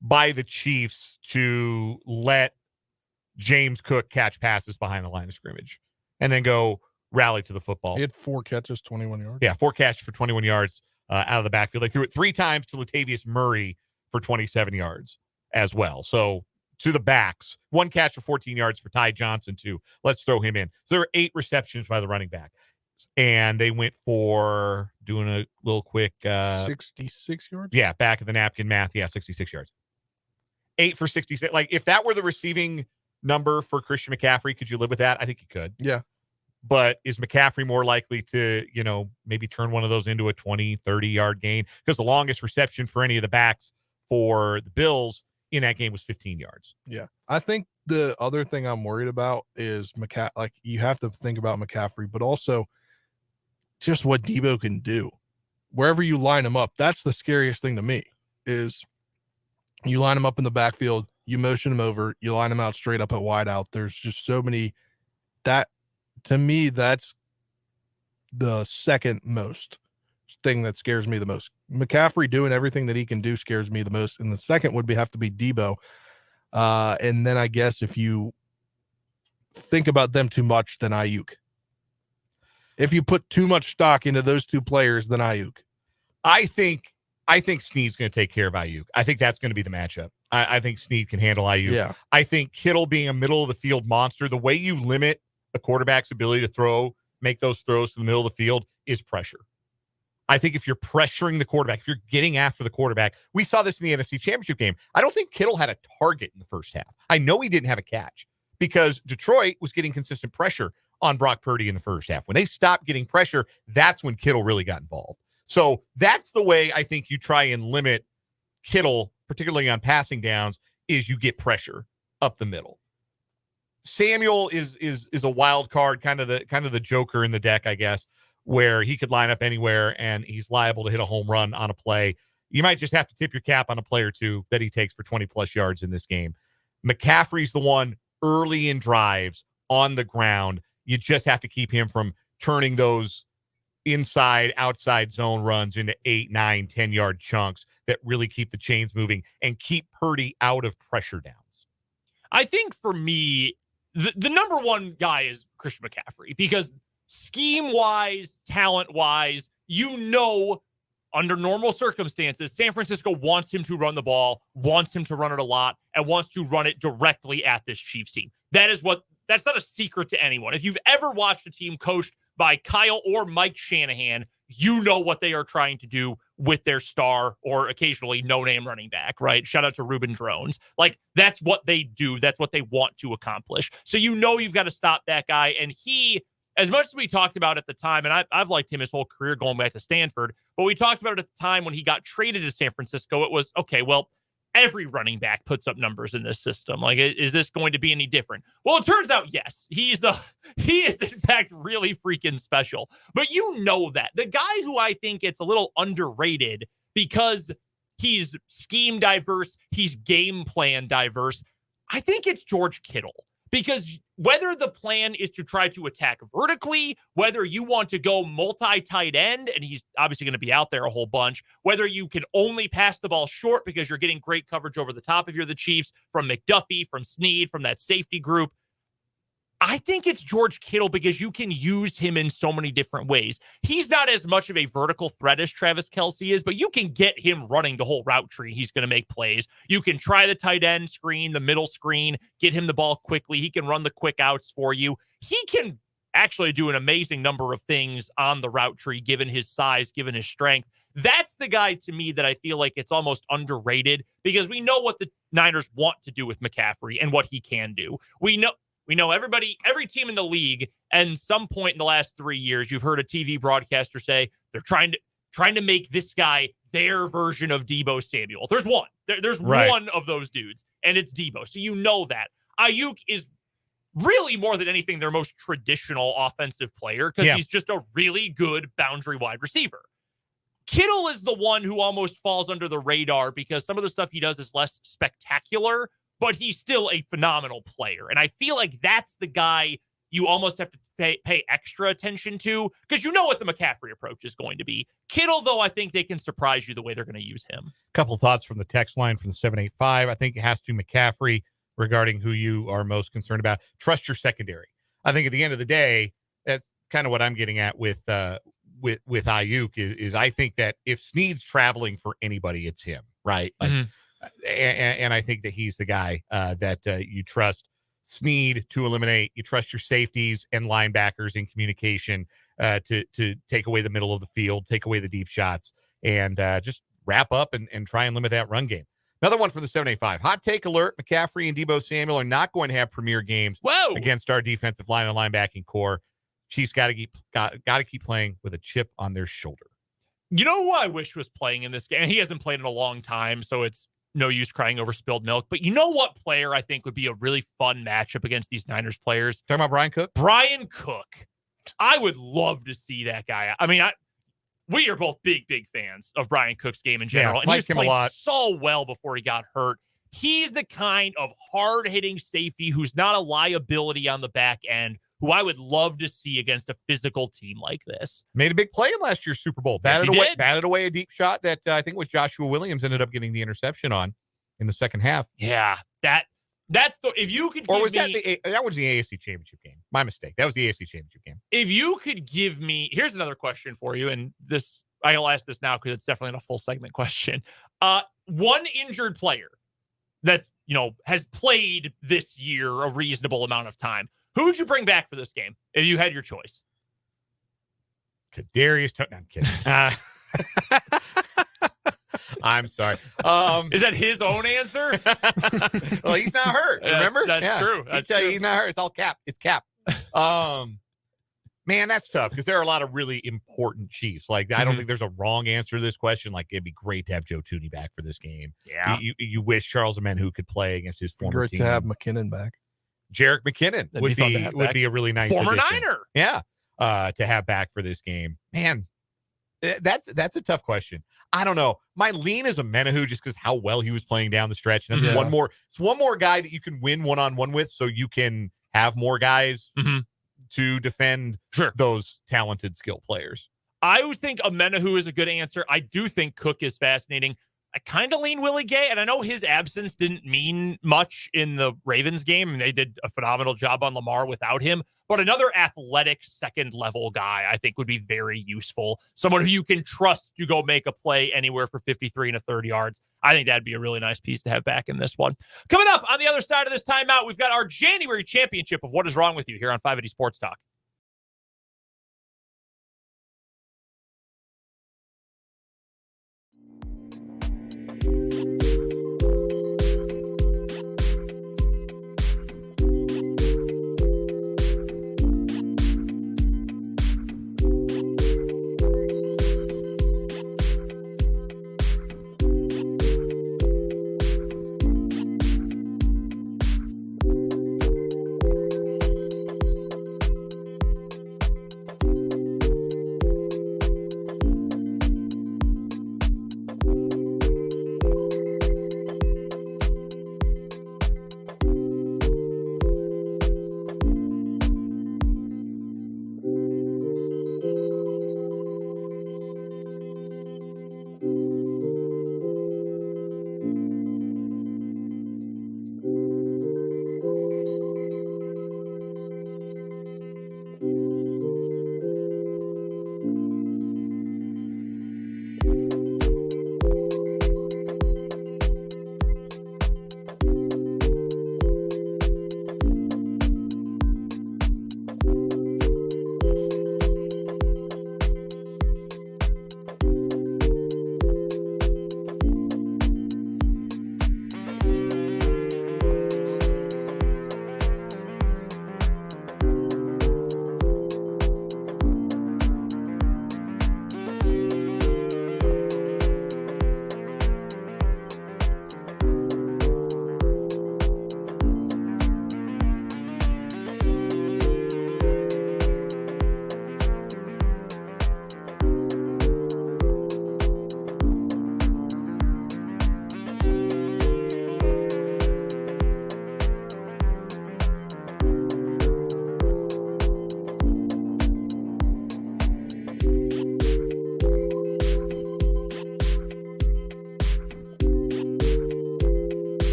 by the Chiefs to let James Cook catch passes behind the line of scrimmage and then go rally to the football.
He had 4 catches, 21 yards.
Yeah, 4 catches for 21 yards out of the backfield. They threw it 3 times to Latavius Murray for 27 yards as well. So to the backs, 1 catch for 14 yards for Ty Johnson too. Let's throw him in. So there were 8 receptions by the running back. And they went for, doing a little quick
66 yards.
Yeah, back of the napkin math. Yeah, 66 yards. 8 for 66. Like, if that were the receiving number for Christian McCaffrey, could you live with that? I think you could.
Yeah.
But is McCaffrey more likely to, maybe turn one of those into a 20, 30-yard gain? Because the longest reception for any of the backs for the Bills in that game was 15 yards.
Yeah. I think the other thing I'm worried about is you have to think about McCaffrey, but also just what Debo can do. Wherever you line him up, that's the scariest thing to me, is you line him up in the backfield, you motion him over, you line him out straight up at wide out. There's just so many that, to me, that's the second most thing that scares me the most. McCaffrey doing everything that he can do scares me the most. And the second would have to be Debo. And then I guess if you think about them too much, then Ayuk. If you put too much stock into those 2 players, then Ayuk.
I think Snead's going to take care of Ayuk. I think that's going to be the matchup. I think Snead can handle Ayuk.
Yeah.
I think Kittle being a middle of the field monster, the way you limit a quarterback's ability to make those throws to the middle of the field is pressure. I think if you're pressuring the quarterback, if you're getting after the quarterback, we saw this in the NFC Championship game. I don't think Kittle had a target in the first half. I know he didn't have a catch because Detroit was getting consistent pressure on Brock Purdy in the first half. When they stopped getting pressure, that's when Kittle really got involved. So that's the way I think you try and limit Kittle, particularly on passing downs, is you get pressure up the middle. Samuel is a wild card, kind of the joker in the deck, I guess, where he could line up anywhere and he's liable to hit a home run on a play. You might just have to tip your cap on a play or two that he takes for 20 plus yards in this game. McCaffrey's the one early in drives on the ground. You just have to keep him from turning those inside, outside zone runs into 8, 9, 10-yard chunks that really keep the chains moving and keep Purdy out of pressure downs.
I think for me, the number one guy is Christian McCaffrey, because scheme-wise, talent-wise, under normal circumstances, San Francisco wants him to run the ball, wants him to run it a lot, and wants to run it directly at this Chiefs team. That's not a secret to anyone. If you've ever watched a team coached by Kyle or Mike Shanahan, you know what they are trying to do with their star or occasionally no-name running back, right? Shout out to Ruben Drones. Like, that's what they do. That's what they want to accomplish. So you've got to stop that guy. And he, as much as we talked about at the time, and I've liked him his whole career going back to Stanford, but we talked about it at the time when he got traded to San Francisco, it was, okay, well, every running back puts up numbers in this system. Like, is this going to be any different? Well, it turns out, yes, he is in fact really freaking special. But you know that. The guy who I think it's a little underrated because he's scheme diverse, he's game plan diverse, I think it's George Kittle. Because whether the plan is to try to attack vertically, whether you want to go multi-tight end, and he's obviously going to be out there a whole bunch, whether you can only pass the ball short because you're getting great coverage over the top if you're the Chiefs, from McDuffie, from Snead, from that safety group, I think it's George Kittle because you can use him in so many different ways. He's not as much of a vertical threat as Travis Kelce is, but you can get him running the whole route tree. He's going to make plays. You can try the tight end screen, the middle screen, get him the ball quickly. He can run the quick outs for you. He can actually do an amazing number of things on the route tree, given his size, given his strength. That's the guy to me that I feel like it's almost underrated because we know what the Niners want to do with McCaffrey and what he can do. We know every team in the league, and some point in the last 3 years, you've heard a TV broadcaster say they're trying to make this guy their version of Deebo Samuel. There's one. There's
right.
One of those dudes, and it's Deebo. So you know that. Ayuk is really, more than anything, their most traditional offensive player because he's just a really good boundary wide receiver. Kittle is the one who almost falls under the radar because some of the stuff he does is less spectacular, but he's still a phenomenal player. And I feel like that's the guy you almost have to pay extra attention to, because you know what the McCaffrey approach is going to be. Kittle, though, I think they can surprise you the way they're going to use him.
Couple thoughts from the text line from the 785. I think it has to be McCaffrey regarding who you are most concerned about. Trust your secondary. I think at the end of the day, that's kind of what I'm getting at with Ayuk is I think that if Snead's traveling for anybody, it's him, right? Like, and I think that he's the guy that you trust Snead to eliminate. You trust your safeties and linebackers in communication to take away the middle of the field, take away the deep shots, and just wrap up and try and limit that run game. Another one from the 785. Hot take alert. McCaffrey and Deebo Samuel are not going to have premier games against our defensive line and linebacking core. Chiefs got to keep playing with a chip on their shoulder.
You know who I wish was playing in this game? He hasn't played in a long time, so it's no use crying over spilled milk. But you know what player I think would be a really fun matchup against these Niners players?
Talking about Brian Cook?
Brian Cook. I would love to see that guy. I mean, we are both big fans of Brian Cook's game in general.
Yeah,
and he's played
a lot.
So well before he got hurt. He's the kind of hard-hitting safety who's not a liability on the back end, who I would love to see against a physical team like this.
Made a big play in last year's Super Bowl. Batted away a deep shot that I think was Joshua Williams ended up getting the interception on in the second half.
Yeah, that's the, if you could,
or was that that was the AFC Championship game? My mistake. That was the AFC Championship game.
If you could give me, here's another question for you, and this I'll ask this now because it's definitely not a full segment question. One injured player that has played this year a reasonable amount of time. Who would you bring back for this game if you had your choice?
Kadarius Toney. I'm kidding. I'm sorry.
Is that his own answer?
Well, he's not hurt. Remember?
That's true. That's true.
He's not hurt. It's all cap. It's cap. Man, that's tough because there are a lot of really important Chiefs. Like, I don't think there's a wrong answer to this question. Like, it'd be great to have Joe Thuney back for this game.
Yeah.
You wish Charles Omenihu could play against his former team.
Great to have McKinnon back.
Jerick McKinnon would be a really nice
former
addition.
Niner.
Yeah. To have back for this game. Man, that's a tough question. I don't know. My lean is Omenihu just because how well he was playing down the stretch. And that's one more guy that you can win one-on-one with, so you can have more guys to defend those talented skill players.
I would think Omenihu is a good answer. I do think Cook is fascinating. I kind of lean Willie Gay, and I know his absence didn't mean much in the Ravens game, and they did a phenomenal job on Lamar without him. But another athletic second-level guy I think would be very useful. Someone who you can trust to go make a play anywhere for 53 and 30 yards. I think that'd be a really nice piece to have back in this one. Coming up on the other side of this timeout, we've got our January championship of What Is Wrong With You here on 580 Sports Talk.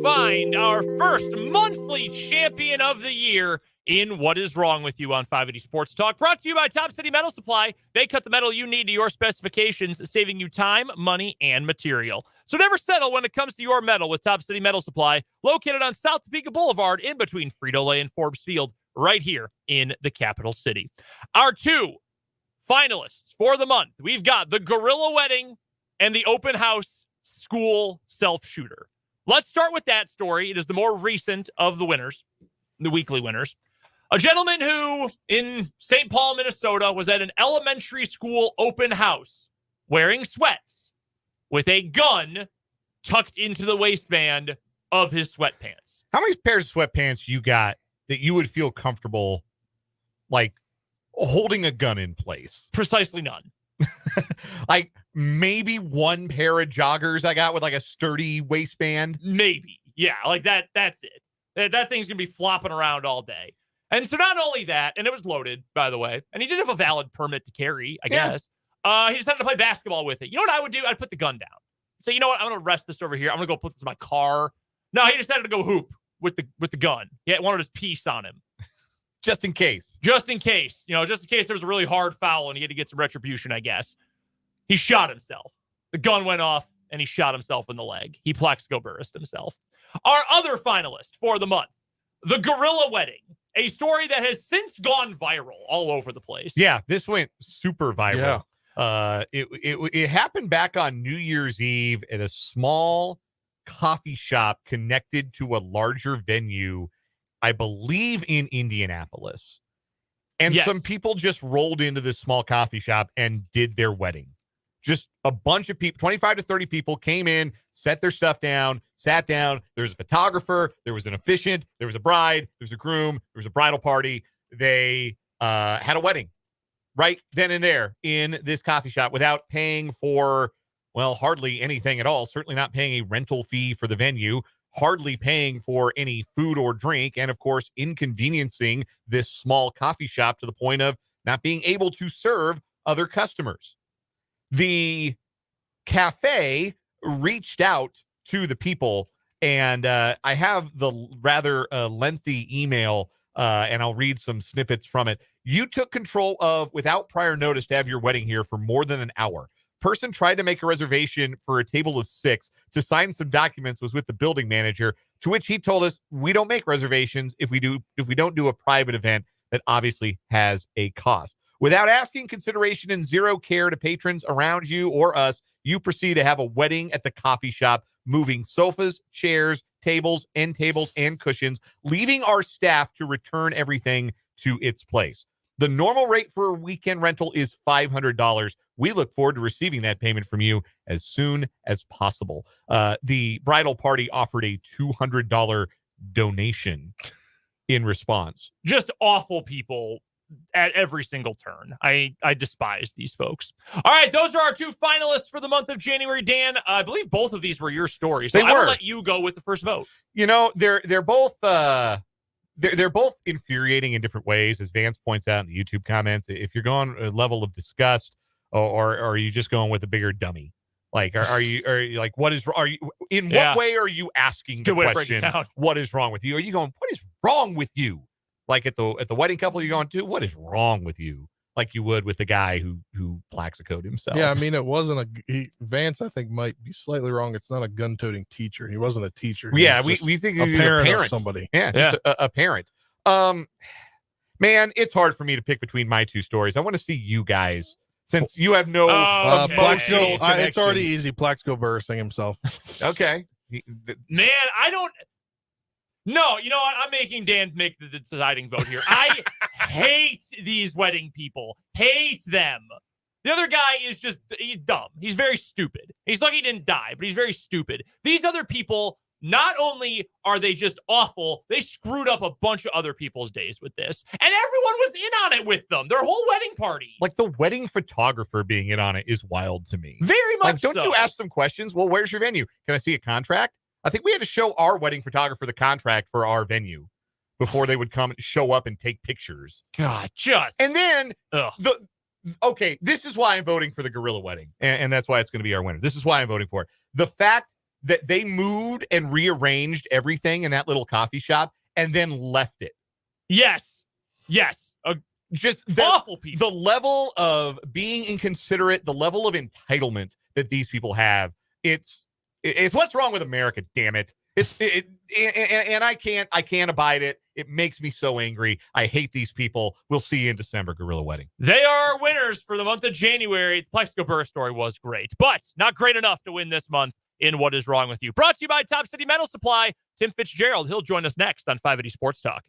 find our first monthly champion of the year in What Is Wrong With You on 580 Sports Talk. Brought to you by Top City Metal Supply. They cut the metal you need to your specifications, saving you time, money, and material. So never settle when it comes to your metal with Top City Metal Supply, located on South Topeka Boulevard in between Frito-Lay and Forbes Field, right here in the capital city. Our two finalists for the month, we've got the Gorilla Wedding and the Open House School Self-Shooter. Let's start with that story. It is the more recent of the winners, the weekly winners. A gentleman who, in St. Paul, Minnesota, was at an elementary school open house wearing sweats with a gun tucked into the waistband of his sweatpants.
How many pairs of sweatpants you got that you would feel comfortable, like, holding a gun in place?
Precisely none.
Like, maybe one pair of joggers I got with, like, a sturdy waistband?
Maybe. Yeah, like that. That's it. That thing's going to be flopping around all day. And so not only that, and it was loaded, by the way, and he did have a valid permit to carry, I guess. He decided to play basketball with it. You know what I would do? I'd put the gun down. So you know what? I'm going to rest this over here. I'm going to go put this in my car. No, he decided to go hoop with the gun. He wanted his piece on him.
Just in case.
Just in case. You know, just in case there was a really hard foul and he had to get some retribution, I guess. He shot himself. The gun went off and he shot himself in the leg. He Plaxico Burressed himself. Our other finalist for the month, the Gorilla Wedding. A story that has since gone viral all over the place.
Yeah, this went super viral. Yeah. It happened back on New Year's Eve at a small coffee shop connected to a larger venue, I believe in Indianapolis. And some people just rolled into this small coffee shop and did their wedding. Just a bunch of people, 25 to 30 people came in, set their stuff down, sat down. There was a photographer. There was an officiant. There was a bride. There was a groom. There was a bridal party. They had a wedding right then and there in this coffee shop without paying for, well, hardly anything at all. Certainly not paying a rental fee for the venue, hardly paying for any food or drink, and, of course, inconveniencing this small coffee shop to the point of not being able to serve other customers. The cafe reached out to the people, and I have the rather lengthy email, and I'll read some snippets from it. You took control of, without prior notice, to have your wedding here for more than an hour. Person tried to make a reservation for a table of 6 to sign some documents, was with the building manager, to which he told us, we don't make reservations if we don't do a private event that obviously has a cost. Without asking consideration and zero care to patrons around you or us, you proceed to have a wedding at the coffee shop, moving sofas, chairs, tables, and cushions, leaving our staff to return everything to its place. The normal rate for a weekend rental is $500. We look forward to receiving that payment from you as soon as possible. The bridal party offered a $200 donation in response.
Just awful people at every single turn. I despise these folks. All right, those are our two finalists for the month of January. Dan, I believe both of these were your stories. So I will let you go with the first vote.
You know, they're both they're both infuriating in different ways, as Vance points out in the YouTube comments. If you're going a level of disgust, or are you just going with a bigger dummy? Like, are you like, what way are you asking the question? What is wrong with you? Are you going, what is wrong with you? Like at the wedding couple, you're going to, what is wrong with you? Like you would with the guy who Plaxico'd himself.
Yeah, I mean, it wasn't Vance, I think, might be slightly wrong. It's not a gun-toting teacher. He wasn't a teacher.
Yeah, we think
a
he was
parent
a parent.
of somebody.
Yeah, just a parent. Man, it's hard for me to pick between my two stories. I want to see you guys, since you have no
Plaxico. It's already easy. Plaxico Burressing himself.
Okay.
Man, I don't. No, you know what? I'm making Dan make the deciding vote here. I hate these wedding people. Hate them. The other guy he's dumb. He's very stupid. He's lucky he didn't die, but he's very stupid. These other people, not only are they just awful, they screwed up a bunch of other people's days with this. And everyone was in on it with them. Their whole wedding party.
Like the wedding photographer being in on it is wild to me.
Very much
Don't you ask some questions? Well, where's your venue? Can I see a contract? I think we had to show our wedding photographer the contract for our venue before they would come and show up and take pictures.
God,
and then this is why I'm voting for the Gorilla Wedding, and that's why it's going to be our winner. This is why I'm voting for it. The fact that they moved and rearranged everything in that little coffee shop and then left it.
Yes.
Just
awful people.
The level of being inconsiderate, the level of entitlement that these people have, it's what's wrong with America, damn it. And I can't abide it. It makes me so angry. I hate these people. We'll see you in December, Gorilla Wedding.
They are winners for the month of January. The Plexico Burr story was great, but not great enough to win this month in What Is Wrong With You. Brought to you by Top City Metal Supply. Tim Fitzgerald, he'll join us next on 580 Sports Talk.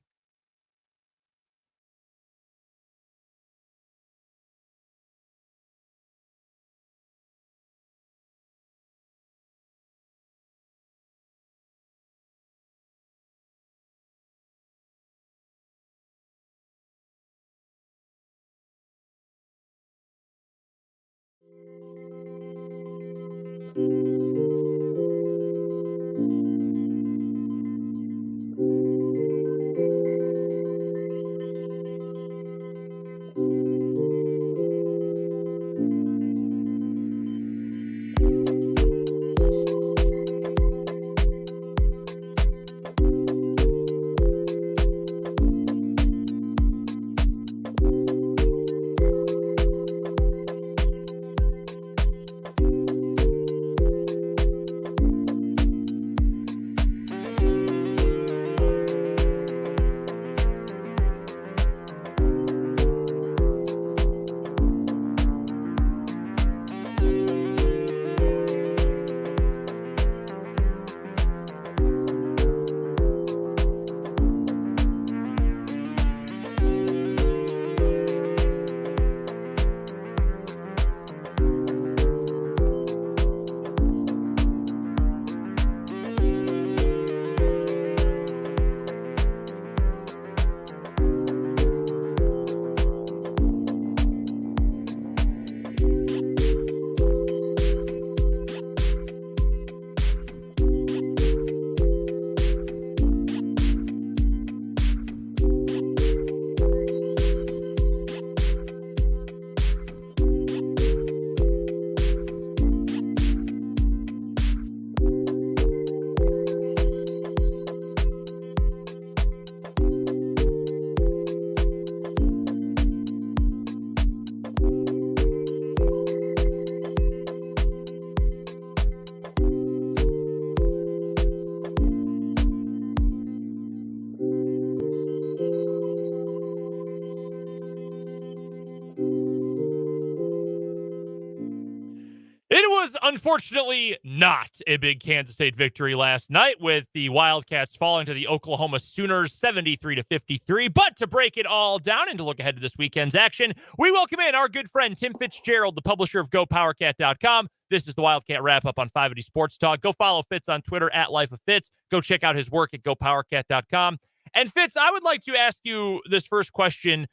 It was unfortunately not a big Kansas State victory last night, with the Wildcats falling to the Oklahoma Sooners 73-53. But to break it all down and to look ahead to this weekend's action, we welcome in our good friend Tim Fitzgerald, the publisher of GoPowerCat.com. This is the Wildcat Wrap-up on 580 Sports Talk. Go follow Fitz on Twitter at Life of Fitz. Go check out his work at GoPowerCat.com. And Fitz, I would like to ask you this first question.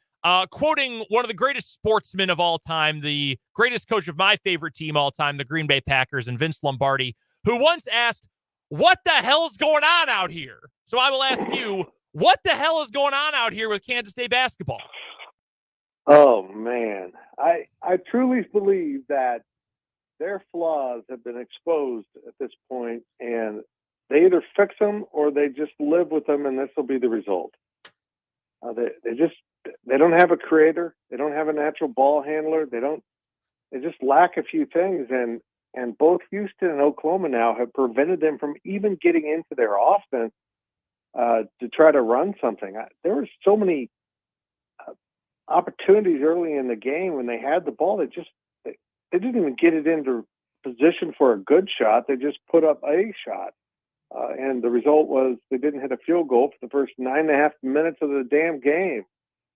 Quoting one of the greatest sportsmen of all time, the greatest coach of my favorite team all time, the Green Bay Packers, and Vince Lombardi, who once asked, "What the hell's going on out here?" So I will ask you, what the hell is going on out here with Kansas State basketball?
Oh, man. I truly believe that their flaws have been exposed at this point, and they either fix them or they just live with them, and this will be the result. They don't have a creator. They don't have a natural ball handler. They just lack a few things. And both Houston and Oklahoma now have prevented them from even getting into their offense to try to run something. There were so many opportunities early in the game when they had the ball. They didn't even get it into position for a good shot. They just put up a shot. And the result was they didn't hit a field goal for the first 9.5 minutes of the damn game.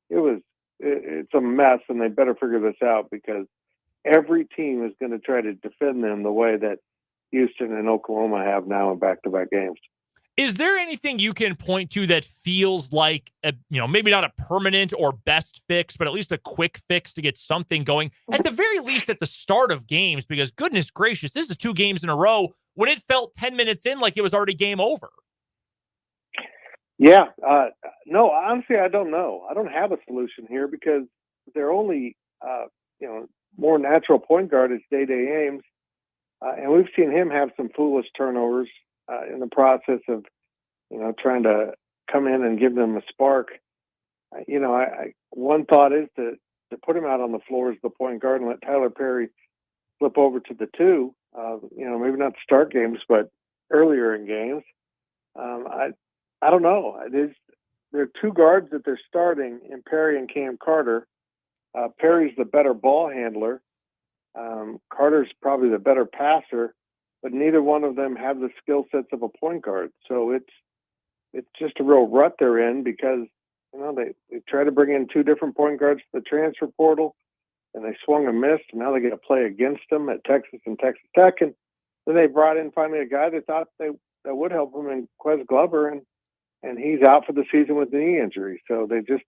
It's a mess, and they better figure this out, because every team is going to try to defend them the way that Houston and Oklahoma have now in back-to-back games.
Is there anything you can point to that feels like, maybe not a permanent or best fix, but at least a quick fix to get something going, at the very least at the start of games? Because goodness gracious, this is 2 games in a row when it felt 10 minutes in like it was already game over.
Yeah. No, honestly, I don't know. I don't have a solution here, because their only, more natural point guard is Day-Day Ames. And we've seen him have some foolish turnovers in the process of, trying to come in and give them a spark. One thought is to put him out on the floor as the point guard and let Tyler Perry flip over to the 2. Maybe not start games, but earlier in games. I don't know. There are 2 guards that they're starting in Perry and Cam Carter. Perry's the better ball handler. Carter's probably the better passer, but neither one of them have the skill sets of a point guard. So it's just a real rut they're in because they try to bring in 2 different point guards to the transfer portal, and they swung and missed, and now they get to play against them at Texas and Texas Tech. And then they brought in finally a guy they thought that would help them in Quez Glover, and he's out for the season with knee injury. So they're just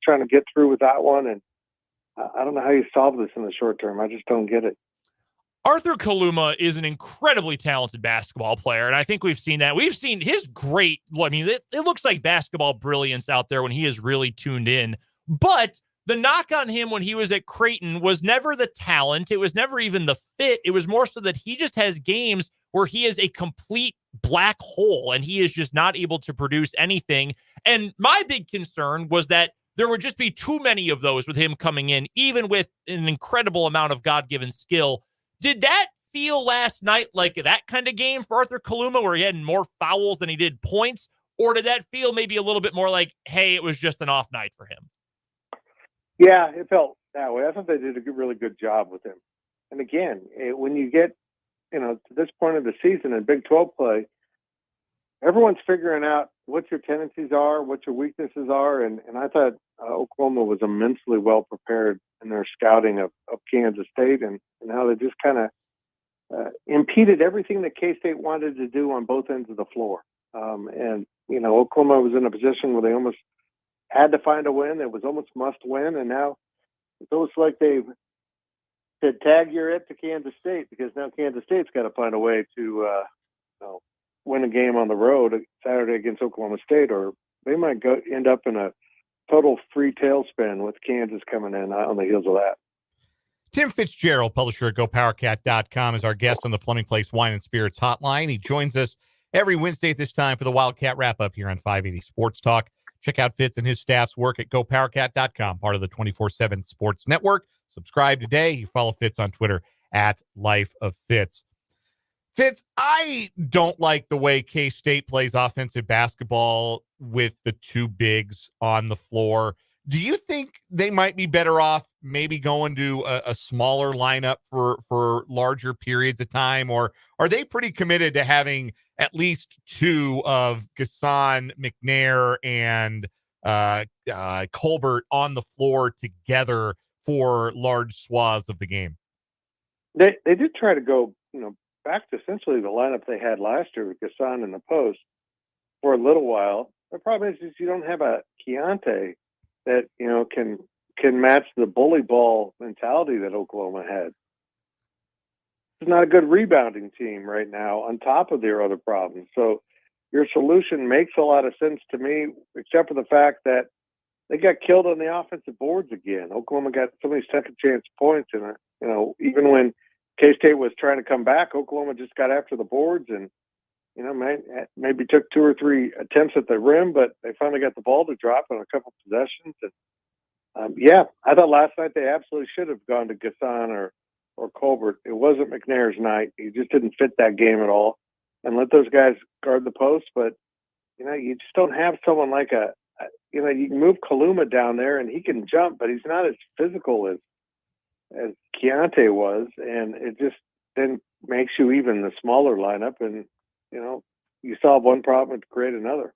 trying to get through with that one. And I don't know how you solve this in the short term. I just don't get it.
Arthur Kaluma is an incredibly talented basketball player, and I think we've seen that. We've seen his great, it looks like basketball brilliance out there when he is really tuned in. But the knock on him when he was at Creighton was never the talent. It was never even the fit. It was more so that he just has games where he is a complete black hole, and he is just not able to produce anything. And my big concern was that there would just be too many of those with him coming in, even with an incredible amount of God-given skill. Did that feel last night like that kind of game for Arthur Kaluma where he had more fouls than he did points? Or did that feel maybe a little bit more like, hey, it was just an off night for him?
Yeah, it felt that way. I thought they did a really good job with him. And again, when you get, to this point of the season in Big 12 play, everyone's figuring out what your tendencies are, what your weaknesses are. And I thought Oklahoma was immensely well prepared in their scouting of Kansas State and how they just kind of impeded everything that K-State wanted to do on both ends of the floor. Oklahoma was in a position where they almost had to find a win. It was almost must win. And now it's almost like they've said, tag your it to Kansas State, because now Kansas State's got to find a way to win a game on the road Saturday against Oklahoma State, or they might end up in a total free tailspin with Kansas coming in on the heels of that.
Tim Fitzgerald, publisher at GoPowerCat.com, is our guest on the Fleming Place Wine and Spirits Hotline. He joins us every Wednesday at this time for the Wildcat Wrap-up here on 580 Sports Talk. Check out Fitz and his staff's work at GoPowerCat.com, part of the 24/7 Sports Network. Subscribe today. You follow Fitz on Twitter at Life of Fitz. Fitz, I don't like the way K-State plays offensive basketball with the 2 bigs on the floor. Do you think they might be better off maybe going to a smaller lineup for larger periods of time, or are they pretty committed to having at least 2 of Gasson, McNair, and Colbert on the floor together for large swaths of the game?
They did try to go, back to essentially the lineup they had last year with Gasson in the post for a little while. The problem is you don't have a Keontae that, can match the bully ball mentality that Oklahoma had. It's not a good rebounding team right now on top of their other problems. So your solution makes a lot of sense to me, except for the fact that they got killed on the offensive boards again. Oklahoma got so many second chance points, and even when K-State was trying to come back, Oklahoma just got after the boards and, maybe took 2 or 3 attempts at the rim, but they finally got the ball to drop on a couple of possessions. And I thought last night they absolutely should have gone to Gasson or Colbert. It wasn't McNair's night. He just didn't fit that game at all. And let those guys guard the post. But, you just don't have someone like you can move Kaluma down there and he can jump, but he's not as physical as Keontae was. And it just then makes you even the smaller lineup. And, you solve one problem to create another.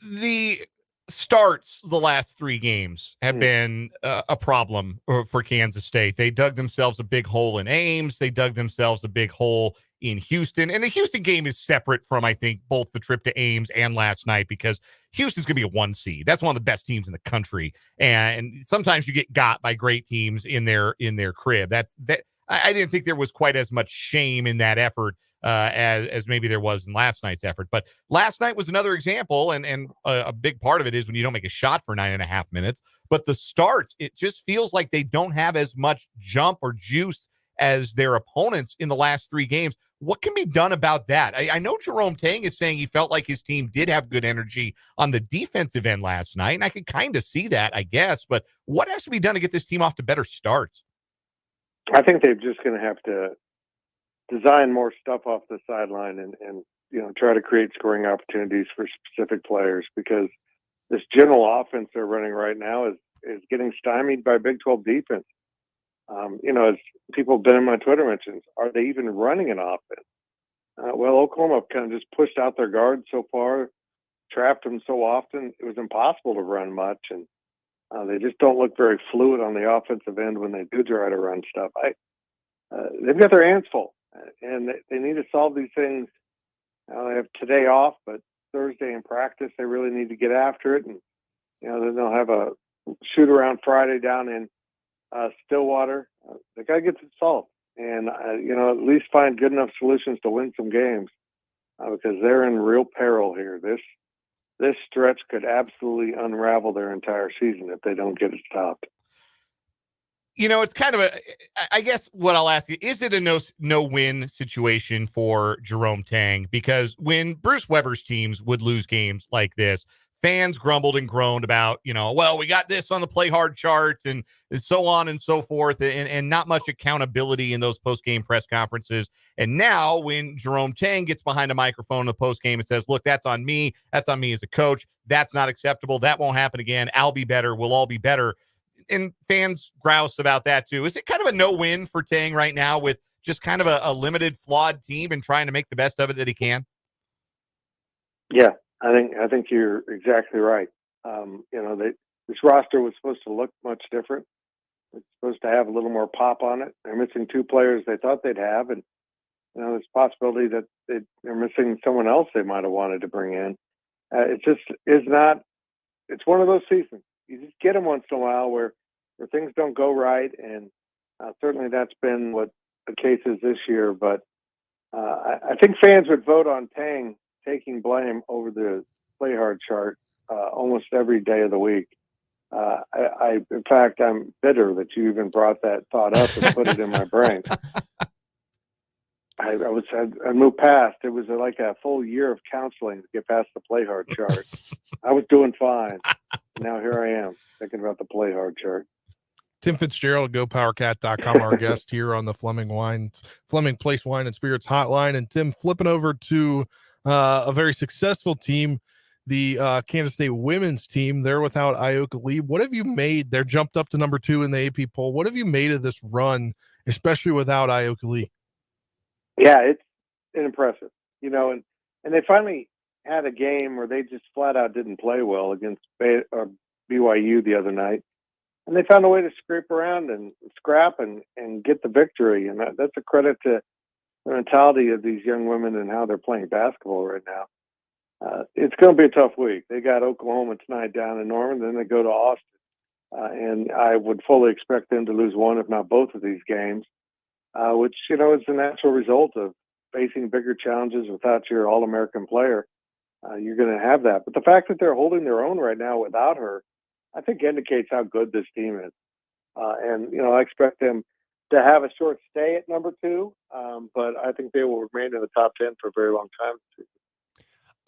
The starts the last 3 games have been a problem for Kansas State. They dug themselves a big hole in Ames. They dug themselves a big hole in Houston. And the Houston game is separate from, I think, both the trip to Ames and last night, because Houston's going to be a 1 seed. That's one of the best teams in the country. And sometimes you get got by great teams in their crib. I didn't think there was quite as much shame in that effort as maybe there was in last night's effort. But last night was another example, and a big part of it is when you don't make a shot for 9.5 minutes. But the starts, it just feels like they don't have as much jump or juice as their opponents in the last 3 games. What can be done about that? I know Jerome Tang is saying he felt like his team did have good energy on the defensive end last night, and I could kind of see that, I guess. But what has to be done to get this team off to better starts?
I think they're just going to have to design more stuff off the sideline and try to create scoring opportunities for specific players, because this general offense they're running right now is getting stymied by Big 12 defense. As people have been in my Twitter mentions, are they even running an offense? Well, Oklahoma kind of just pushed out their guard so far, trapped them so often, it was impossible to run much, and they just don't look very fluid on the offensive end when they do try to run stuff. They've got their hands full, and they need to solve these things. They have today off, but Thursday in practice, they really need to get after it, and then they'll have a shoot around Friday down in Stillwater. They got to get this solved, and at least find good enough solutions to win some games, because they're in real peril here. This stretch could absolutely unravel their entire season if they don't get it stopped.
It's kind of I guess what I'll ask you, is it a no-win situation for Jerome Tang? Because when Bruce Weber's teams would lose games like this, fans grumbled and groaned about, well, we got this on the play hard chart and so on and so forth, and not much accountability in those post-game press conferences. And now when Jerome Tang gets behind a microphone in the post-game and says, look, that's on me as a coach, that's not acceptable, that won't happen again, I'll be better, we'll all be better. And fans grouse about that too. Is it kind of a no-win for Tang right now with just kind of a limited, flawed team and trying to make the best of it that he can?
Yeah, I think you're exactly right. This roster was supposed to look much different. It's supposed to have a little more pop on it. They're missing 2 players they thought they'd have, and there's a possibility that they're missing someone else they might have wanted to bring in. It just is not. It's one of those seasons. You just get them once in a while where things don't go right, and certainly that's been what the case is this year. But I think fans would vote on Tang taking blame over the play hard chart almost every day of the week. In fact, I'm bitter that you even brought that thought up and put it in my brain. I moved past. It was like a full year of counseling to get past the play hard chart. I was doing fine. Now here I am thinking about the play hard chart.
Tim Fitzgerald, GoPowerCat.com, our guest here on the Fleming Place Wine and Spirits Hotline. And Tim, flipping over to a very successful team, the Kansas State women's team. They're without Ioka Lee. What have you made? They're jumped up to number 2 in the AP poll. What have you made of this run, especially without Ioka Lee?
Yeah, it's impressive. And they finally had a game where they just flat out didn't play well against BYU the other night. And they found a way to scrape around and scrap and get the victory. And that's a credit to the mentality of these young women and how they're playing basketball right now. It's going to be a tough week. They got Oklahoma tonight down in Norman, then they go to Austin. And I would fully expect them to lose one, if not both of these games, which, is the natural result of facing bigger challenges without your All-American player. You're going to have that. But the fact that they're holding their own right now without her, I think indicates how good this team is. I expect them to have a short stay at number 2, but I think they will remain in the top 10 for a very long time.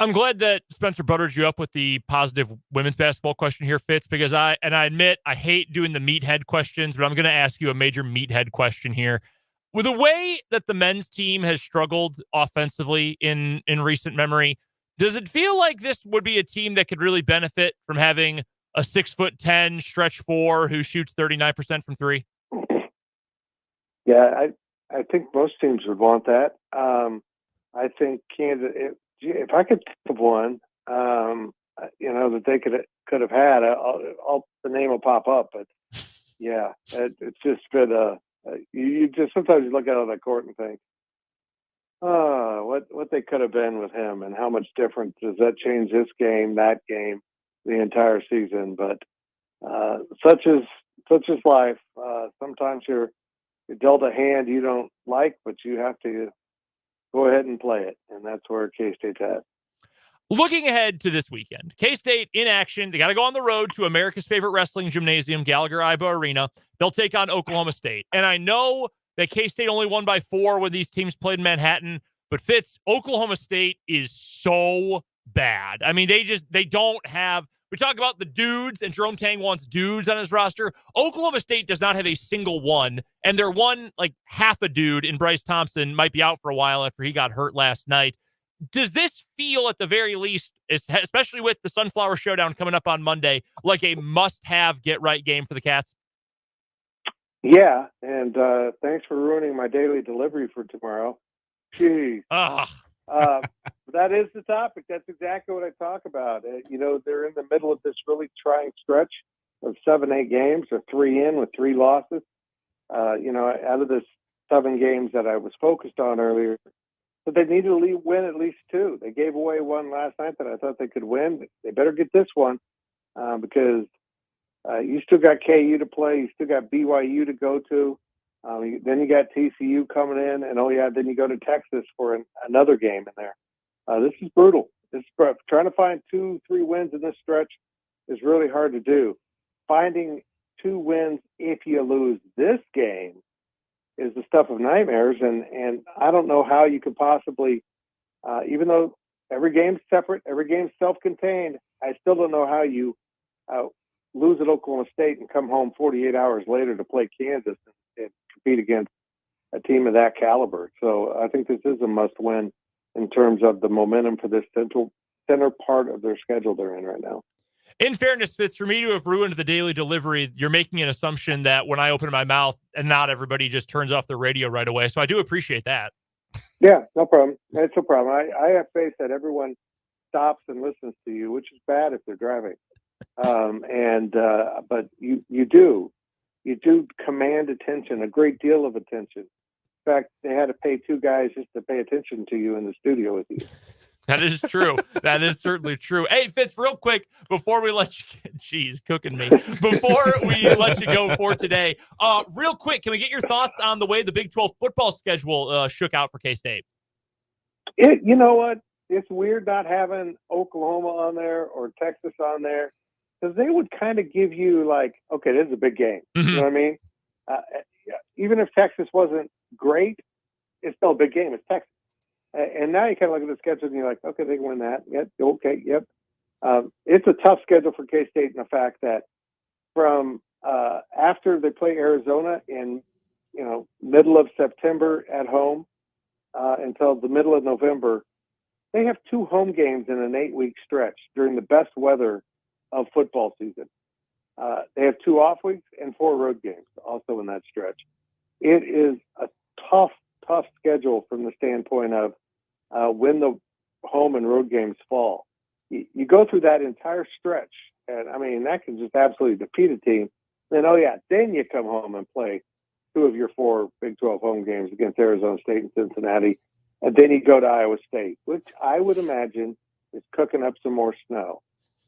I'm glad that Spencer buttered you up with the positive women's basketball question here, Fitz, because I admit I hate doing the meathead questions, but I'm going to ask you a major meathead question here. With the way that the men's team has struggled offensively in recent memory, does it feel like this would be a team that could really benefit from having a 6'10" stretch 4 who shoots 39% from 3?
Yeah, I think most teams would want that. I think Kansas, if I could think of one, that they could have had, the name will pop up. But yeah, it's just been you just sometimes you look out on that court and think, what they could have been with him, and how much difference does that change this game, that game, the entire season. But such is life. Sometimes you're dealt a hand you don't like, but you have to go ahead and play it, and that's where K-State's at.
Looking ahead to this weekend, K-State in action. They got to go on the road to America's favorite wrestling gymnasium, Gallagher-Iba Arena. They'll take on Oklahoma State. And I know that K-State only won by 4 when these teams played in Manhattan. But Fitz, Oklahoma State is so bad. I mean, they don't have, we talk about the dudes, and Jerome Tang wants dudes on his roster. Oklahoma State does not have a single one, and their one, like, half a dude in Bryce Thompson might be out for a while after he got hurt last night. Does this feel, at the very least, especially with the Sunflower Showdown coming up on Monday, like a must-have get-right game for the Cats?
Yeah, and thanks for ruining my daily delivery for tomorrow. Jeez. That is the topic. That's exactly what I talk about. They're in the middle of this really trying stretch of 7-8 games, or 3 in with 3 losses. Out of this 7 games that I was focused on earlier, but they need to win at least 2. They gave away one last night that I thought they could win. They better get this one because you still got KU to play. You still got BYU to go to. Then you got TCU coming in, and then you go to Texas for another game in there. This is brutal. Trying to find 2-3 wins in this stretch is really hard to do. Finding 2 wins if you lose this game is the stuff of nightmares, and I don't know how you could possibly, even though every game's separate, every game's self-contained, I still don't know how you lose at Oklahoma State and come home 48 hours later to play Kansas and compete against a team of that caliber. So I think this is a must-win in terms of the momentum for this center part of their schedule they're in right now.
In fairness, Fitz, for me to have ruined the daily delivery, you're making an assumption that when I open my mouth, and not everybody just turns off the radio right away. So I do appreciate that.
Yeah, no problem. It's no problem. I have faith that everyone stops and listens to you, which is bad if they're driving. But you do command attention, a great deal of attention. In fact, they had to pay 2 guys just to pay attention to you in the studio with you.
That is true. That is certainly true. Hey, Fitz, real quick, before we let you cooking me. Before we let you go for today, real quick, can we get your thoughts on the way the Big 12 football schedule shook out for K-State?
You know what? It's weird not having Oklahoma on there or Texas on there, because they would kind of give you like, okay, this is a big game.
Mm-hmm.
You know what I mean? Even if Texas wasn't great, it's still a big game. It's Texas. And now you kind of look at the schedule and you're like, okay, they can win that. Yep. Okay. Yep. It's a tough schedule for K-State in the fact that from after they play Arizona in, middle of September at home until the middle of November, they have 2 home games in an 8-week stretch during the best weather of football season. They have 2 off weeks and 4 road games also in that stretch. It is a tough schedule from the standpoint of when the home and road games fall. You go through that entire stretch, and I mean, that can just absolutely defeat a team. Then, then you come home and play 2 of your 4 Big 12 home games against Arizona State and Cincinnati. And then you go to Iowa State, which I would imagine is cooking up some more snow.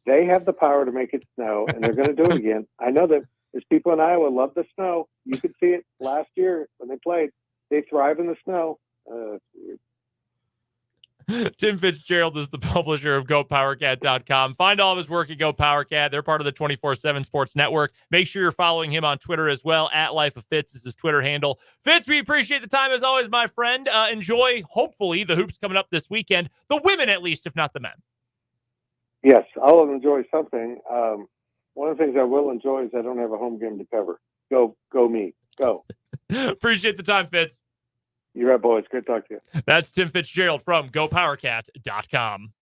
They have the power to make it snow, and they're going to do it again. I know that there's people in Iowa love the snow. You could see it last year when they played. They thrive in the snow.
Tim Fitzgerald is the publisher of GoPowerCat.com. Find all of his work at GoPowerCat. They're part of the 24/7 Sports Network. Make sure you're following him on Twitter as well. @LifeOfFitz is his Twitter handle. Fitz, we appreciate the time as always, my friend. Enjoy, hopefully, the hoops coming up this weekend. The women, at least, if not the men.
Yes, I'll enjoy something. One of the things I will enjoy is I don't have a home game to cover. Go me. Go.
Appreciate the time, Fitz.
You're right, boys. Good to talk to you.
That's Tim Fitzgerald from GoPowerCat.com.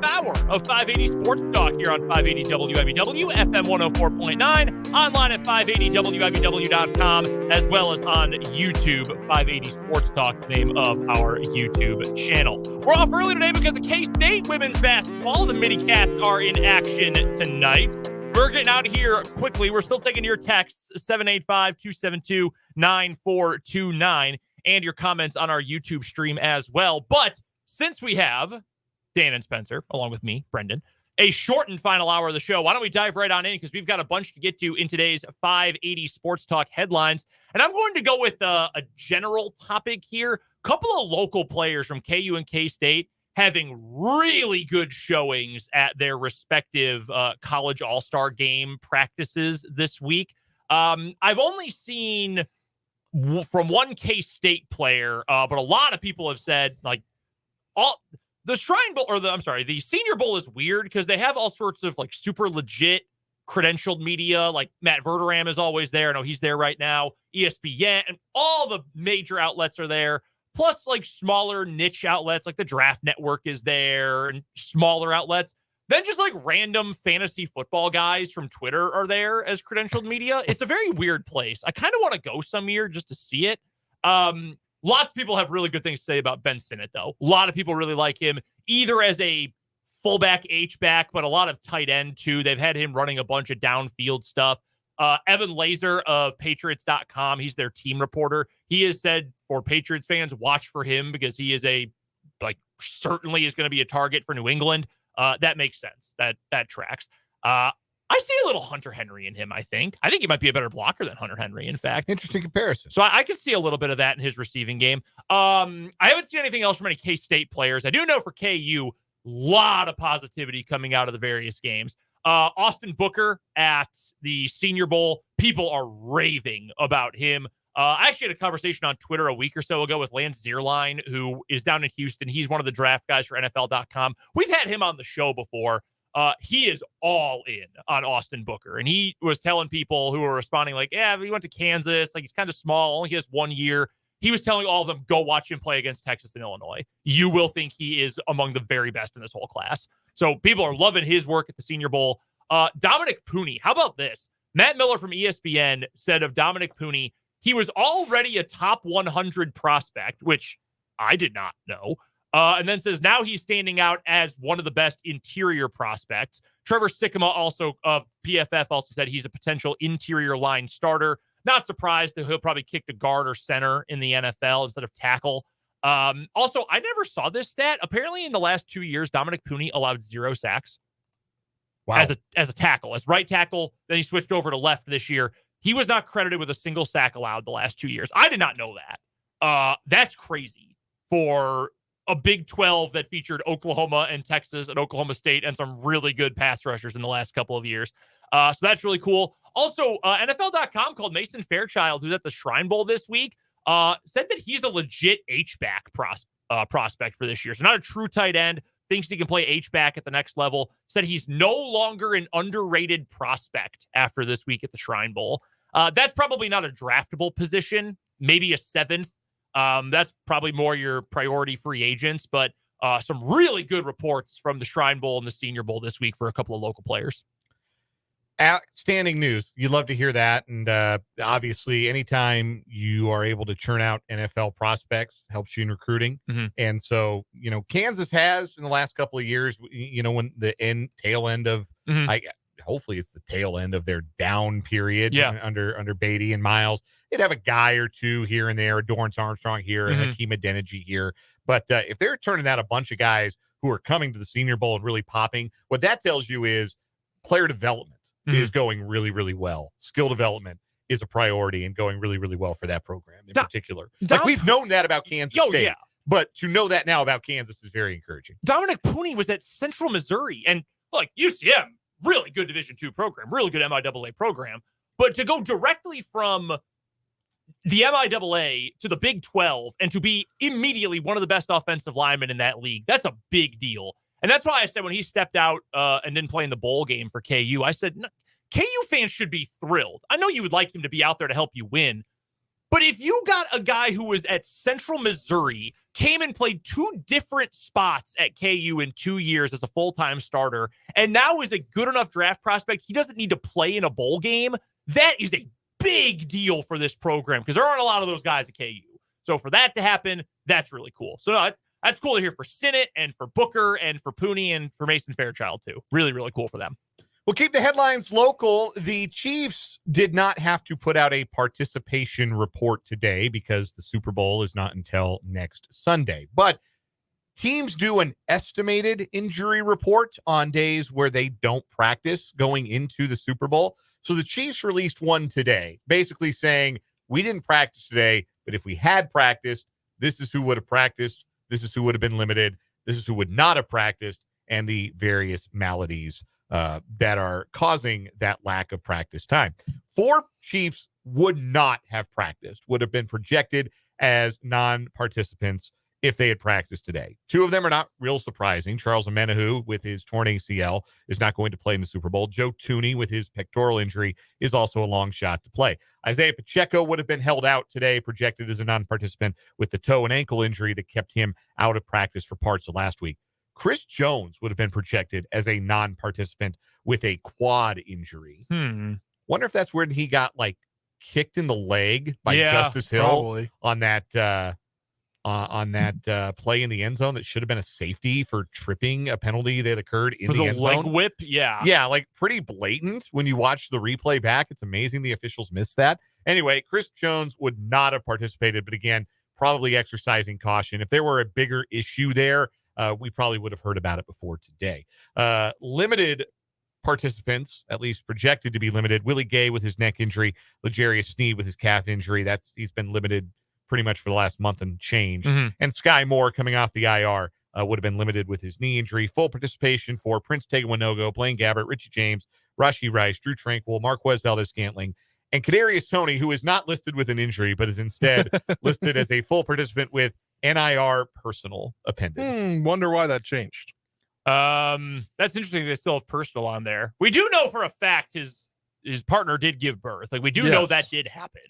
half hour of 580 Sports Talk here on 580 WMEW, FM 104.9, online at 580WMEW.com, as well as on YouTube, 580 Sports Talk, the name of our YouTube channel. We're off early today because of K-State women's basketball. The mini-casts are in action tonight. We're getting out of here quickly. We're still taking your texts, 785-272-9429, and your comments on our YouTube stream as well. But since we have Dan and Spencer, along with me, Brendan, a shortened final hour of the show, why don't we dive right on in, because we've got a bunch to get to in today's 580 Sports Talk headlines. And I'm going to go with a general topic here. A couple of local players from KU and K-State having really good showings at their respective college all-star game practices this week. I've only seen from one K-State player, but a lot of people have said, like, the Shrine Bowl, or the Senior Bowl is weird because they have all sorts of like super legit credentialed media. Like Matt Verderam is always there. I know he's there right now. ESPN and all the major outlets are there. Plus like smaller niche outlets like the Draft Network is there and smaller outlets. Then just like random fantasy football guys from Twitter are there as credentialed media. It's a very weird place. I kind of want to go some year just to see it. Lots of people have really good things to say about Ben Sinnott, though. A lot of people really like him, either as a fullback, H-back, but a lot of tight end, too. They've had him running a bunch of downfield stuff. Evan Laser of Patriots.com, he's their team reporter. He has said for Patriots fans, watch for him because he is certainly is going to be a target for New England. That makes sense. That tracks. I see a little Hunter Henry in him, I think. I think he might be a better blocker than Hunter Henry, in fact.
Interesting comparison.
So I can see a little bit of that in his receiving game. I haven't seen anything else from any K-State players. I do know for KU, a lot of positivity coming out of the various games. Austin Booker at the Senior Bowl, people are raving about him. I actually had a conversation on Twitter a week or so ago with Lance Zierlein, who is down in Houston. He's one of the draft guys for NFL.com. We've had him on the show before. He is all in on Austin Booker. And he was telling people who were responding like, yeah, he went to Kansas. Like, he's kind of small. Only he has 1 year. He was telling all of them, go watch him play against Texas and Illinois. You will think he is among the very best in this whole class. So people are loving his work at the Senior Bowl. Dominic Pooney, how about this? Matt Miller from ESPN said of Dominic Pooney, he was already a top 100 prospect, which I did not know. And then says now he's standing out as one of the best interior prospects. Trevor Sikkema, also of PFF, also said he's a potential interior line starter. Not surprised that he'll probably kick the guard or center in the NFL instead of tackle. Also, I never saw this stat. Apparently in the last 2 years, Dominic Pooney allowed 0 sacks. Wow. As a tackle, as right tackle. Then he switched over to left this year. He was not credited with a single sack allowed the last 2 years. I did not know that. That's crazy for a Big 12 that featured Oklahoma and Texas and Oklahoma State and some really good pass rushers in the last couple of years. So that's really cool. Also, NFL.com called Mason Fairchild, who's at the Shrine Bowl this week, said that he's a legit H-back prospect for this year. So not a true tight end, thinks he can play H-back at the next level, said he's no longer an underrated prospect after this week at the Shrine Bowl. That's probably not a draftable position, maybe a 7th. That's probably more your priority free agents, but some really good reports from the Shrine Bowl and the Senior Bowl this week for a couple of local players.
Outstanding news. You'd love to hear that. And obviously, anytime you are able to churn out NFL prospects helps you in recruiting. Mm-hmm. And so, Kansas has in the last couple of years, when the tail end of, hopefully it's the tail end of their down period under Beatty and Miles. They'd have a guy or two here and there, Dorrance Armstrong here, and Hakeem Adeniji here. But if they're turning out a bunch of guys who are coming to the Senior Bowl and really popping, what that tells you is player development is going really, really well. Skill development is a priority and going really, really well for that program in particular. We've known that about Kansas State. Yeah. But to know that now about Kansas is very encouraging.
Dominic Pooney was at Central Missouri. And look, UCM, really good Division II program, really good MIAA program. But to go directly from the MIAA to the Big 12 and to be immediately one of the best offensive linemen in that league, that's a big deal. And that's why I said when he stepped out and didn't play in the bowl game for KU, I said, KU fans should be thrilled. I know you would like him to be out there to help you win, But if you got a guy who was at Central Missouri, came and played 2 different spots at KU in 2 years as a full-time starter, and now is a good enough draft prospect, he doesn't need to play in a bowl game, that is a big deal for this program because there aren't a lot of those guys at KU. So for that to happen, that's really cool. So no, that's cool to hear for Sinnott and for Booker and for Pooney and for Mason Fairchild too. Really, really cool for them.
We'll keep the headlines local. The Chiefs did not have to put out a participation report today because the Super Bowl is not until next Sunday. But teams do an estimated injury report on days where they don't practice going into the Super Bowl. So the Chiefs released one today, basically saying, we didn't practice today, but if we had practiced, this is who would have practiced, this is who would have been limited, this is who would not have practiced, and the various maladies that are causing that lack of practice time. 4 Chiefs would not have practiced, would have been projected as non-participants if they had practiced today. 2 of them are not real surprising. Charles Omenihu with his torn ACL is not going to play in the Super Bowl. Joe Thuney with his pectoral injury is also a long shot to play. Isaiah Pacheco would have been held out today, projected as a non-participant with the toe and ankle injury that kept him out of practice for parts of last week. Chris Jones would have been projected as a non-participant with a quad injury. Wonder if that's where he got like kicked in the leg by Justice Hill
probably.
on that play in the end zone that should have been a safety for tripping a penalty that occurred in the end
leg
zone.
whip. Yeah.
Yeah, like pretty blatant when you watch the replay back. It's amazing the officials missed that. Anyway, Chris Jones would not have participated, but again, probably exercising caution. If there were a bigger issue there, we probably would have heard about it before today. Limited participants, at least projected to be limited. Willie Gay with his neck injury, L'Jarius Sneed with his calf injury. He's been limited pretty much for the last month and change. And Sky Moore coming off the IR would have been limited with his knee injury. Full participation for Prince Tega Winogo, Blaine Gabbert, Richie James, Rashee Rice, Drew Tranquil, Marquez Valdez-Scantling, and Kadarius Toney, who is not listed with an injury, but is instead listed as a full participant with NIR personal appendage.
Wonder why that changed.
That's interesting. They still have personal on there. We do know for a fact his partner did give birth. Like we do know that did happen.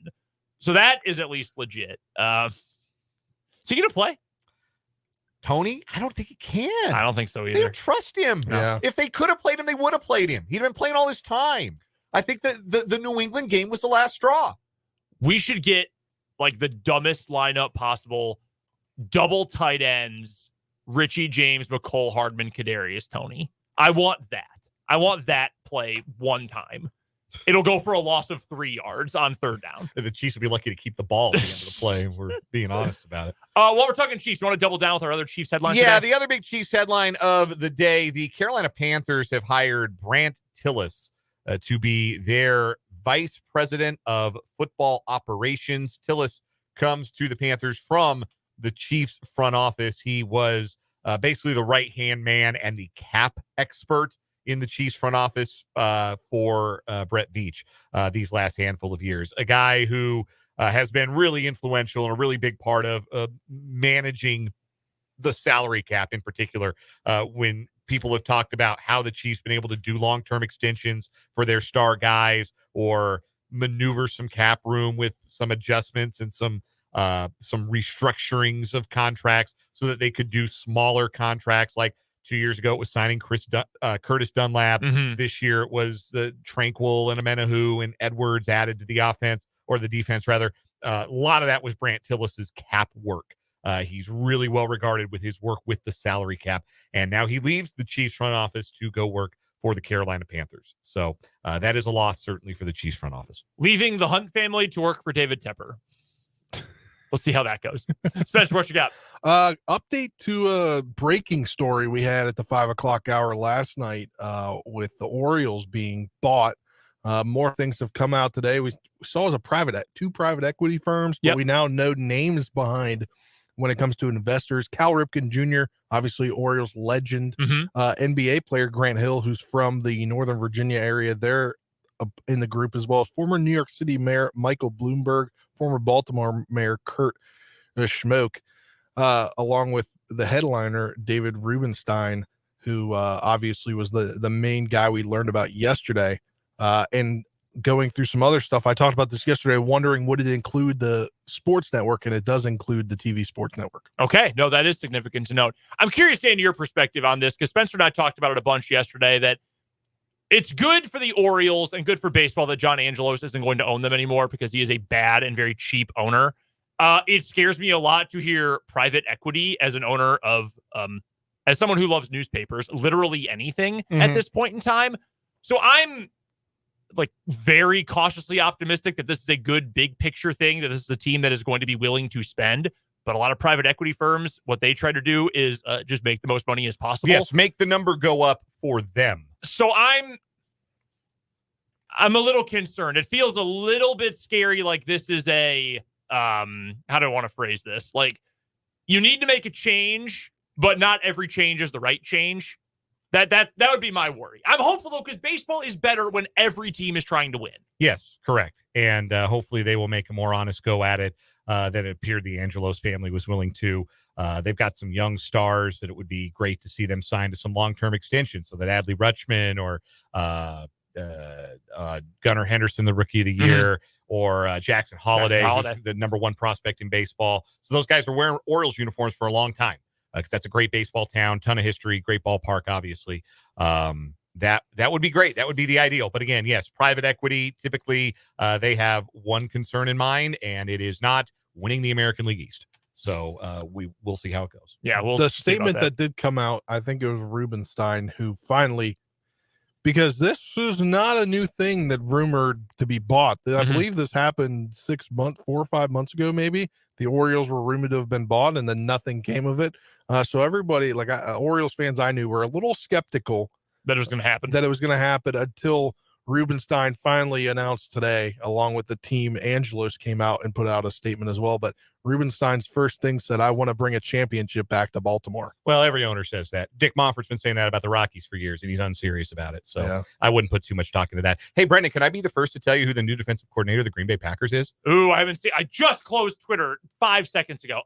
So that is at least legit. Is he going to play?
Tony? I don't think he can.
I don't think so
They
either.
don't trust him.
Yeah.
If they could have played him, they would have played him. He'd been playing all this time. I think that the New England game was the last straw.
We should get like the dumbest lineup possible. Double tight ends, Richie James, McCole Hardman, Kadarius Toney. I want that. I want that play one time. It'll go for a loss of 3 yards on 3rd down.
The Chiefs would be lucky to keep the ball at the end of the play. We're being honest about it.
While we're talking Chiefs, you want to double down with our other Chiefs headline?
Yeah,
today?
the other big Chiefs headline of the day, the Carolina Panthers have hired Brant Tillis to be their vice president of football operations. Tillis comes to the Panthers from the Chiefs front office. He was basically the right-hand man and the cap expert in the Chiefs front office for Brett Veach these last handful of years. A guy who has been really influential and a really big part of managing the salary cap in particular when people have talked about how the Chiefs been able to do long-term extensions for their star guys or maneuver some cap room with some adjustments and some restructurings of contracts so that they could do smaller contracts. Like 2 years ago, it was signing Curtis Dunlap. This year, it was the Tranquil and Omenihu and Edwards added to the offense or the defense, rather. A lot of that was Brant Tillis's cap work. He's really well regarded with his work with the salary cap, and now he leaves the Chiefs front office to go work for the Carolina Panthers. So that is a loss, certainly, for the Chiefs front office.
Leaving the Hunt family to work for David Tepper. We'll see how that goes. Spencer, what you got?
Update to a breaking story we had at the 5 o'clock hour last night with the Orioles being bought. More things have come out today. We saw as two private equity firms, but we now know names behind when it comes to investors. Cal Ripken Jr., obviously Orioles legend, NBA player Grant Hill, who's from the Northern Virginia area. They're in the group, as well as former New York City Mayor Michael Bloomberg, former Baltimore Mayor Kurt Schmoke, along with the headliner David Rubenstein, who obviously was the main guy we learned about yesterday. And going through some other stuff. I talked about this yesterday, wondering would it include the sports network, and it does include the TV sports network.
Okay. No, that is significant to note. I'm curious, Dan, your perspective on this, because Spencer and I talked about it a bunch yesterday, that it's good for the Orioles and good for baseball that John Angelos isn't going to own them anymore because he is a bad and very cheap owner. It scares me a lot to hear private equity as an owner of, as someone who loves newspapers, literally anything at this point in time. So I'm like very cautiously optimistic that this is a good big picture thing, that this is a team that is going to be willing to spend. But a lot of private equity firms, what they try to do is just make the most money as possible.
Yes, make the number go up for them.
So I'm a little concerned. It feels a little bit scary. Like this is a, how do I want to phrase this? Like you need to make a change, but not every change is the right change. That would be my worry. I'm hopeful though, because baseball is better when every team is trying to win.
Yes, correct. And hopefully they will make a more honest go at it than it appeared the Angelos family was willing to. They've got some young stars that it would be great to see them sign to some long-term extensions, so that Adley Rutschman or Gunnar Henderson, the rookie of the year, or Jackson Holliday, who's the number one prospect in baseball. So those guys are wearing Orioles uniforms for a long time, because that's a great baseball town, ton of history, great ballpark, obviously. That would be great. That would be the ideal. But again, yes, private equity, typically they have one concern in mind, and it is not winning the American League East. So we'll see how it goes.
Yeah,
the statement that did come out, I think it was Rubenstein, who finally, because this is not a new thing that rumored to be bought. I believe this happened 4 or 5 months ago, maybe. The Orioles were rumored to have been bought, and then nothing came of it. So everybody, like Orioles fans I knew, were a little skeptical
that it was going to happen.
Until Rubenstein finally announced today, along with the team. Angelos came out and put out a statement as well. But Rubenstein's first thing said, I want to bring a championship back to Baltimore.
Well, every owner says that. Dick Monfort's been saying that about the Rockies for years, and he's unserious about it. So yeah. I wouldn't put too much stock into that. Hey, Brendan, can I be the first to tell you who the new defensive coordinator of the Green Bay Packers is?
Ooh, I haven't seen. I just closed Twitter 5 seconds ago.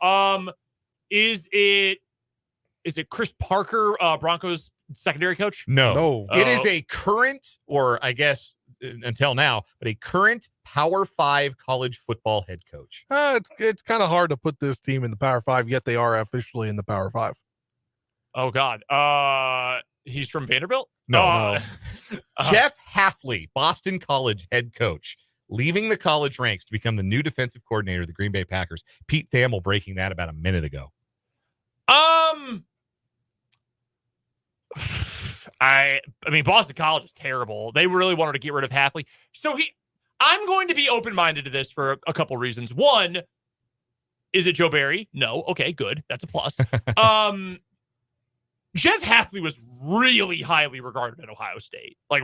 Is it Chris Parker, Broncos secondary coach?
No. It is a current, or I guess until now, but a current Power 5 college football head coach.
It's kind of hard to put this team in the Power 5, yet they are officially in the Power 5.
Oh, God. He's from Vanderbilt?
No. Jeff Hafley, Boston College head coach, leaving the college ranks to become the new defensive coordinator of the Green Bay Packers. Pete Thamel breaking that about a minute ago.
I mean, Boston College is terrible. They really wanted to get rid of Hafley. So I'm going to be open-minded to this for a couple reasons. One, is it Joe Barry? No. Okay, good. That's a plus. Jeff Hafley was really highly regarded at Ohio State. Like,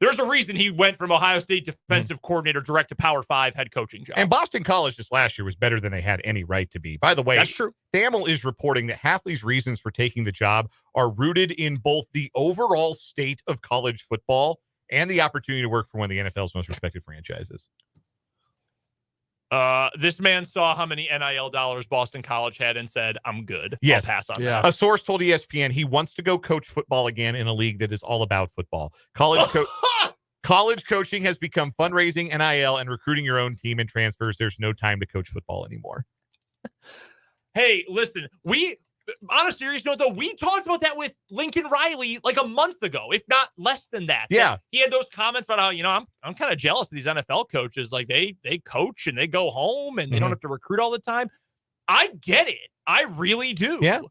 there's a reason he went from Ohio State defensive coordinator direct to Power 5 head coaching job.
And Boston College just last year was better than they had any right to be. By the way,
that's true.
Thamel is reporting that Hafley's reasons for taking the job are rooted in both the overall state of college football and the opportunity to work for one of the NFL's most respected franchises.
This man saw how many NIL dollars Boston College had and said, I'm good.
Yes.
I'll pass on that.
A source told ESPN he wants to go coach football again in a league that is all about football. College coaching has become fundraising, NIL, and recruiting your own team and transfers. There's no time to coach football anymore.
Hey, listen, on a serious note, though, we talked about that with Lincoln Riley like a month ago, if not less than that.
Yeah.
He had those comments about how, I'm kind of jealous of these NFL coaches. Like they coach and they go home and they don't have to recruit all the time. I get it. I really do.
Yeah.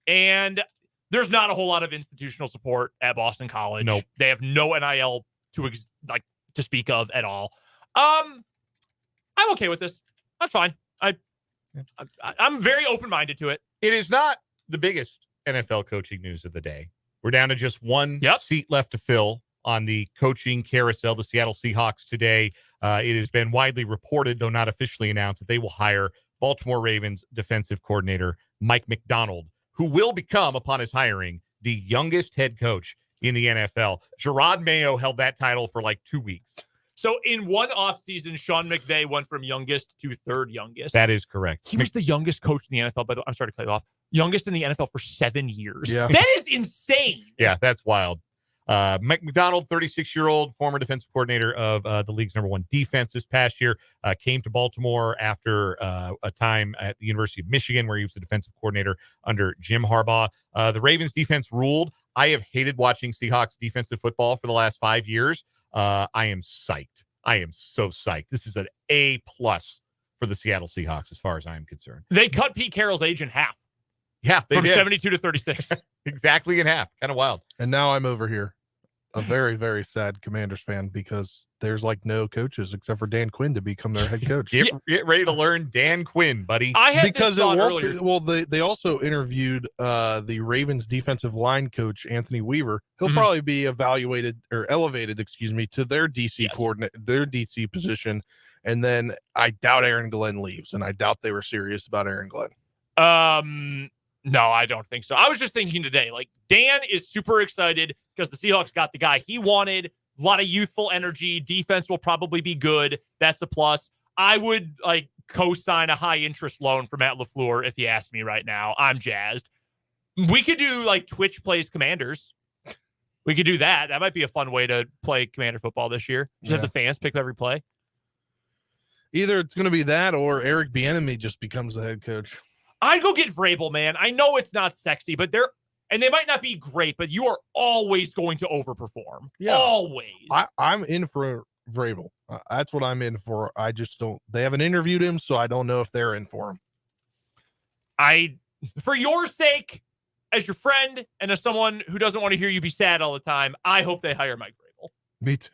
And there's not a whole lot of institutional support at Boston College.
Nope.
They have no NIL to speak of at all. I'm okay with this. That's fine. I'm very open-minded to it.
It is not the biggest NFL coaching news of the day. We're down to just one seat left to fill on the coaching carousel. The Seattle Seahawks today. It has been widely reported, though not officially announced, that they will hire Baltimore Ravens defensive coordinator Mike Macdonald, who will become, upon his hiring, the youngest head coach in the NFL. Gerard Mayo held that title for like 2 weeks.
So in one offseason, Sean McVay went from youngest to third youngest.
That is correct.
He was the youngest coach in the NFL, by the way. I'm sorry to cut you off. Youngest in the NFL for 7 years.
Yeah.
That is insane.
Yeah, that's wild. McDonald, 36-year-old, former defensive coordinator of the league's #1 defense this past year, came to Baltimore after a time at the University of Michigan where he was the defensive coordinator under Jim Harbaugh. The Ravens defense ruled. I have hated watching Seahawks defensive football for the last 5 years. I am psyched. I am so psyched. This is an A+ for the Seattle Seahawks as far as I am concerned.
They cut Pete Carroll's age in half.
Yeah, they
from
did.
72 to 36.
Exactly in half. Kind of wild.
And now I'm over here, a very, very sad Commanders fan, because there's like no coaches except for Dan Quinn to become their head coach.
Get ready to learn Dan Quinn, buddy.
I had
Because
this
it
thought
won't
earlier.
be, well, they also interviewed the Ravens defensive line coach Anthony Weaver. He'll
Mhm.
probably be evaluated or elevated, to their DC
Yes.
coordinate, their DC position. And then I doubt Aaron Glenn leaves, and I doubt they were serious about Aaron Glenn.
No, I don't think so. I was just thinking today, like, Dan is super excited because the Seahawks got the guy he wanted. A lot of youthful energy. Defense will probably be good. That's a plus. I would like co-sign a high interest loan for Matt LaFleur if you ask me right now. I'm jazzed. We could do like Twitch plays Commanders. We could do that. That might be a fun way to play Commander football this year. Just have the fans pick every play.
Either it's going to be that or Eric Bieniemy just becomes the head coach.
I'd go get Vrabel, man. I know it's not sexy, but they might not be great, but you are always going to overperform.
Yeah.
Always.
I'm in for Vrabel. That's what I'm in for. I just don't. They haven't interviewed him, so I don't know if they're in for him.
For your sake, as your friend and as someone who doesn't want to hear you be sad all the time, I hope they hire Mike Vrabel.
Me too.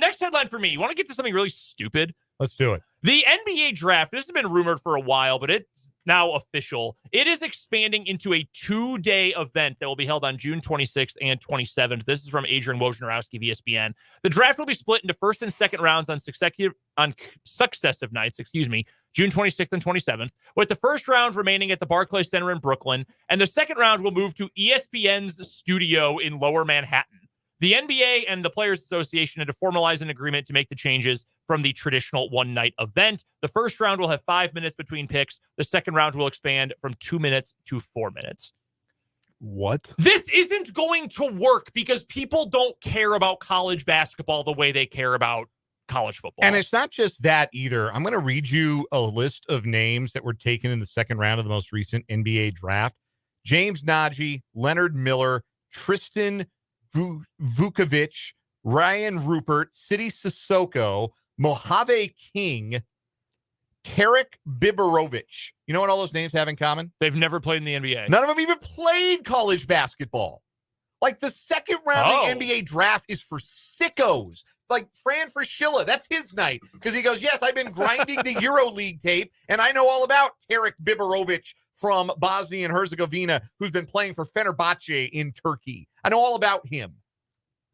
Next headline for me. You want to get to something really stupid?
Let's do it.
The NBA draft, this has been rumored for a while, but it's now official. It is expanding into a 2-day event that will be held on June 26th and 27th. This is from Adrian Wojnarowski of ESPN. The draft will be split into first and second rounds on successive nights, June 26th and 27th, with the first round remaining at the Barclays Center in Brooklyn, and the second round will move to ESPN's studio in Lower Manhattan. The NBA and the Players Association had to formalize an agreement to make the changes from the traditional one-night event. The first round will have 5 minutes between picks. The second round will expand from 2 minutes to 4 minutes.
What?
This isn't going to work because people don't care about college basketball the way they care about college football.
And it's not just that either. I'm going to read you a list of names that were taken in the second round of the most recent NBA draft. James Nagy, Leonard Miller, Tristan Vukovic, Ryan Rupert, Sidi Sissoko, Mojave King, Tarek Biberovic. You know what all those names have in common?
They've never played in the NBA.
None of them even played college basketball. Like the second round of the NBA draft is for sickos. Like Fran Fraschilla, that's his night. Because he goes, yes, I've been grinding the EuroLeague tape, and I know all about Tarek Biberovic from Bosnia and Herzegovina, who's been playing for Fenerbahce in Turkey. I know all about him.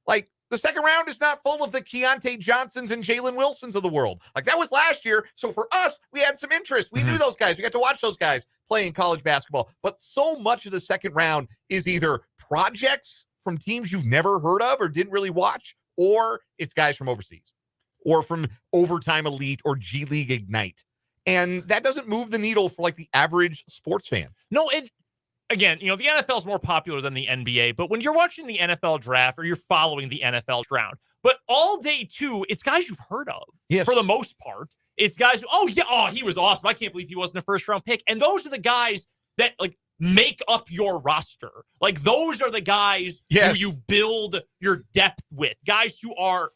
Like, the second round is not full of the Keontae Johnsons and Jalen Wilsons of the world. Like, that was last year. So for us, we had some interest. We knew those guys. We got to watch those guys playing college basketball. But so much of the second round is either projects from teams you've never heard of or didn't really watch, or it's guys from overseas or from Overtime Elite or G League Ignite. And that doesn't move the needle for like the average sports fan.
No, again, the NFL is more popular than the NBA, but when you're watching the NFL draft or you're following the NFL round, but all day too, it's guys you've heard of.
Yes.
For the most part. It's guys who, he was awesome. I can't believe he wasn't a first round pick. And those are the guys that like make up your roster. Like those are the guys who you build your depth with. Guys who are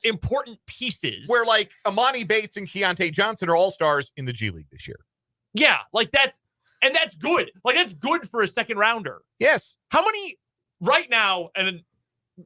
important pieces.
Where like Amani Bates and Keontae Johnson are all-stars in the G League this year.
Yeah, like that's good. Like that's good for a second rounder.
Yes.
How many right now, and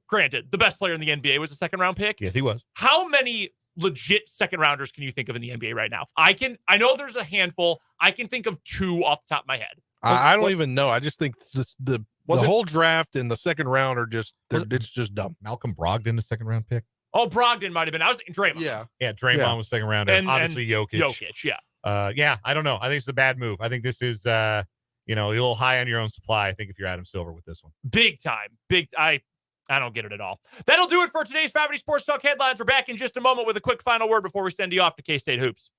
granted, the best player in the NBA was a second round pick.
Yes, he was.
How many legit second rounders can you think of in the NBA right now? I know there's a handful. I can think of 2 off the top of my head.
I don't even know. I just think the whole draft and the second round are it's just dumb.
Malcolm Brogdon, the second round pick.
Oh, Brogdon might have been. I was thinking Draymond.
Yeah.
Draymond was second round. And obviously Jokic.
Yeah.
I don't know. I think it's a bad move. I think this is, a little high on your own supply. I think if you're Adam Silver with this one.
Big time. I don't get it at all. That'll do it for today's 580 Sports Talk headlines. We're back in just a moment with a quick final word before we send you off to K-State Hoops.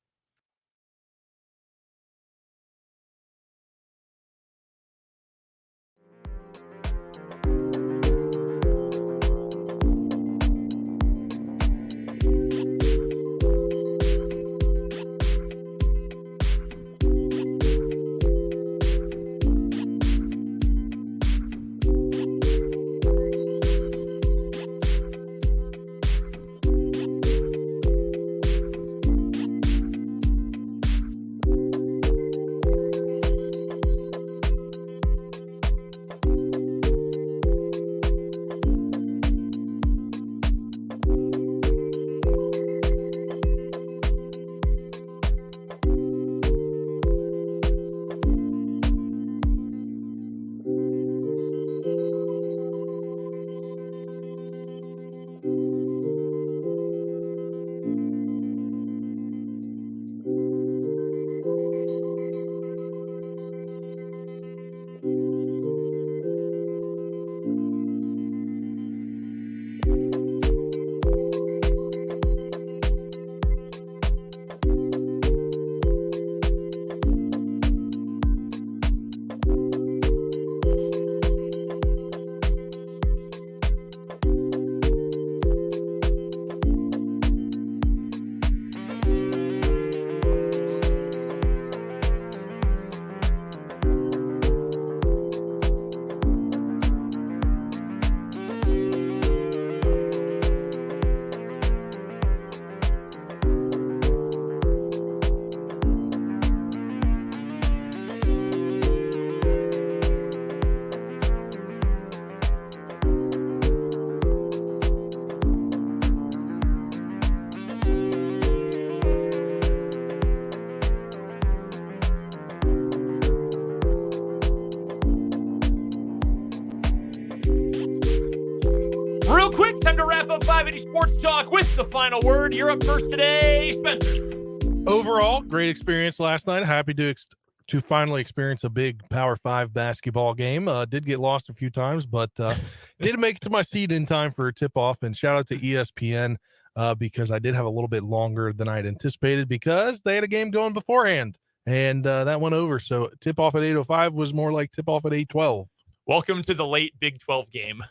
to wrap up 580 Sports Talk with the final word. You're up first today, Spencer.
Overall, great experience last night. Happy to finally experience a big Power 5 basketball game. Did get lost a few times, but did make it to my seat in time for a tip-off. And shout out to ESPN because I did have a little bit longer than I had anticipated because they had a game going beforehand. And that went over. So tip-off at 8:05 was more like tip-off at 8:12.
Welcome to the late Big 12 game.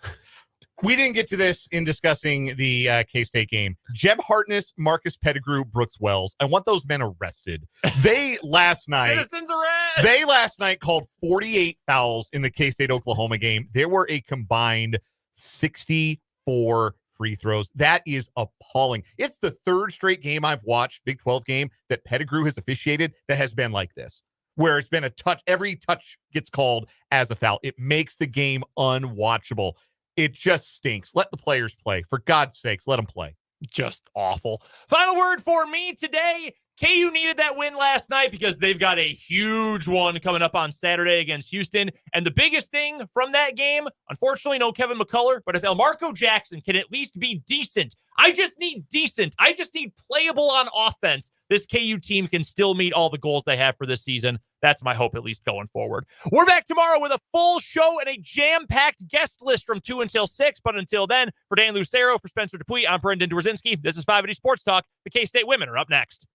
We didn't get to this in discussing the K-State game. Jeb Hartness, Marcus Pettigrew, Brooks Wells. I want those men arrested. They last night
Citizens arrest!
They last night called 48 fouls in the K-State Oklahoma game. There were a combined 64 free throws. That is appalling. It's the third straight game I've watched, Big 12 game, that Pettigrew has officiated that has been like this, where it's been a touch. Every touch gets called as a foul. It makes the game unwatchable. It just stinks. Let the players play. For God's sakes, let them play.
Just awful. Final word for me today. KU needed that win last night because they've got a huge one coming up on Saturday against Houston. And the biggest thing from that game, unfortunately, no Kevin McCullough, but if Elmarco Jackson can at least be decent, I just need playable on offense. This KU team can still meet all the goals they have for this season. That's my hope, at least going forward. We're back tomorrow with a full show and a jam-packed guest list from 2 until 6. But until then, for Dan Lucero, for Spencer Dupuis, I'm Brendan Dworzinski. This is 580 Sports Talk. The K-State women are up next.